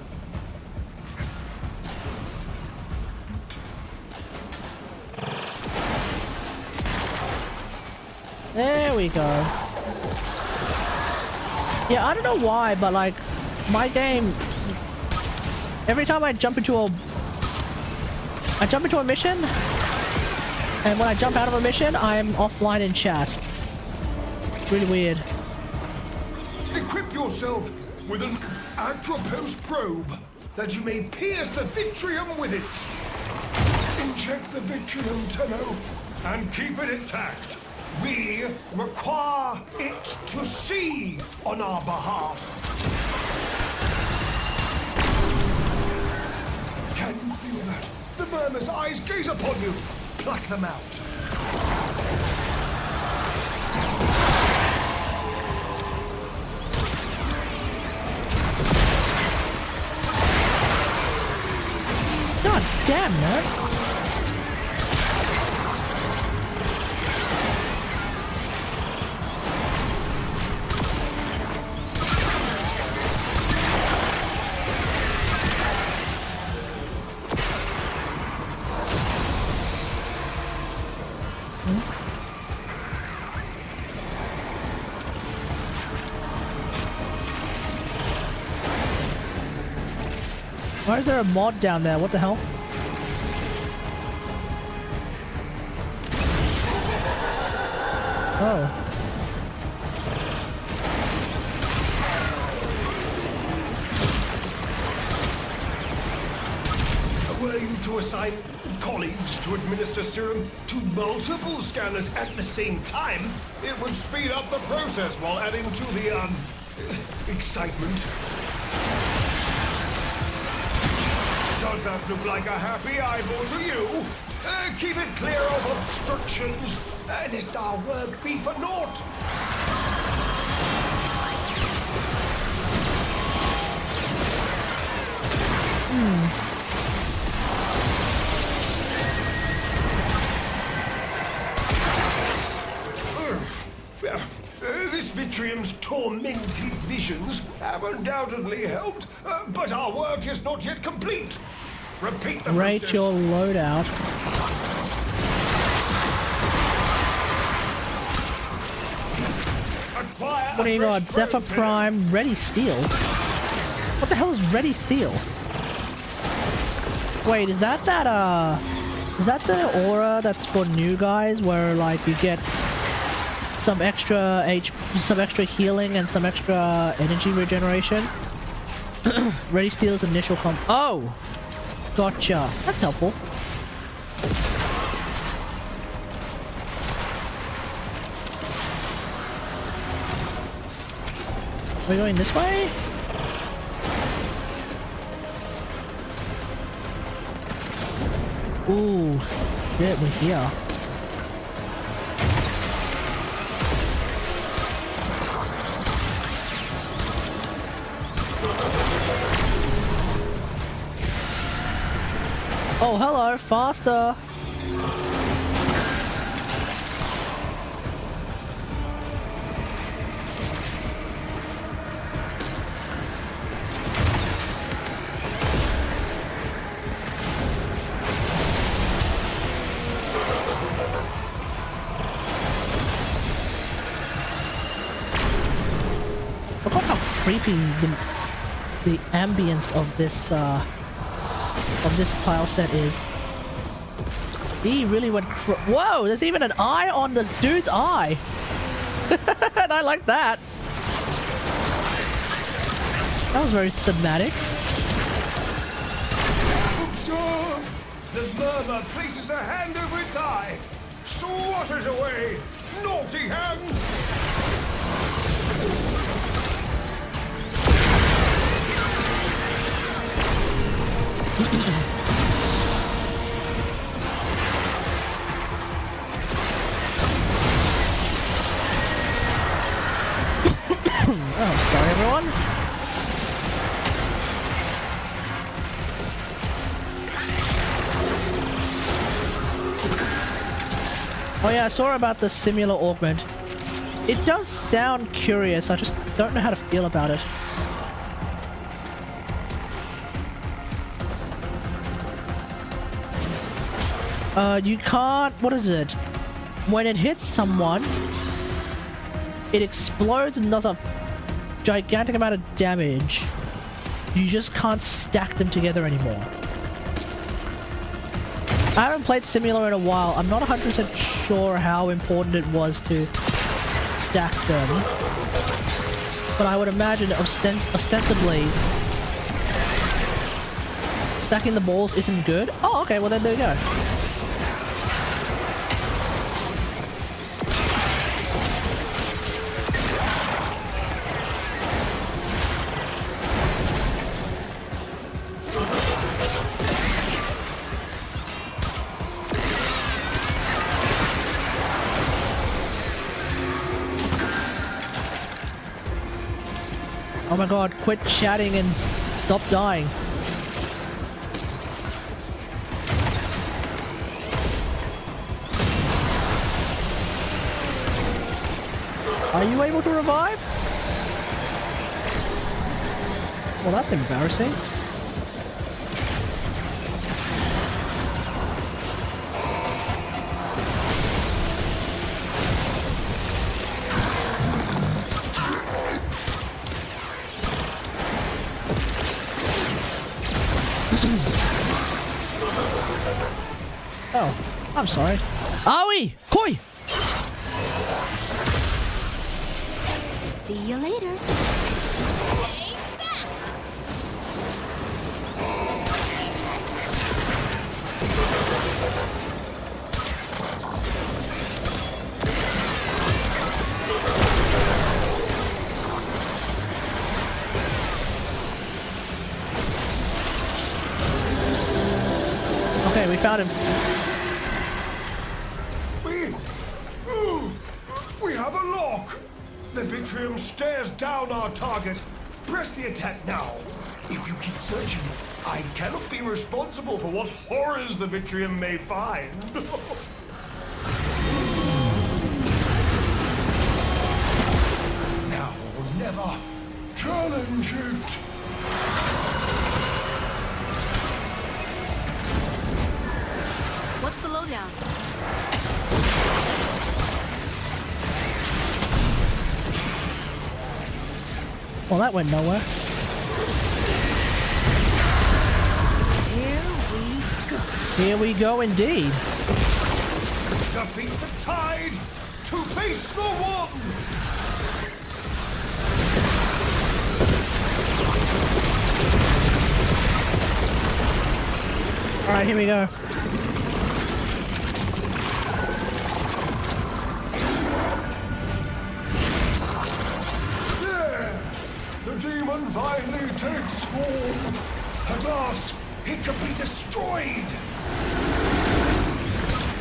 There we go. Yeah, I don't know why, but like, my game, every time I jump into a mission, and when I jump out of a mission, I'm offline in chat. It's really weird. Equip yourself with an Atropos probe, that you may pierce the Vitrium with it. Inject the Vitrium, Tenno, and keep it intact. We require it to see on our behalf. Can you feel that? The Murmur's eyes gaze upon you. Pluck them out. God damn, man. Why is there a mod down there? What the hell? Oh. Were you to assign colleagues to administer serum to multiple scanners at the same time, it would speed up the process while adding to the, excitement. Does that look like a happy eyeball to you? Keep it clear of obstructions, lest our work be for naught. This Vitrium's tormented visions have undoubtedly helped, but our work is not yet complete. Repeat the Rate process. your loadout. Acquire What do you a got? fresh Zephyr probe, Prime, Ready Steel? What the hell is Ready Steel? Wait, is that the aura that's for new guys where like you get some extra healing and some extra energy regeneration? Ready Steel's initial Oh! Gotcha. That's helpful. Are we going this way? Ooh, shit, we're here. Oh, hello, faster! Look at how creepy the ambience of this tile set is. He really went whoa, there's even an eye on the dude's eye! And I like that! That was very thematic. Observe! The Murmur places a hand over its eye. Swat it away! Naughty hand! Oh, sorry everyone. Oh yeah, I saw about the similar augment. It does sound curious, I just don't know how to feel about it. You can't... what is it? When it hits someone, it explodes and does a gigantic amount of damage. You just can't stack them together anymore. I haven't played Simula in a while. I'm not 100% sure how important it was to stack them. But I would imagine ostensibly stacking the balls isn't good. Oh, okay, well then there you go. Oh my god, quit chatting and stop dying. Are you able to revive? Well, that's embarrassing. Oh, I'm sorry. Aoi! Koi! See you later. Okay, we found him. We have a lock! The Vitrium stares down our target. Press the attack now. If you keep searching, I cannot be responsible for what horrors the Vitrium may find. Now or never. Challenge it! What's the lowdown? Well, that went nowhere. Here we go indeed. Defeat the tide to face the one! Alright, here we go. The demon finally takes form. At last, it can be destroyed.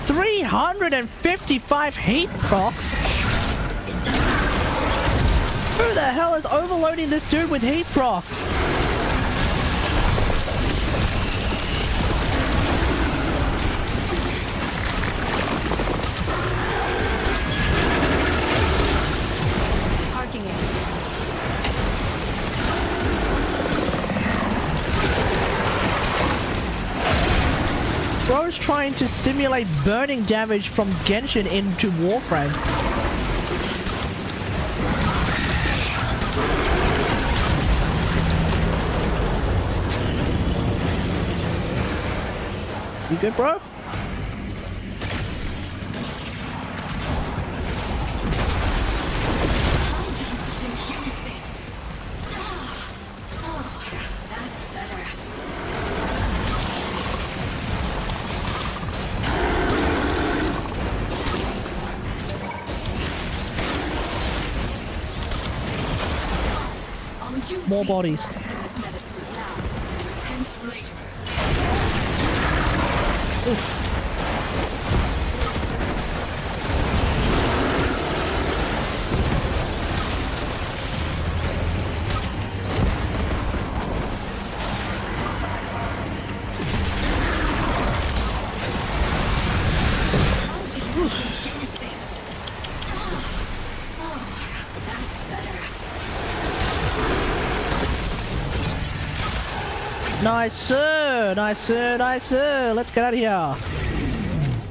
355 heat procs? Who the hell is overloading this dude with heat procs? Parking it. Bro's trying to simulate burning damage from Genshin into WarFrame. You good, bro? More bodies. Oof. Nice, sir. Nice, sir. Nice, sir. Let's get out of here.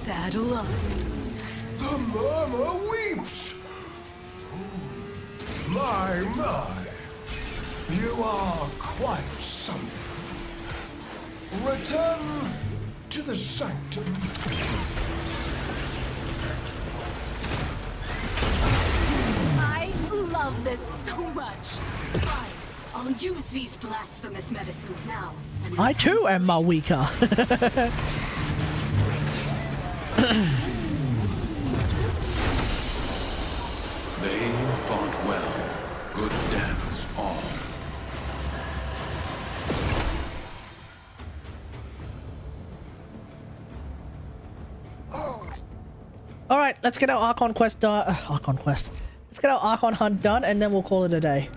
Saddle up. The murmur weeps. My. You are quite something. Return to the sanctum. I love this so much. Fine, I'll use these blasphemous medicines now. And I too am Mawika. They fought well. Good deaths all. Alright, let's get our Archon quest done. Archon quest. Let's get our Archon hunt done and then we'll call it a day.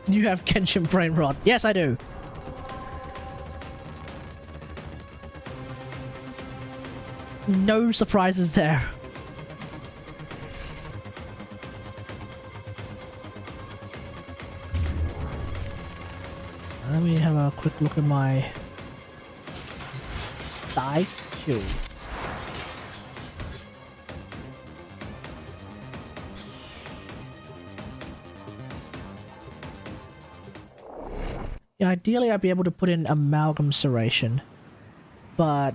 You have Genshin brain rot. Yes, I do. No surprises there. Let me have a quick look at my die queue. Yeah, ideally I'd be able to put in amalgam serration, but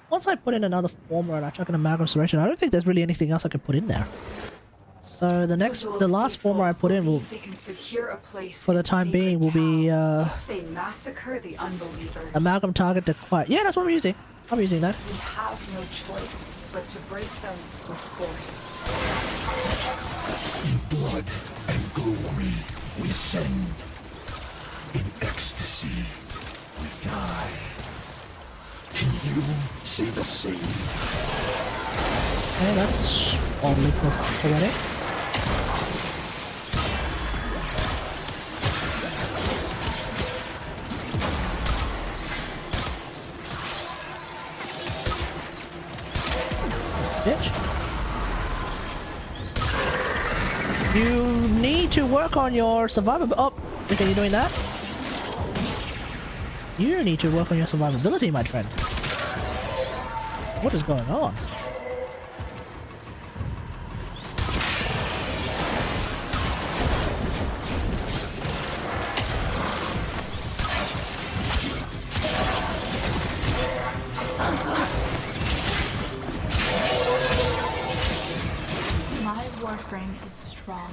once I put in another formula and I chuck an amalgam serration, I don't think there's really anything else I could put in there. So the last formula I put in will, for the time being, will be they massacre the unbelievers. amalgam target to quiet. Yeah, that's what I'm using. I'm using that. We have no choice but to break them with force. In blood and glory we ascend. In ecstasy we die. Can you say the same? Okay, that's oddly poetic. Bitch. You need to work on your survivability. Oh, okay, you're doing that? You need to work on your survivability, my friend. What is going on? My WarFrame is strong.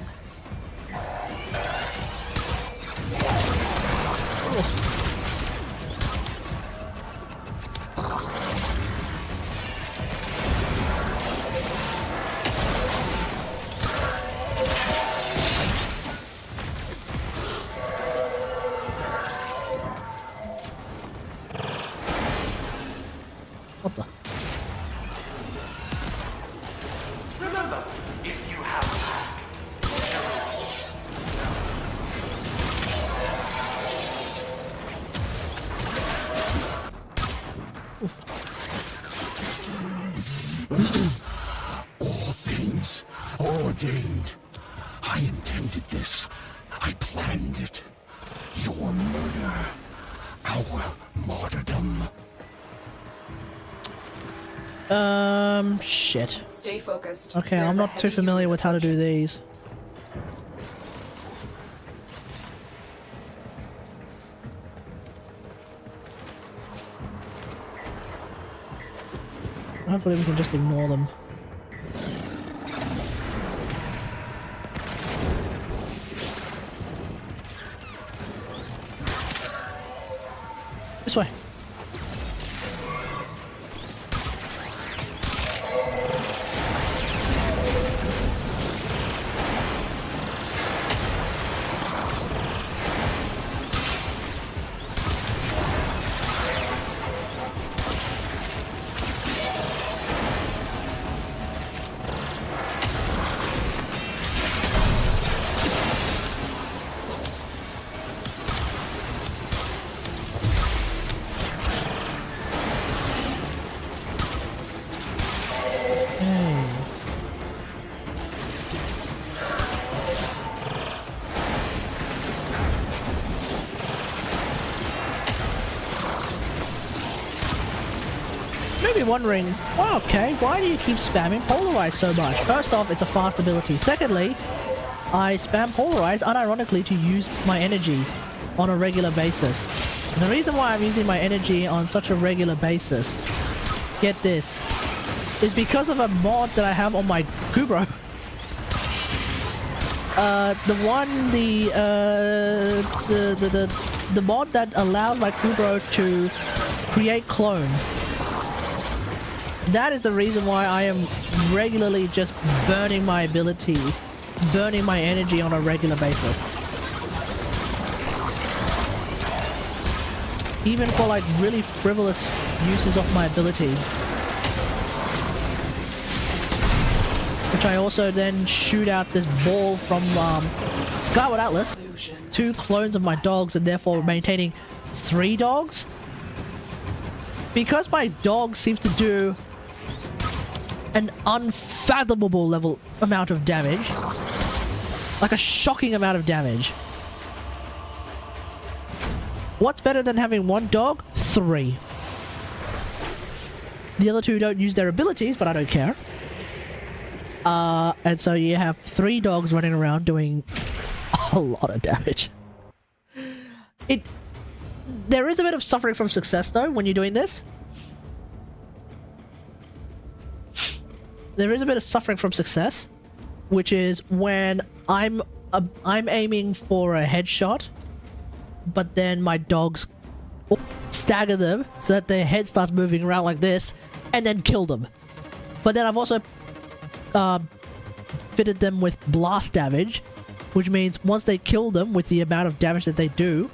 What the? Remember, if you have All things are ordained. I intended this. I planned it. Your murder. Our martyrdom. Shit. Stay focused. Okay, There's I'm a not too heavy familiar unit with how to do approaching. these. Hopefully we can just ignore them. This way. may be wondering, well, okay, why do you keep spamming Polarize so much? First off, it's a fast ability. Secondly, I spam Polarize unironically to use my energy on a regular basis. And the reason why I'm using my energy on such a regular basis, get this, is because of a mod that I have on my Kubro. The mod that allows my Kubro to create clones. That is the reason why I am regularly just burning my ability, burning my energy on a regular basis. Even for like really frivolous uses of my ability. Which I also then shoot out this ball from Skyward Atlas. 2 clones of my dogs and therefore maintaining 3 dogs. Because my dog seems to do an unfathomable amount of damage. Like a shocking amount of damage. What's better than having 1 dog? 3. The other 2 don't use their abilities, but I don't care. And so you have 3 dogs running around doing a lot of damage. There is a bit of suffering from success though when you're doing this. There is a bit of suffering from success, which is when I'm aiming for a headshot, but then my dogs stagger them so that their head starts moving around like this, and then kill them. But then I've also fitted them with blast damage, which means once they kill them with the amount of damage that they do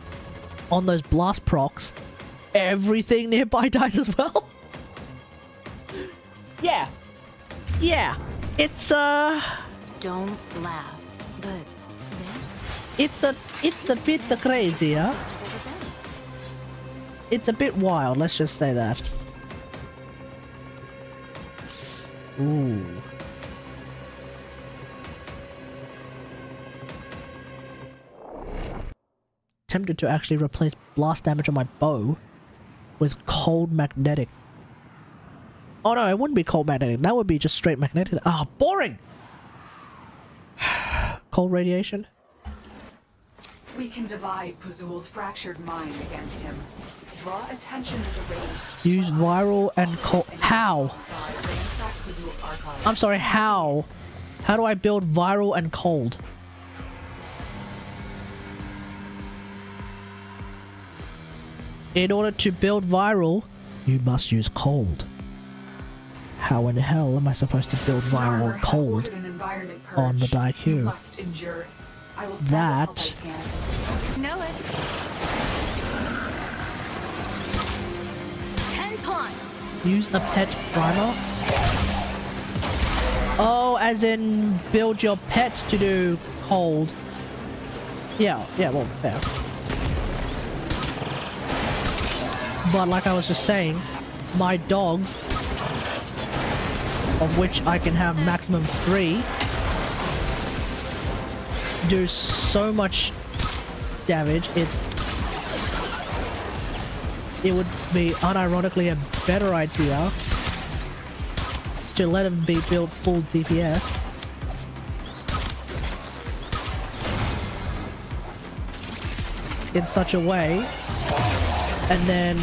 on those blast procs, everything nearby dies as well. Yeah, it's Don't laugh, but this? it's a bit crazy, huh? It's a bit wild, let's just say that. Ooh. Tempted to actually replace blast damage on my bow with cold magnetic. Oh no, it wouldn't be cold magnetic. That would be just straight magnetic. Ah, boring! Cold radiation? We can divide Puzul's fractured mind against him. Draw attention to the raid. Use viral and cold. How? I'm sorry, how? How do I build viral and cold? In order to build viral, you must use cold. How in hell am I supposed to build viral and cold on the Daiku? That... Know it. 10 points. Use a pet primer? Oh, as in build your pet to do cold. Yeah, well, fair. But like I was just saying, my dogs, of which I can have maximum 3, do so much damage. It would be unironically a better idea to let them be built full DPS. In such a way, and then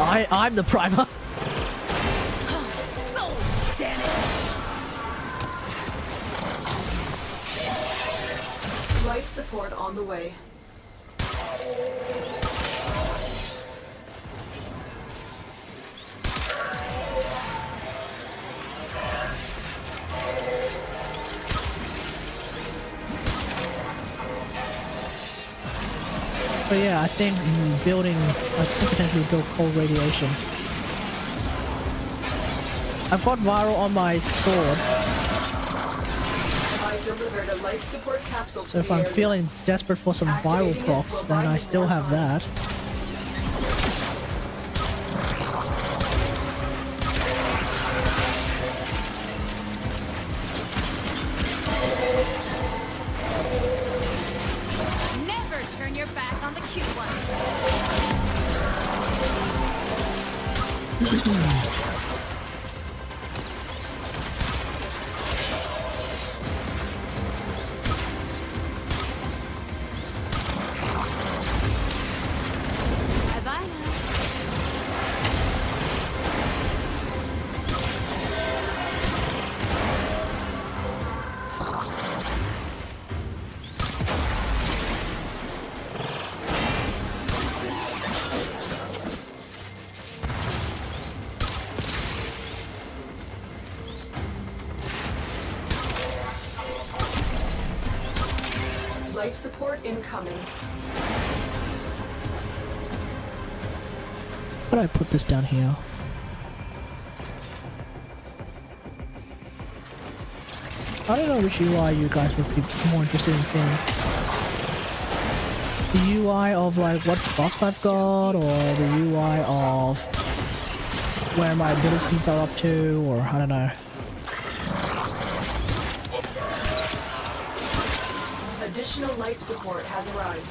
I'm the primer. So damn it. Life support on the way. So yeah, I think I could potentially build cold radiation. I've got viral on my sword. I delivered a life support capsule to So if the I'm area. feeling desperate for some viral Activating it procs, will then buy I you still more have time. that. Never turn your back on the cute ones. Bye-bye now. Life support incoming. How do I put this down here? I don't know which UI you guys would be more interested in seeing. The UI of like what buffs I've got, or the UI of where my abilities are up to, or I don't know. Additional life support has arrived.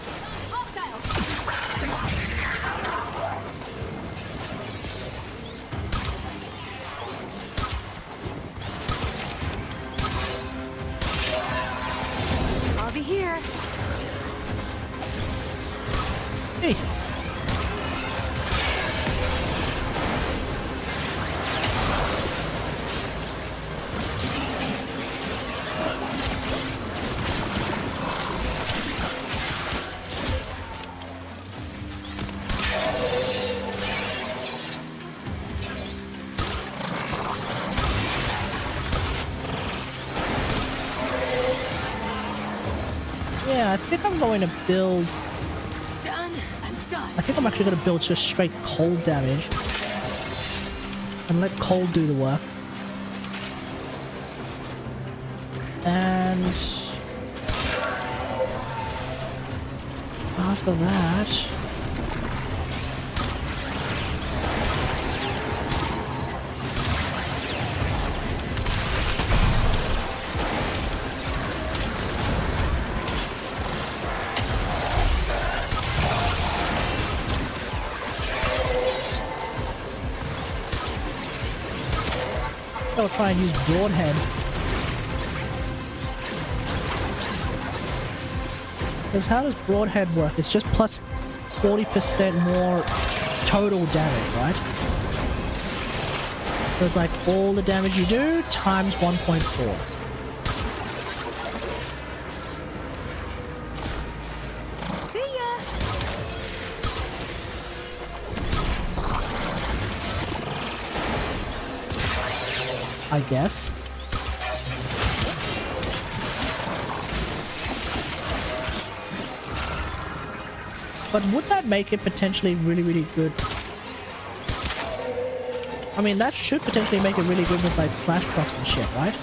I'll be here. Hey. Yeah, I think I'm going to build... Done. I'm done. I think I'm actually going to build just straight cold damage. And let cold do the work. And... after that... I'll try and use Broadhead. Because how does Broadhead work? It's just plus 40% more total damage, right? So it's like all the damage you do times 1.4. See ya. I guess. But would that make it potentially really, really good? I mean, that should potentially make it really good with like slash procs and shit, right?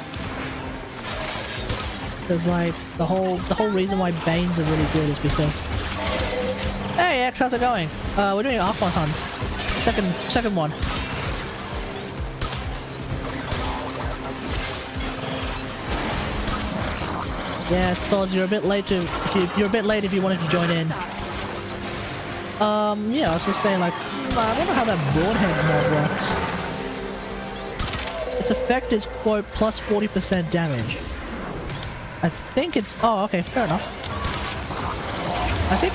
Because like the whole reason why Banes are really good is because... Hey X, how's it going? We're doing an Archon hunt. Second one. Yeah, Soz, you're a bit late you're a bit late if you wanted to join in. Yeah, I was just saying like, I don't know how that Broadhead mod works. Its effect is quote plus 40% damage. I think it's oh okay, fair enough. I think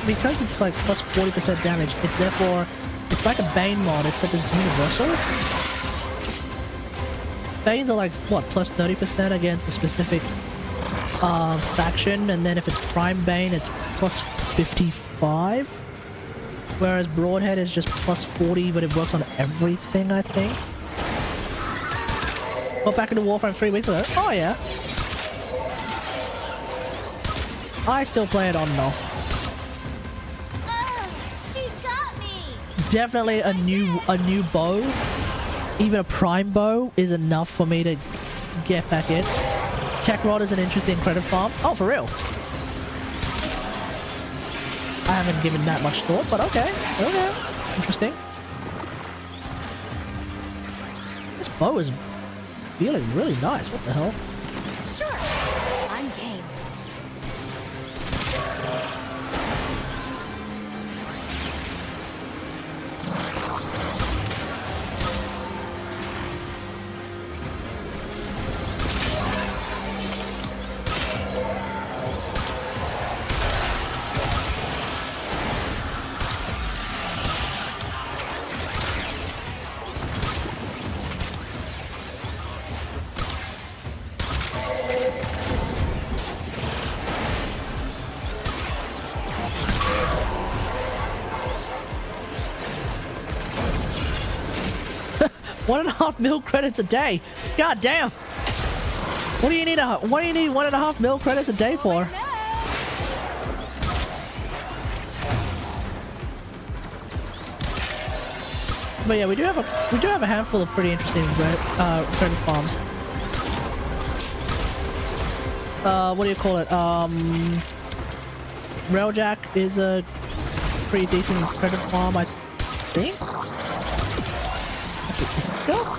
because it's like plus 40% damage, it's therefore it's like a Bane mod, except it's universal. Banes are like what, plus 30% against a specific faction, and then if it's Prime Bane it's plus 55, whereas Broadhead is just plus 40, but it works on everything, I think. Got back into WarFrame 3 weeks ago. Oh yeah. I still play it on and off. She got me. Definitely a new bow, even a prime bow, is enough for me to get back in. Techrot is an interesting credit farm. Oh, for real? I haven't given that much thought, but okay. Okay. Interesting. This bow is feeling really nice. What the hell? Sure. I'm game. 1.5 mil credits a day. God damn. What do you need 1.5 mil credits a day for? But yeah, we do have a handful of pretty interesting credit farms. What do you call it? Railjack is a pretty decent credit farm, I think. Actually,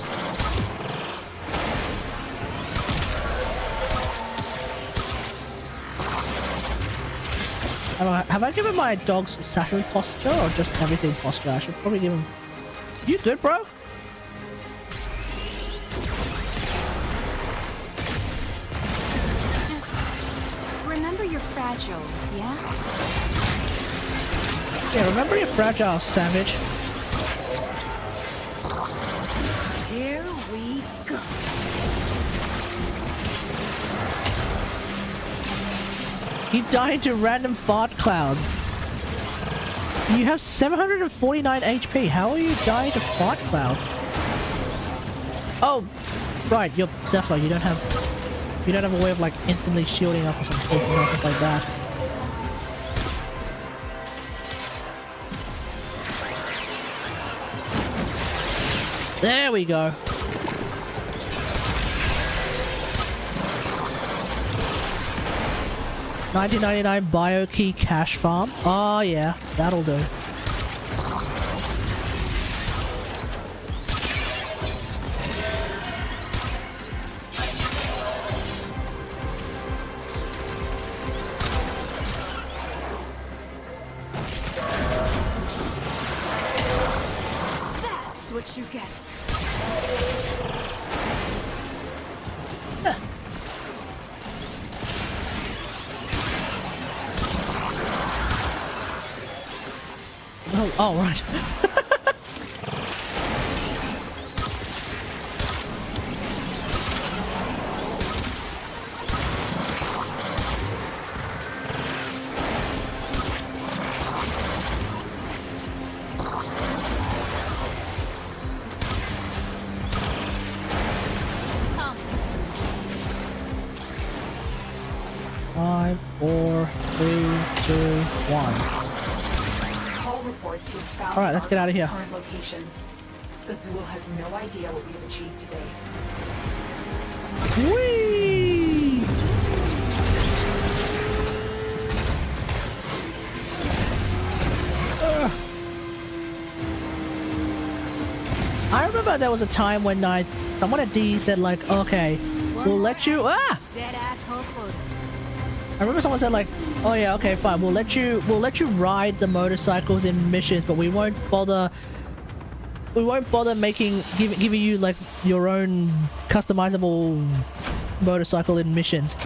I don't know, have I given my dogs assassin posture or just everything posture? I should probably give him. You good, bro? Just remember you're fragile, yeah? Yeah, remember you're fragile, savage. Here we go. You died to random fart clouds. You have 749 HP. How are you dying to fart cloud? Oh, right. You're Zephyr. You don't have a way of like instantly shielding up or something like that. There we go. $19.99 BioKey cash farm. Oh yeah, that'll do. That's what you get. Oh, right. Five, 4, 3, 2, 1. Alright, let's get out of here. Location. Azul has no idea what we have achieved today. Whee! I remember there was a time when someone at D said like, okay, we'll let you Dead asshole quota. I remember someone said like, oh yeah, okay, fine, we'll let you ride the motorcycles in missions, but we won't bother giving you like your own customizable motorcycle in missions.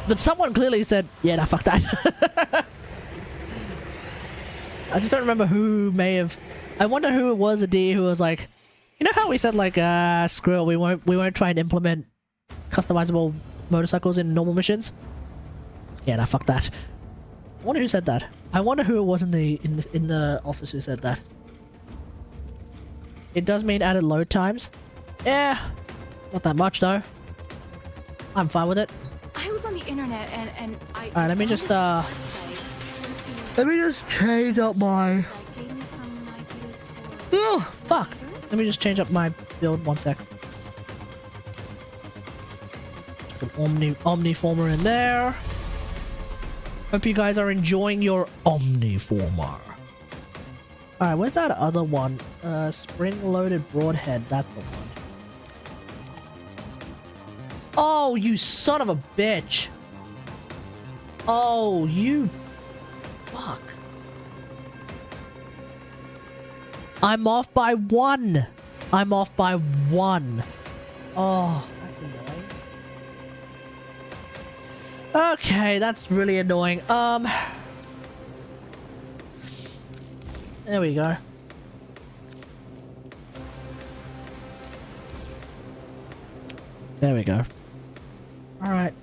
But someone clearly said, yeah, nah, fuck that. I just don't remember who may have. I wonder who it was, a D who was like, you know how we said like, screw it, we won't try and implement customizable motorcycles in normal missions. Yeah, nah, fuck that. I wonder who said that. I wonder who it was in the office who said that. It does mean added load times. Yeah, not that much though. I'm fine with it. I was on the internet and I. Alright, let me just change up my. Oh fuck! Let me just change up my build 1 sec. Put Omniformer in there. Hope you guys are enjoying your Omniformer. Alright, where's that other one? Spring-loaded broadhead. That's the one. Oh, you son of a bitch! Oh, you... Fuck. I'm off by 1! I'm off by 1! Oh, that's annoying. Okay, that's really annoying. There we go. There we go. Alright.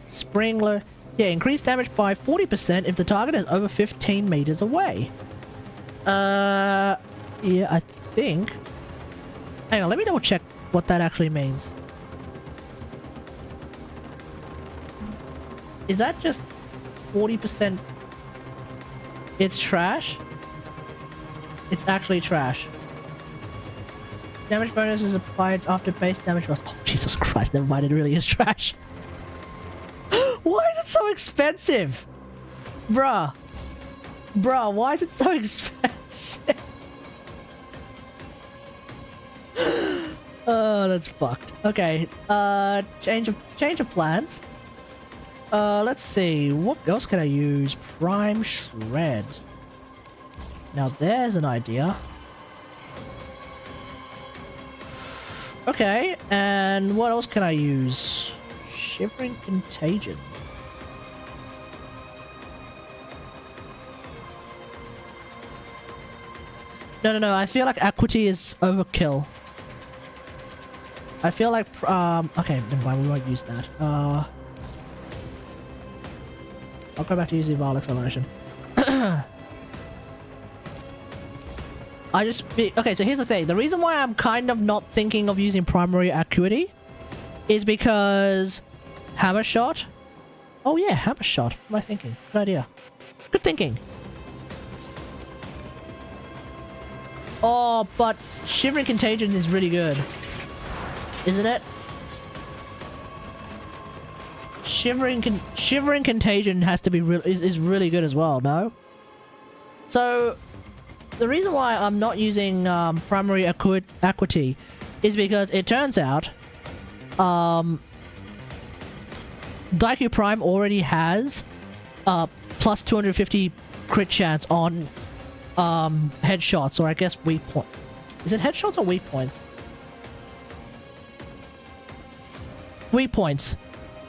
Springler. Yeah, increase damage by 40% if the target is over 15 meters away. Yeah, I think. Hang on, let me double check what that actually means. Is that just 40%? It's trash? It's actually trash. Damage bonus is applied after base damage was— oh, Jesus Christ, never mind, it really is trash. Why is it so expensive? Bruh. Bruh, why is it so expensive? Oh, that's fucked. Okay, change of plans. Let's see, what else can I use? Prime Shred. Now there's an idea. Okay, and what else can I use? Shivering Contagion. No, I feel like Equity is overkill. I feel like, okay, never mind, we won't use that. I'll go back to using Vial Acceleration. Okay, so here's the thing. The reason why I'm kind of not thinking of using Primary Acuity is because Hammer Shot. Oh yeah, Hammer Shot. What am I thinking? Good idea. Good thinking. Oh, but Shivering Contagion is really good. Isn't it? Shivering Contagion has to be is really good as well, no? So the reason why I'm not using Primary Acuity is because it turns out Daiku Prime already has plus 250 crit chance on headshots, or I guess weak point. Is it headshots or weak points? Weak points.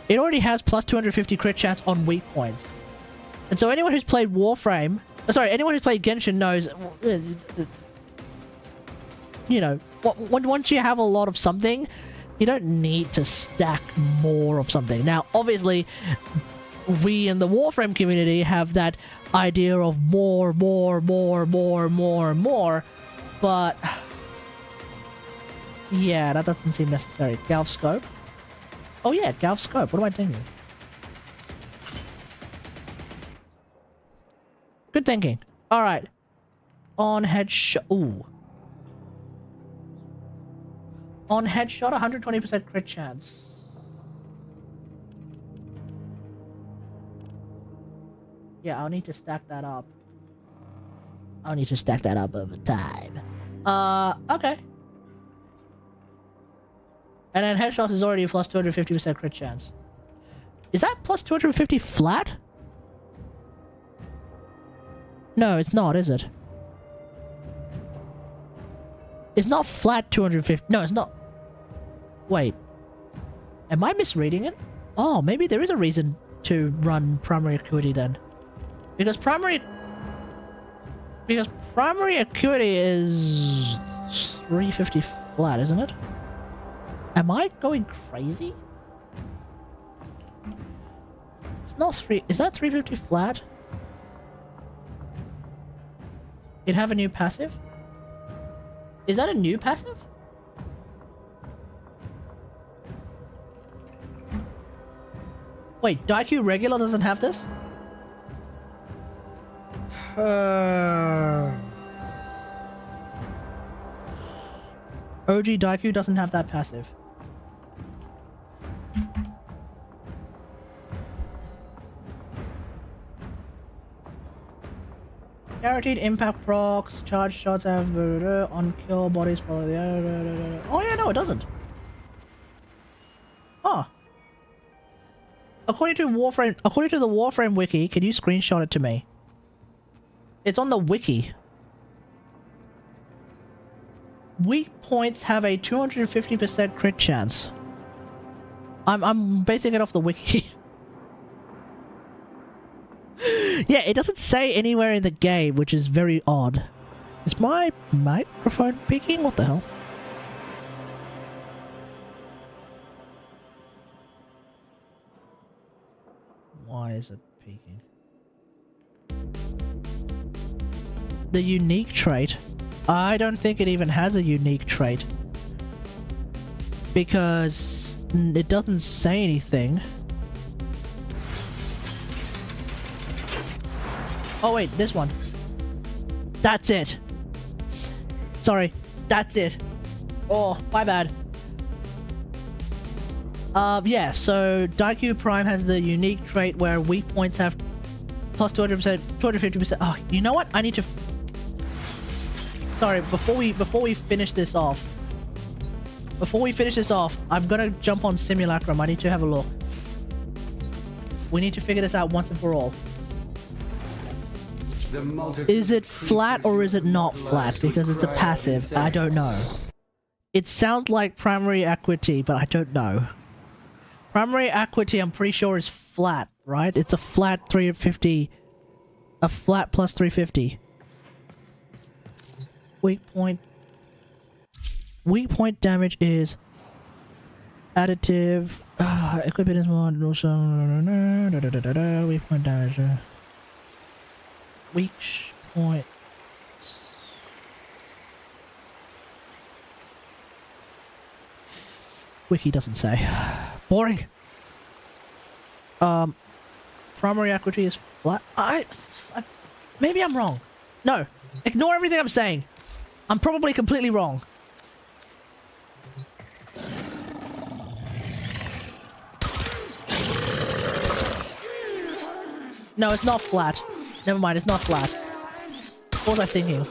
It already has plus 250 crit chance on weak points. And so anyone who's played Warframe, sorry, anyone who's played Genshin knows, you know, once you have a lot of something, you don't need to stack more of something. Now, obviously, we in the Warframe community have that idea of more, but yeah, that doesn't seem necessary. Galv Scope. Oh yeah, Galv Scope. What am I thinking? Good thinking. Alright. On headshot. Ooh. On headshot, 120% crit chance. Yeah, I'll need to stack that up. I'll need to stack that up over time. Okay. And then headshots is already a plus 250% crit chance. Is that plus 250 flat? No, it's not, is it? It's not flat 250. No, it's not. Wait. Am I misreading it? Oh, maybe there is a reason to run Primary Acuity then. Because Primary Acuity is 350 flat, isn't it? Am I going crazy? It's not 3... Is that 350 flat? It have a new passive? Is that a new passive? Wait, Daiku regular doesn't have this? OG Daiku doesn't have that passive. Guaranteed impact procs, charge shots have on kill bodies follow the. Oh yeah, no, it doesn't. Oh. According to the Warframe wiki, can you screenshot it to me? It's on the wiki. Weak points have a 250% crit chance. I'm basing it off the wiki. Yeah, it doesn't say anywhere in the game, which is very odd. Is my microphone peaking? What the hell? Why is it peaking? The unique trait. I don't think it even has a unique trait. because it doesn't say anything. Oh wait, this one. That's it. Sorry, that's it. Oh, my bad. Yeah, so Daiku Prime has the unique trait where weak points have plus 200%, 250%. Oh, you know what? I need to... Sorry, before we finish this off, I'm gonna jump on Simulacrum. I need to have a look. We need to figure this out once and for all. Is it flat or is it not flat? Because it's a passive. I don't know. It sounds like Primary Equity, but I don't know. Primary Equity, I'm pretty sure, is flat, right? It's a flat 350. A flat plus 350. Weak point damage is additive. Equipment is one. Also, weak point damage. Weak point. Wiki doesn't say. Boring. Primary equity is flat. Maybe I'm wrong. No. Ignore everything I'm saying. I'm probably completely wrong. No, it's not flat. Never mind, it's not flat. What was I thinking?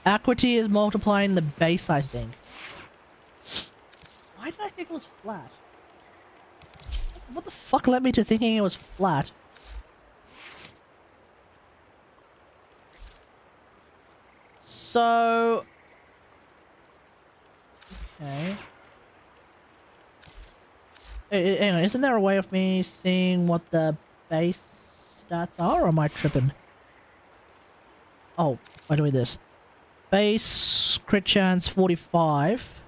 Equity is multiplying the base, I think. Why did I think it was flat? What the fuck led me to thinking it was flat? So... Okay. Anyway, isn't there a way of me seeing what the base stats are, or am I tripping? Oh, by doing this. Base crit chance 45.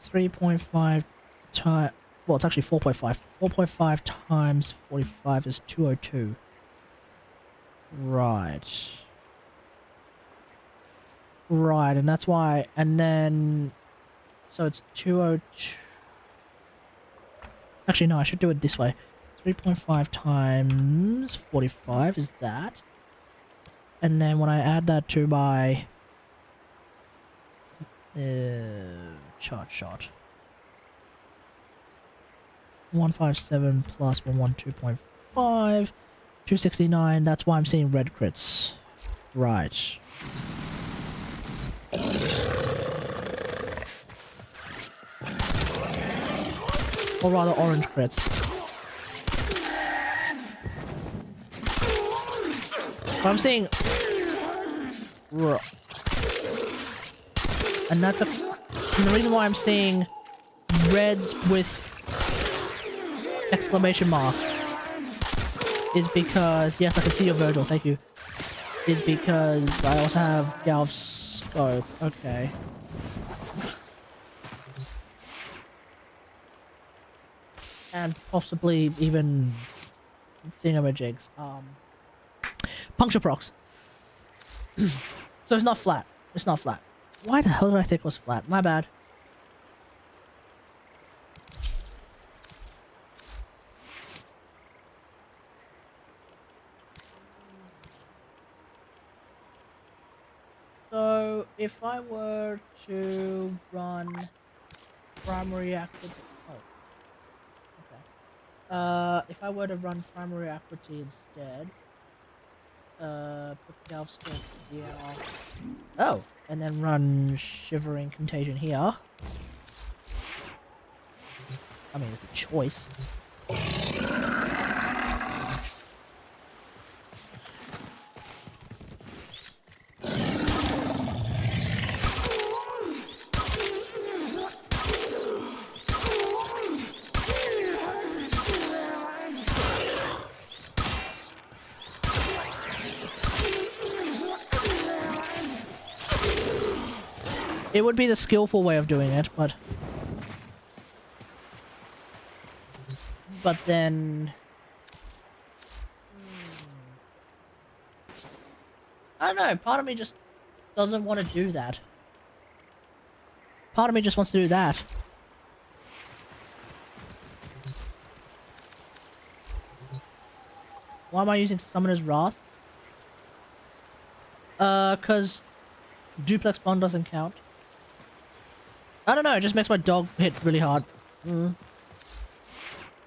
3.5 times... Well, it's actually 4.5. 4.5 times 45 is 202. Right. Right, and that's why... And then... So it's 202... Actually, no, I should do it this way. 3.5 times 45 is that. And then when I add that to my... shot. 157 plus 112.5... 269, that's why I'm seeing red crits. Right. Or rather orange crits. But I'm seeing... And that's a... And the reason why I'm seeing reds with exclamation mark is because... Yes, I can see your Virgil, thank you. Is because I also have Galv's scope. Okay. And possibly even thingamajigs. Puncture procs. So it's not flat. It's not flat. Why the hell did I think it was flat? My bad. So if I were to run primary activity... if I were to run primary equity instead, put Galv scope here. Oh, and then run Shivering Contagion here. I mean, it's a choice. It would be the skillful way of doing it, but then I don't know, part of me just doesn't want to do that. Part of me just wants to do that. Why am I using Summoner's Wrath? Cause Duplex Bond doesn't count. I don't know, it just makes my dog hit really hard.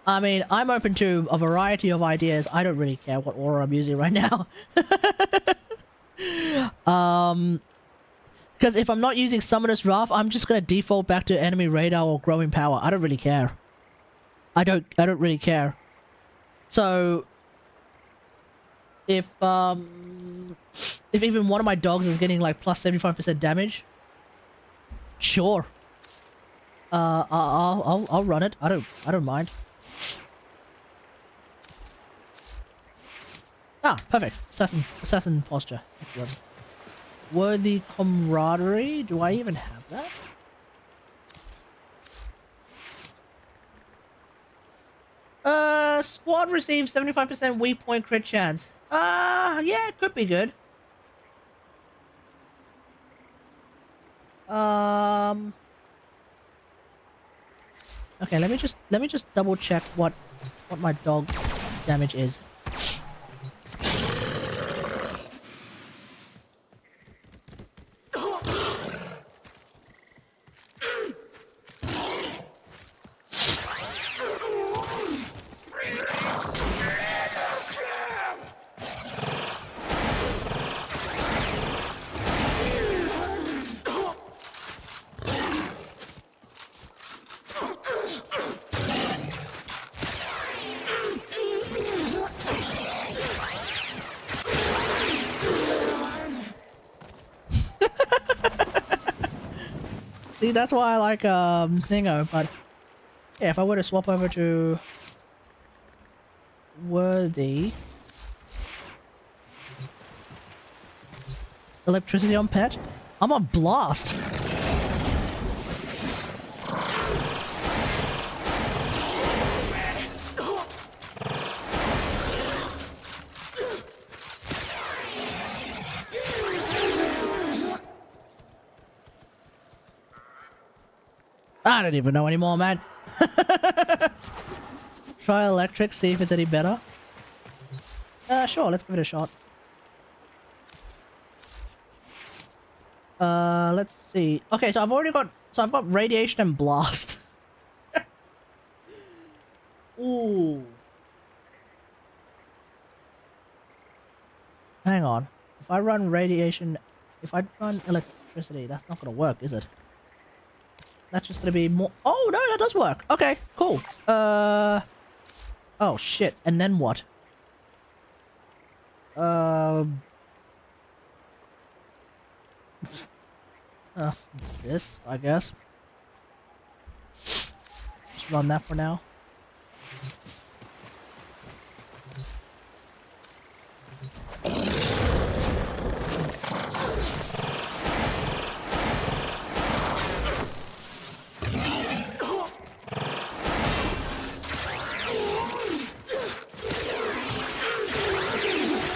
I mean, I'm open to a variety of ideas. I don't really care what aura I'm using right now. Because if I'm not using Summoner's Wrath, I'm just gonna default back to Enemy Radar or Growing Power. I don't really care. I don't really care. So if even one of my dogs is getting like plus 75% damage, sure. I'll run it. I don't mind. Ah, perfect. Assassin posture. Excellent. Worthy camaraderie. Do I even have that? Squad receives 75% weak point crit chance. Yeah, it could be good. Okay, let me just double check what my dog damage is. See, that's why I like Thingo, but yeah, if I were to swap over to Worthy electricity on pet, I'm on blast. I don't even know anymore, man. Try electric, see if it's any better. Sure, let's give it a shot. Let's see. Okay, so I've got radiation and blast. Ooh. Hang on. If I run radiation, if I run electricity, that's not gonna work, is it? That's just gonna be more. Oh no, that does work. Okay, cool. Oh shit. And then what? This, I guess. Just run that for now.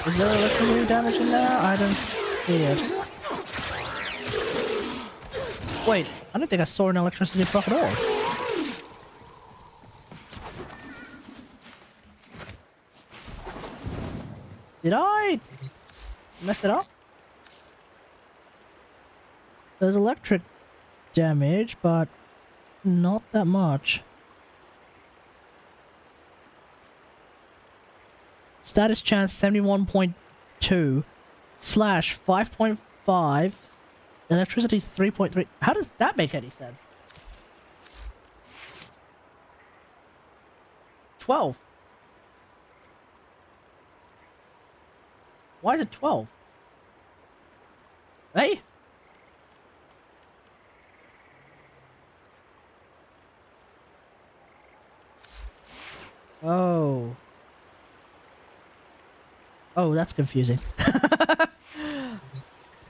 Is there electricity damage in there? I don't see it. Wait, I don't think I saw an electricity proc at all. Did I mess it up? There's electric damage, but not that much. Status chance 71.2 slash 5.5 electricity 3.3. How does that make any sense? 12. Why is it 12? Hey? Oh. Oh, that's confusing.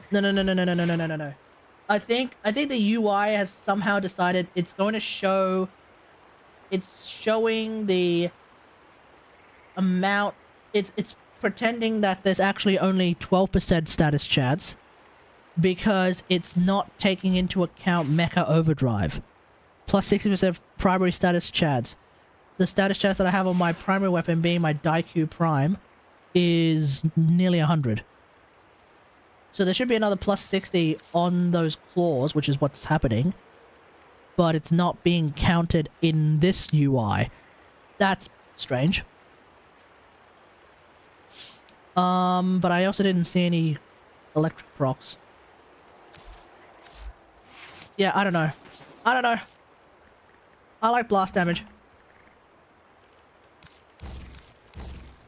No. I think the UI has somehow decided it's going to show. It's showing the amount. It's pretending that there's actually only 12% status chads because it's not taking into account Mecha Overdrive. Plus 60% primary status chads. The status chads that I have on my primary weapon, being my Daiku Prime, is nearly 100. So there should be another plus 60 on those claws, which is what's happening. But it's not being counted in this UI. That's strange. But I also didn't see any electric procs. Yeah, I don't know. I don't know. I like blast damage.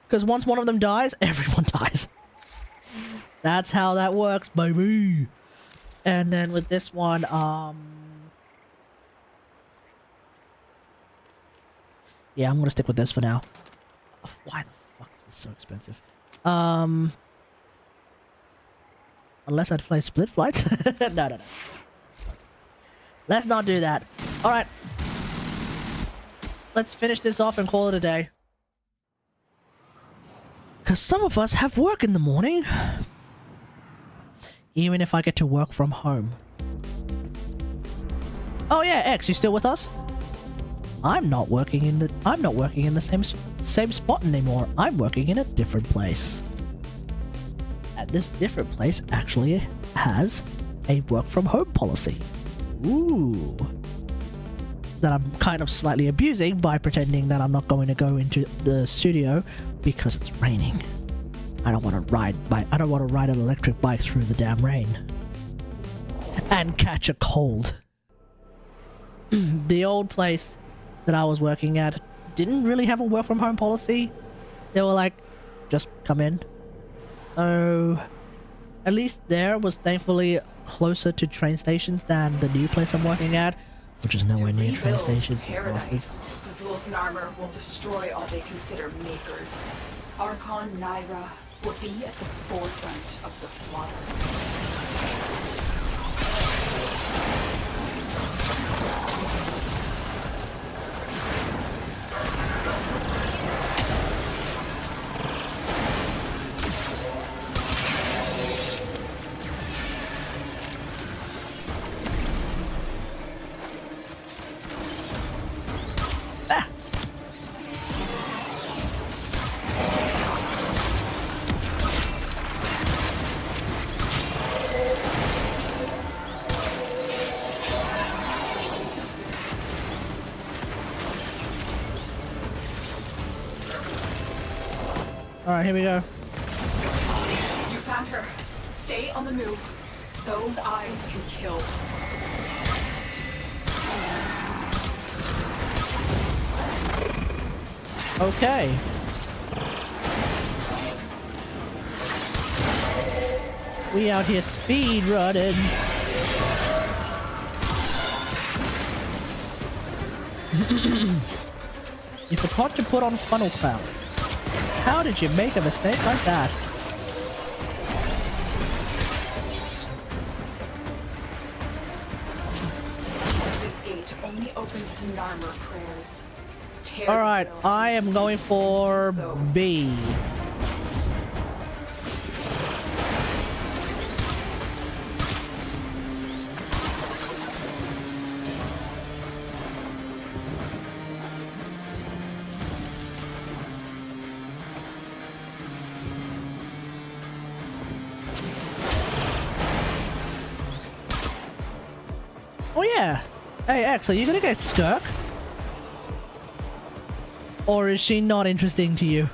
Because once one of them dies, everyone dies. That's how that works, baby. And then with this one, yeah, I'm gonna stick with this for now. Why the fuck is this so expensive? Unless I'd play split flights? No. Let's not do that. Alright. Let's finish this off and call it a day. Because some of us have work in the morning. Even if I get to work from home. Oh yeah, X, you still with us? I'm not working in the same spot anymore. I'm working in a different place. And this different place actually has a work from home policy. Ooh. That I'm kind of slightly abusing by pretending that I'm not going to go into the studio because it's raining. I don't want to ride an electric bike through the damn rain. And catch a cold. The old place that I was working at didn't really have a work from home policy. They were like, just come in. So at least there was thankfully closer to train stations than the new place I'm working at, which is nowhere near train stations. Paradise. Zul's armor will destroy all they consider makers. Archon Naira will be at the forefront of the slaughter. Alright, here we go. You found her. Stay on the move. Those eyes can kill. Okay. We out here speed running. You forgot to put on funnel cloud. How did you make a mistake like that? This gate only opens to Narmer prayers. Alright, I am going for B. Oh yeah! Hey X, are you gonna get Skirk? Or is she not interesting to you?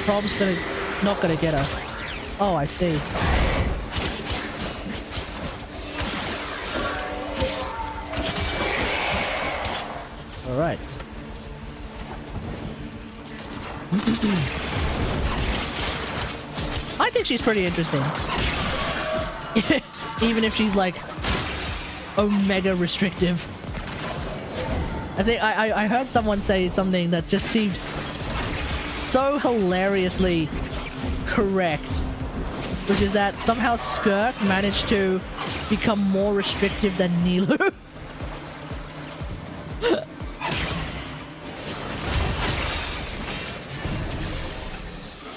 Prob's not gonna get her. Oh, I see. Alright. I think she's pretty interesting. Even if she's like omega restrictive. I think I heard someone say something that just seemed so hilariously correct, which is that somehow Skirk managed to become more restrictive than Nilu.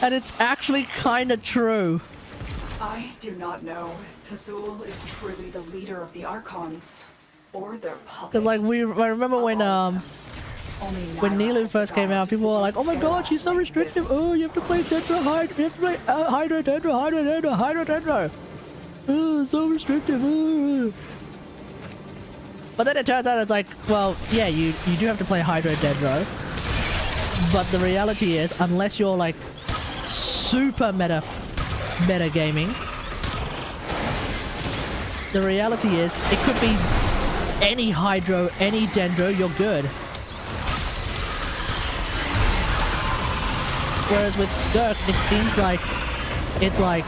And it's actually kind of true. I do not know if Pazul is truly the leader of the Archons, or their puppet. Because like I remember when Nilu first came out, people were like, "Oh my God, she's so restrictive! Oh, you have to play Tetra Hydra, you have to play Hydra Tetra, Hydra Tetra, Hydra Tetra. Oh, so restrictive." Oh. But then it turns out it's like, well, yeah, you do have to play Hydra Tetra, but the reality is, unless you're like super meta gaming, the reality is it could be any Hydro, any Dendro, you're good. Whereas with Skirk, it seems like it's like,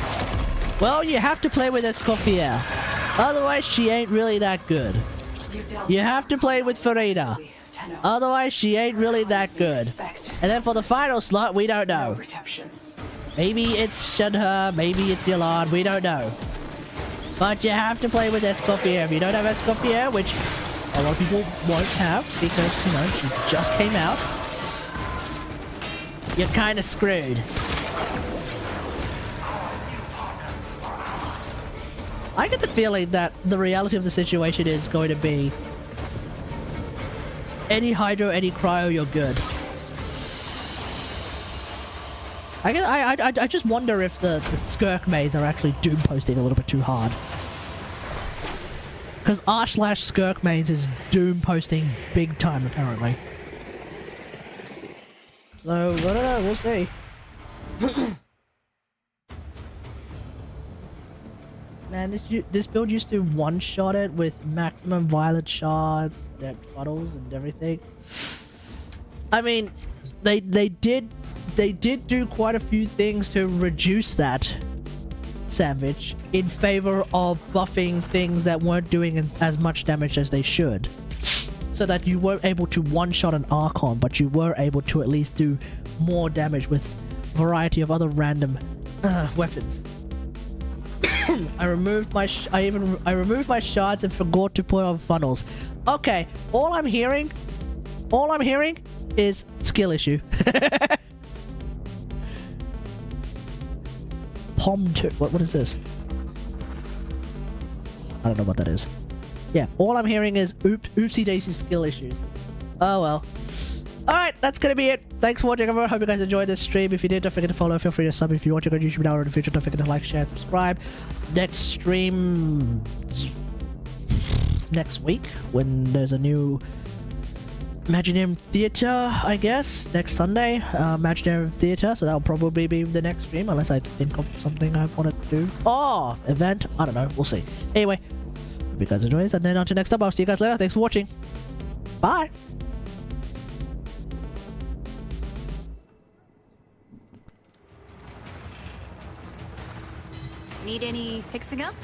well, you have to play with Escoffier, otherwise she ain't really that good. You have to play with Farida, otherwise she ain't really that good. And then for the final slot, we don't know. Maybe it's Shunha, maybe it's Yolande, we don't know. But you have to play with Escoffier. If you don't have Escoffier, which a lot of people won't have because, you know, she just came out, you're kind of screwed. I get the feeling that the reality of the situation is going to be any Hydro, any Cryo, you're good. I just wonder if the Skirk maids are actually doom posting a little bit too hard. Because r/Skirk maids is doom posting big time apparently. So, I don't know, we'll see. Man, this build used to one-shot it with maximum violet shards, their funnels and everything. I mean, they did do quite a few things to reduce that, Sandwich, in favor of buffing things that weren't doing as much damage as they should. So that you weren't able to one-shot an Archon, but you were able to at least do more damage with a variety of other random weapons. I removed my shards and forgot to put on funnels. Okay, all I'm hearing is skill issue. Pom 2. What is this? I don't know what that is. Yeah, all I'm hearing is oopsie daisy skill issues. Oh well. Alright, that's gonna be it. Thanks for watching, everyone. Hope you guys enjoyed this stream. If you did, don't forget to follow. Feel free to sub if you want to go to YouTube now or in the future. Don't forget to like, share, and subscribe. Next stream next week when there's a new Imaginarium Theatre, I guess. Next Sunday, Imaginarium Theatre. So that'll probably be the next stream unless I think of something I want to do. Oh, event. I don't know. We'll see. Anyway, hope you guys enjoy this, and then until next time, I'll see you guys later. Thanks for watching. Bye. Need any fixing up?